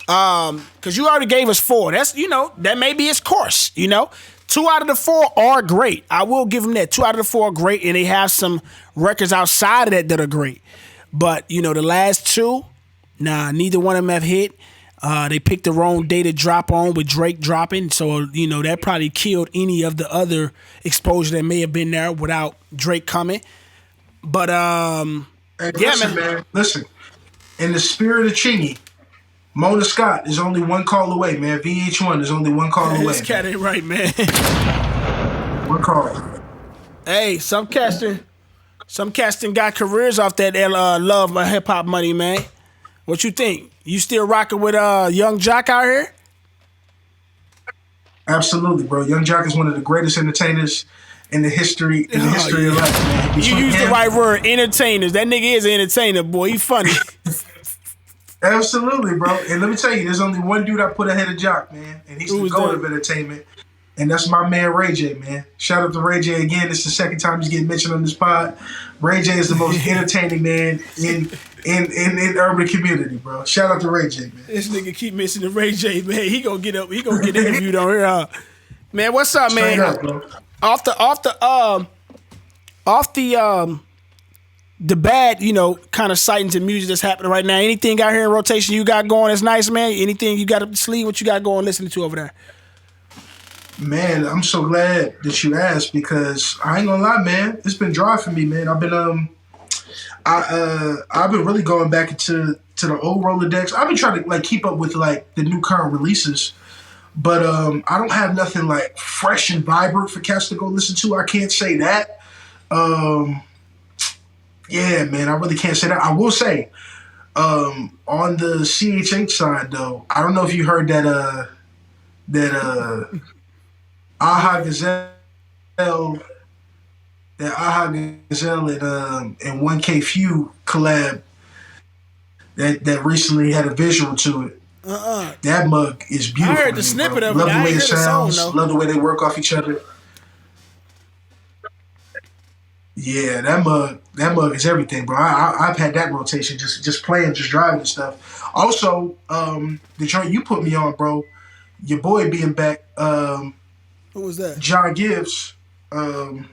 Because you already gave us 4. That's, that may be his course, 2 out of the 4 are great. I will give them that. 2 out of the 4 are great, and they have some records outside of that are great. But, the last 2, nah, neither one of them have hit. They picked the wrong day to drop on with Drake dropping. So, that probably killed any of the other exposure that may have been there without Drake coming. But, hey, man. Listen, in the spirit of Chingy, Mona Scott is only one call away, man. VH1 is only one call away. This cat ain't right, man. One call. Hey, some casting got careers off that love hip hop money, man. What you think? You still rocking with Young Jock out here? Absolutely, bro. Young Jock is one of the greatest entertainers in the history of life, man. You used the right word, entertainers. That nigga is an entertainer, boy. He funny. Absolutely, bro. And let me tell you, there's only one dude I put ahead of Jock, man, and he's the goat of entertainment. And that's my man Ray J, man. Shout out to Ray J again. This is the second time he's getting mentioned on this pod. Ray J is the most entertaining man in urban community, bro. Shout out to Ray J, man. This nigga keep mentioning Ray J, man. He gonna get up. He gonna get interviewed on here. Man, what's up, man? Straight up, bro. Off the bad, kind of sightings and music that's happening right now. Anything out here in rotation you got going that's nice, man? Anything you got up the sleeve? What you got going listening to over there? Man, I'm so glad that you asked because I ain't gonna lie, man. It's been dry for me, man. I've been really going back into the old Rolodex. I've been trying to like keep up with like the new current releases, but I don't have nothing like fresh and vibrant for cats to go listen to. I can't say that. Yeah, man, I really can't say that. I will say, on the CHH side though, I don't know if you heard that Aha Gazelle and 1K Few collab that recently had a visual to it. That mug is beautiful. I heard the snippet of it. Love the way I it heard the sounds. song, though. Love the way they work off each other. Yeah, that mug is everything, bro. I've had that rotation, just playing, just driving and stuff. Also, the joint you put me on, bro. Your boy being back. Who was that? John Gibbs. You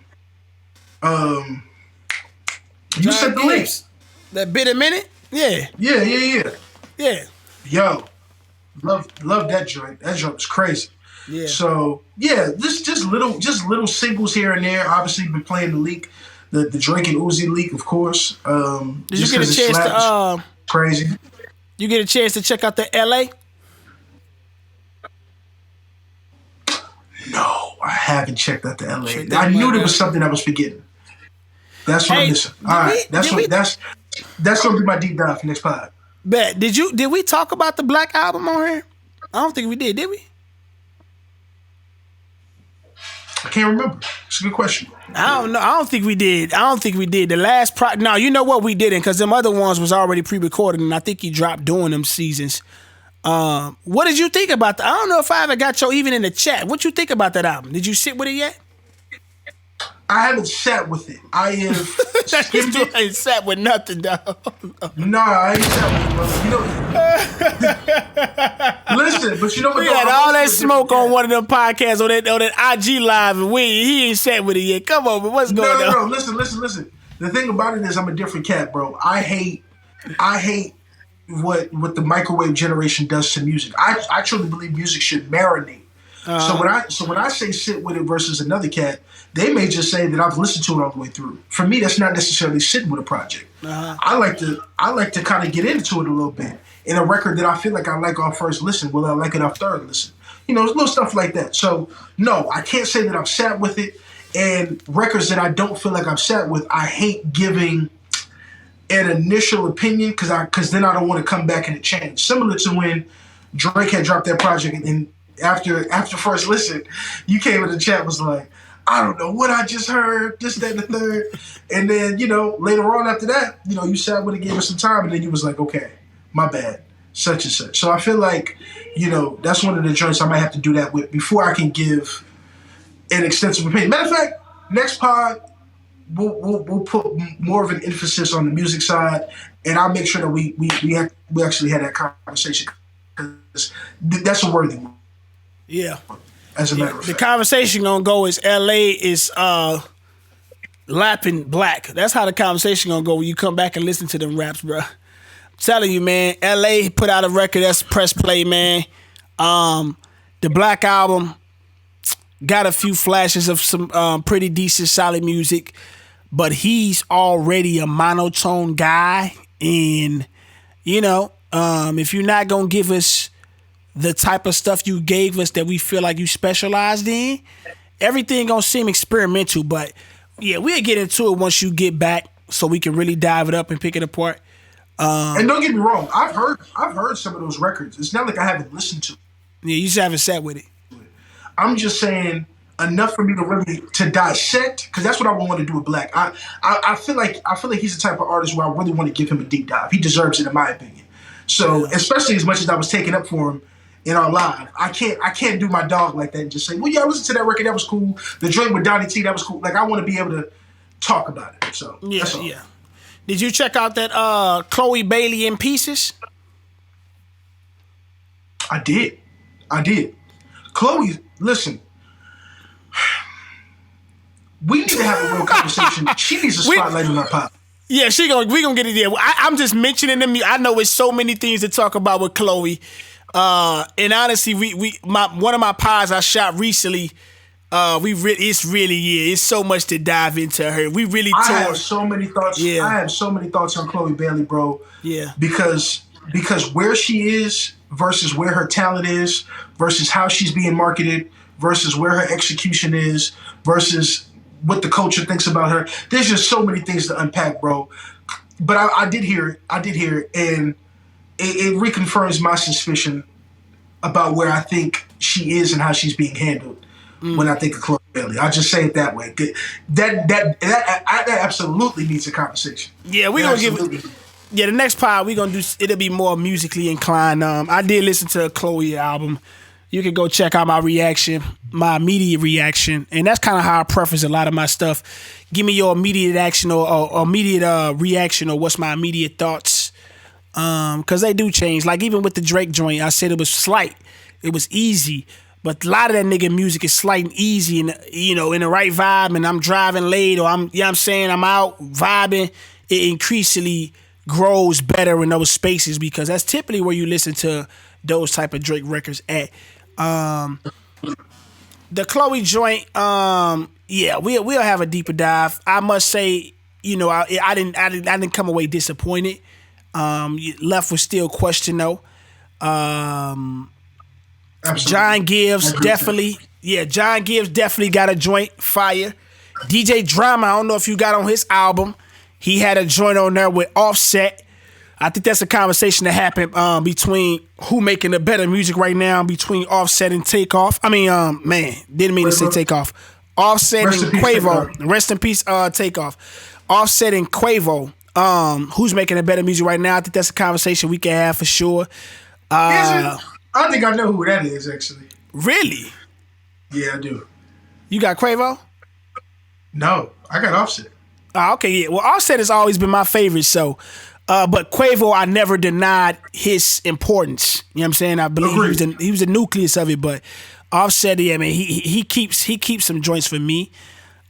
John said the link. Gibbs. That bit a minute? Yeah. Yeah. Yo, love that joint. That joint was crazy. Yeah. So yeah, just little singles here and there. Obviously, been playing the leak, the Drake and Uzi leak, of course. Did you get a chance to crazy? You get a chance to check out the LA? No, I haven't checked out the LA. I knew there was something I was forgetting. That's what I'm missing. All right, that's gonna be my deep dive for next pod. Bet. Did we talk about the Black album on here? I don't think we did we? I can't remember. It's a good question. I don't know. I don't think we did. The last no, you know what, we didn't, because them other ones was already pre-recorded, and I think he dropped during them seasons. What did you think about that? I don't know if I ever got your even in the chat. What you think about that album? Did you sit with it yet? I haven't sat with it. I have skimmed it. I ain't sat with nothing, dog. Nah, I ain't sat with it, bro. Listen, but you know what? We had all that smoke on one of them podcasts on that IG live, and he ain't sat with it yet. Come on, but what's going on? No, listen. The thing about it is I'm a different cat, bro. I hate what the microwave generation does to music. I truly believe music should marinate. So when I say sit with it versus another cat, they may just say that I've listened to it all the way through. For me, that's not necessarily sitting with a project. I like to kind of get into it a little bit. In a record that I feel like I like off first listen, will I like it off third listen? Little stuff like that. So no, I can't say that I've sat with it. And records that I don't feel like I've sat with, I hate giving an initial opinion because then I don't want to come back and it change. Similar to when Drake had dropped that project and after first listen, you came in the chat was like, I don't know what I just heard, this, that, and the third. And then, later on after that, you sat with it, gave it some time, and then you was like, okay, my bad, such and such. So I feel like, that's one of the joints I might have to do that with before I can give an extensive opinion. Matter of fact, next pod, we'll put more of an emphasis on the music side, and I'll make sure that we actually had that conversation because that's a worthy one. Yeah. As a matter of fact. The conversation gonna go is LA is lapping black. That's how the conversation gonna go when you come back and listen to them raps, bro. I'm telling you, man, LA put out a record that's press play, man. The Black album got a few flashes of some pretty decent, solid music, but he's already a monotone guy, and if you're not gonna give us the type of stuff you gave us that we feel like you specialized in, everything gonna seem experimental. But yeah, we'll get into it once you get back so we can really dive it up and pick it apart. And don't get me wrong, I've heard some of those records. It's not like I haven't listened to. Yeah, you just haven't sat with it. I'm just saying enough for me to really to dissect because that's what I want to do with Black. I feel like he's the type of artist where I really want to give him a deep dive. He deserves it in my opinion. So Yeah. especially as much as I was taking up for him in our live, I can't do my dog like that and just say, well, yeah, listen to that record, that was cool. The joint with Donnie T, that was cool. Like I want to be able to talk about it. So Yeah, that's all. yeah. Did you check out that Chloe Bailey in Pieces? I did. Chloe, listen. We need to have a real conversation. She needs a spotlight in our pop. Yeah, we gonna get it there. I'm just mentioning them. I know it's so many things to talk about with Chloe. And honestly, one of my pies I shot recently. It's so much to dive into her. We really. I have so many thoughts. Yeah. I have so many thoughts on Chloe Bailey, bro. Yeah. Because where she is versus where her talent is versus how she's being marketed versus where her execution is versus what the culture thinks about her. There's just so many things to unpack, bro. But I did hear it, and it reconfirms my suspicion about where I think she is and how she's being handled when I think of Chloe Bailey. I'll just say it that way. That absolutely needs a conversation. Yeah, we're gonna give. Yeah, the next pod we gonna do. It'll be more musically inclined. I did listen to a Chloe album. You can go check out my reaction, my immediate reaction, and that's kind of how I preface a lot of my stuff. Give me your immediate action or immediate reaction, or what's my immediate thoughts, because they do change. Like even with the Drake joint, I said it was slight, it was easy, but a lot of that nigga music is slight and easy, and in the right vibe. And I'm driving late, or I'm out vibing. It increasingly grows better in those spaces because that's typically where you listen to those type of Drake records at. The Chloe joint, we'll have a deeper dive. I must say, I didn't come away disappointed. Left with still question though. John Gibbs definitely got a joint fire. DJ Drama, I don't know if you got on his album. He had a joint on there with Offset. I think that's a conversation that happened between who making the better music right now between Offset and Takeoff. I mean, didn't mean to say Takeoff. Offset and Quavo. Rest in peace, Takeoff. Offset and Quavo. Who's making the better music right now? I think that's a conversation we can have for sure. I think I know who that is, actually. Really? Yeah, I do. You got Quavo? No, I got Offset. Okay, yeah. Well, Offset has always been my favorite, so... but Quavo, I never denied his importance. You know what I'm saying? I believe he was the nucleus of it. But Offset, yeah, man, he keeps some joints for me.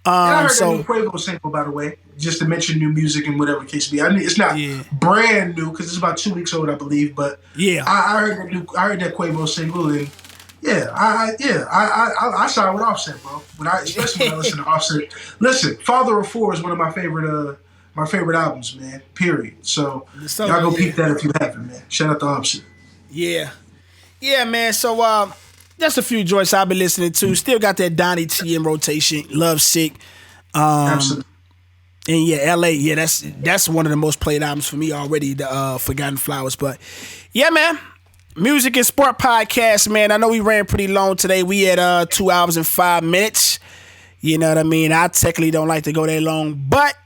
I heard that new Quavo sample, by the way, just to mention new music and whatever case be. I mean, it's not brand new because it's about 2 weeks old, I believe. But yeah, I heard that Quavo single, and I side with Offset, bro. Especially when I listen to Offset. Listen, Father of Four is one of my favorite albums, man. Period. So y'all go peep that if you haven't, man. Shout out to Offset. Yeah, man. So that's a few joints I've been listening to. Still got that Donnie T in rotation. Love Sick. Absolutely. And yeah, LA. Yeah, that's one of the most played albums for me already. The Forgotten Flowers. But yeah, man. Music and Sport Podcast, man. I know we ran pretty long today. We had 2 hours and 5 minutes. You know what I mean? I technically don't like to go that long, but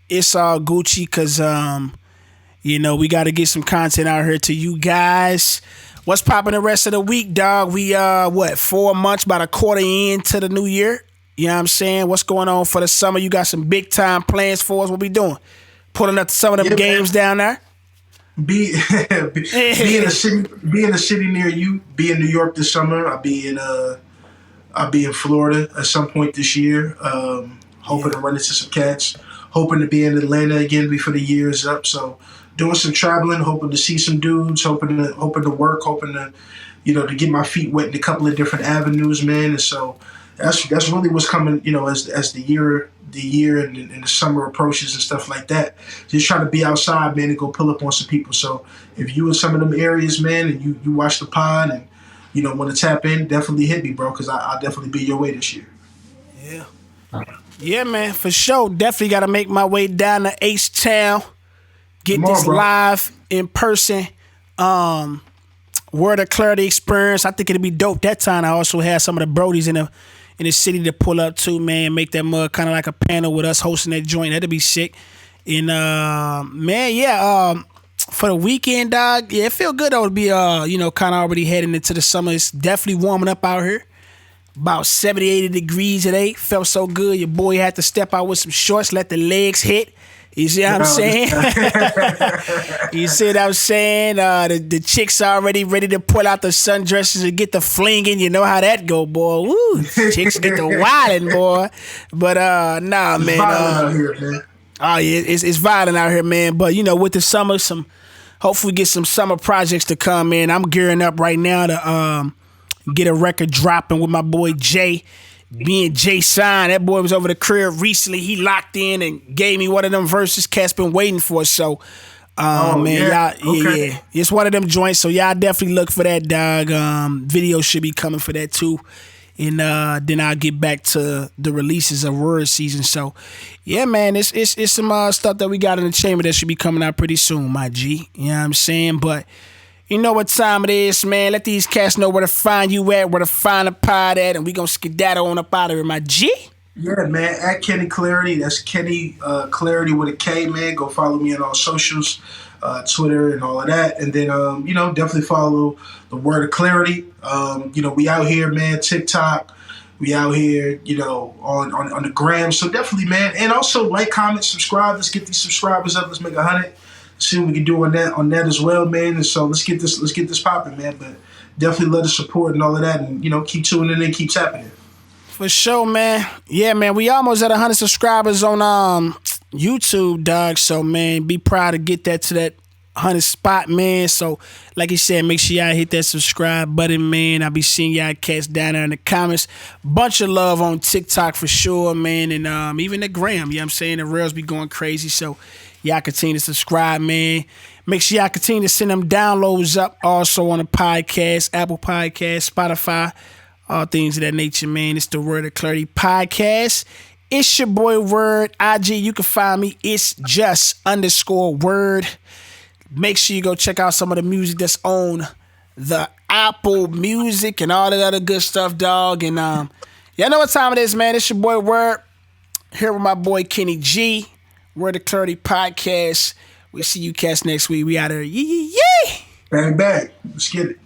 it's all Gucci because, we got to get some content out here to you guys. What's popping the rest of the week, dog? We, 4 months, about a quarter into the new year. You know what I'm saying? What's going on for the summer? You got some big time plans for us? What we doing? Pulling up some of them games down there? Be in a city near you. Be in New York this summer. I'll be in Florida at some point this year. Hoping to run into some cats. Hoping to be in Atlanta again before the year is up. So doing some traveling, hoping to see some dudes, hoping to work, hoping to to get my feet wet in a couple of different avenues, man. And so that's really what's coming, as the year and the summer approaches and stuff like that. Just trying to be outside, man, and go pull up on some people. So if you in some of them areas, man, and you watch the pod and want to tap in, definitely hit me, bro, because I'll definitely be your way this year. Yeah. Yeah, man, for sure. Definitely got to make my way down to H-Town. Get this live in person. Word of Clarity experience. I think it'd be dope. That time I also had some of the Brodies in the city to pull up too, man. Make that mug kind of like a panel with us hosting that joint. That'd be sick. And man, yeah. For the weekend, dog, yeah, it feel good though to be kind of already heading into the summer. It's definitely warming up out here. About 70, 80 degrees today. Felt so good. Your boy had to step out with some shorts, let the legs hit. You see what I'm saying? You see what I'm saying? The chicks already ready to pull out the sundresses and get the flinging. You know how that go, boy. Woo! Chicks get the wilding, boy. But nah, man. Out here, man. Oh yeah, it's violent out here, man. But with the summer, hopefully get some summer projects to come, man. I'm gearing up right now to get a record dropping with my boy Jay. Me and Jay signed. That boy was over the crib recently. He locked in and gave me one of them verses Cat's been waiting for. So, man, yeah. Y'all, okay. yeah, it's one of them joints. So y'all definitely look for that, dog. Video should be coming for that too. And then I'll get back to the releases of Word season. So, yeah, man, it's some stuff that we got in the chamber that should be coming out pretty soon, my G. You know what I'm saying? But you know what time it is, man. Let these cats know where to find you at, where to find the pod at, and we gonna skedaddle on up out of here, my G. Yeah, man. At Kenny Klarity. That's Kenny Klarity with a K, man. Go follow me on all socials, Twitter and all of that. And then, definitely follow the Word of Klarity. We out here, man. TikTok. We out here, on the gram. So definitely, man. And also like, comment, subscribe. Let's get these subscribers up. Let's make 100. See what we can do on that as well, man. And so let's get this popping, man. But definitely let us support and all of that, and keep tuning in, keep tapping it. For sure, man. Yeah, man. We almost at 100 subscribers on YouTube, dog. So, man, be proud to get that to that 100 spot, man. So, like you said, make sure y'all hit that subscribe button, man. I'll be seeing y'all cats down there in the comments. Bunch of love on TikTok for sure, man. And even the gram, you know what I'm saying? The rails be going crazy. So, y'all continue to subscribe, man. Make sure y'all continue to send them downloads up also on the podcast, Apple Podcast, Spotify, all things of that nature, man. It's the Word of Clarity podcast. It's your boy Word. IG, you can find me. It's just _Word. Make sure you go check out some of the music that's on the Apple Music and all that other good stuff, dog. And y'all know what time it is, man. It's your boy Word. Here with my boy Kenny G. Word of Clarity podcast. We'll see you cats next week. We out here. Yee. Bang, bang. Let's get it.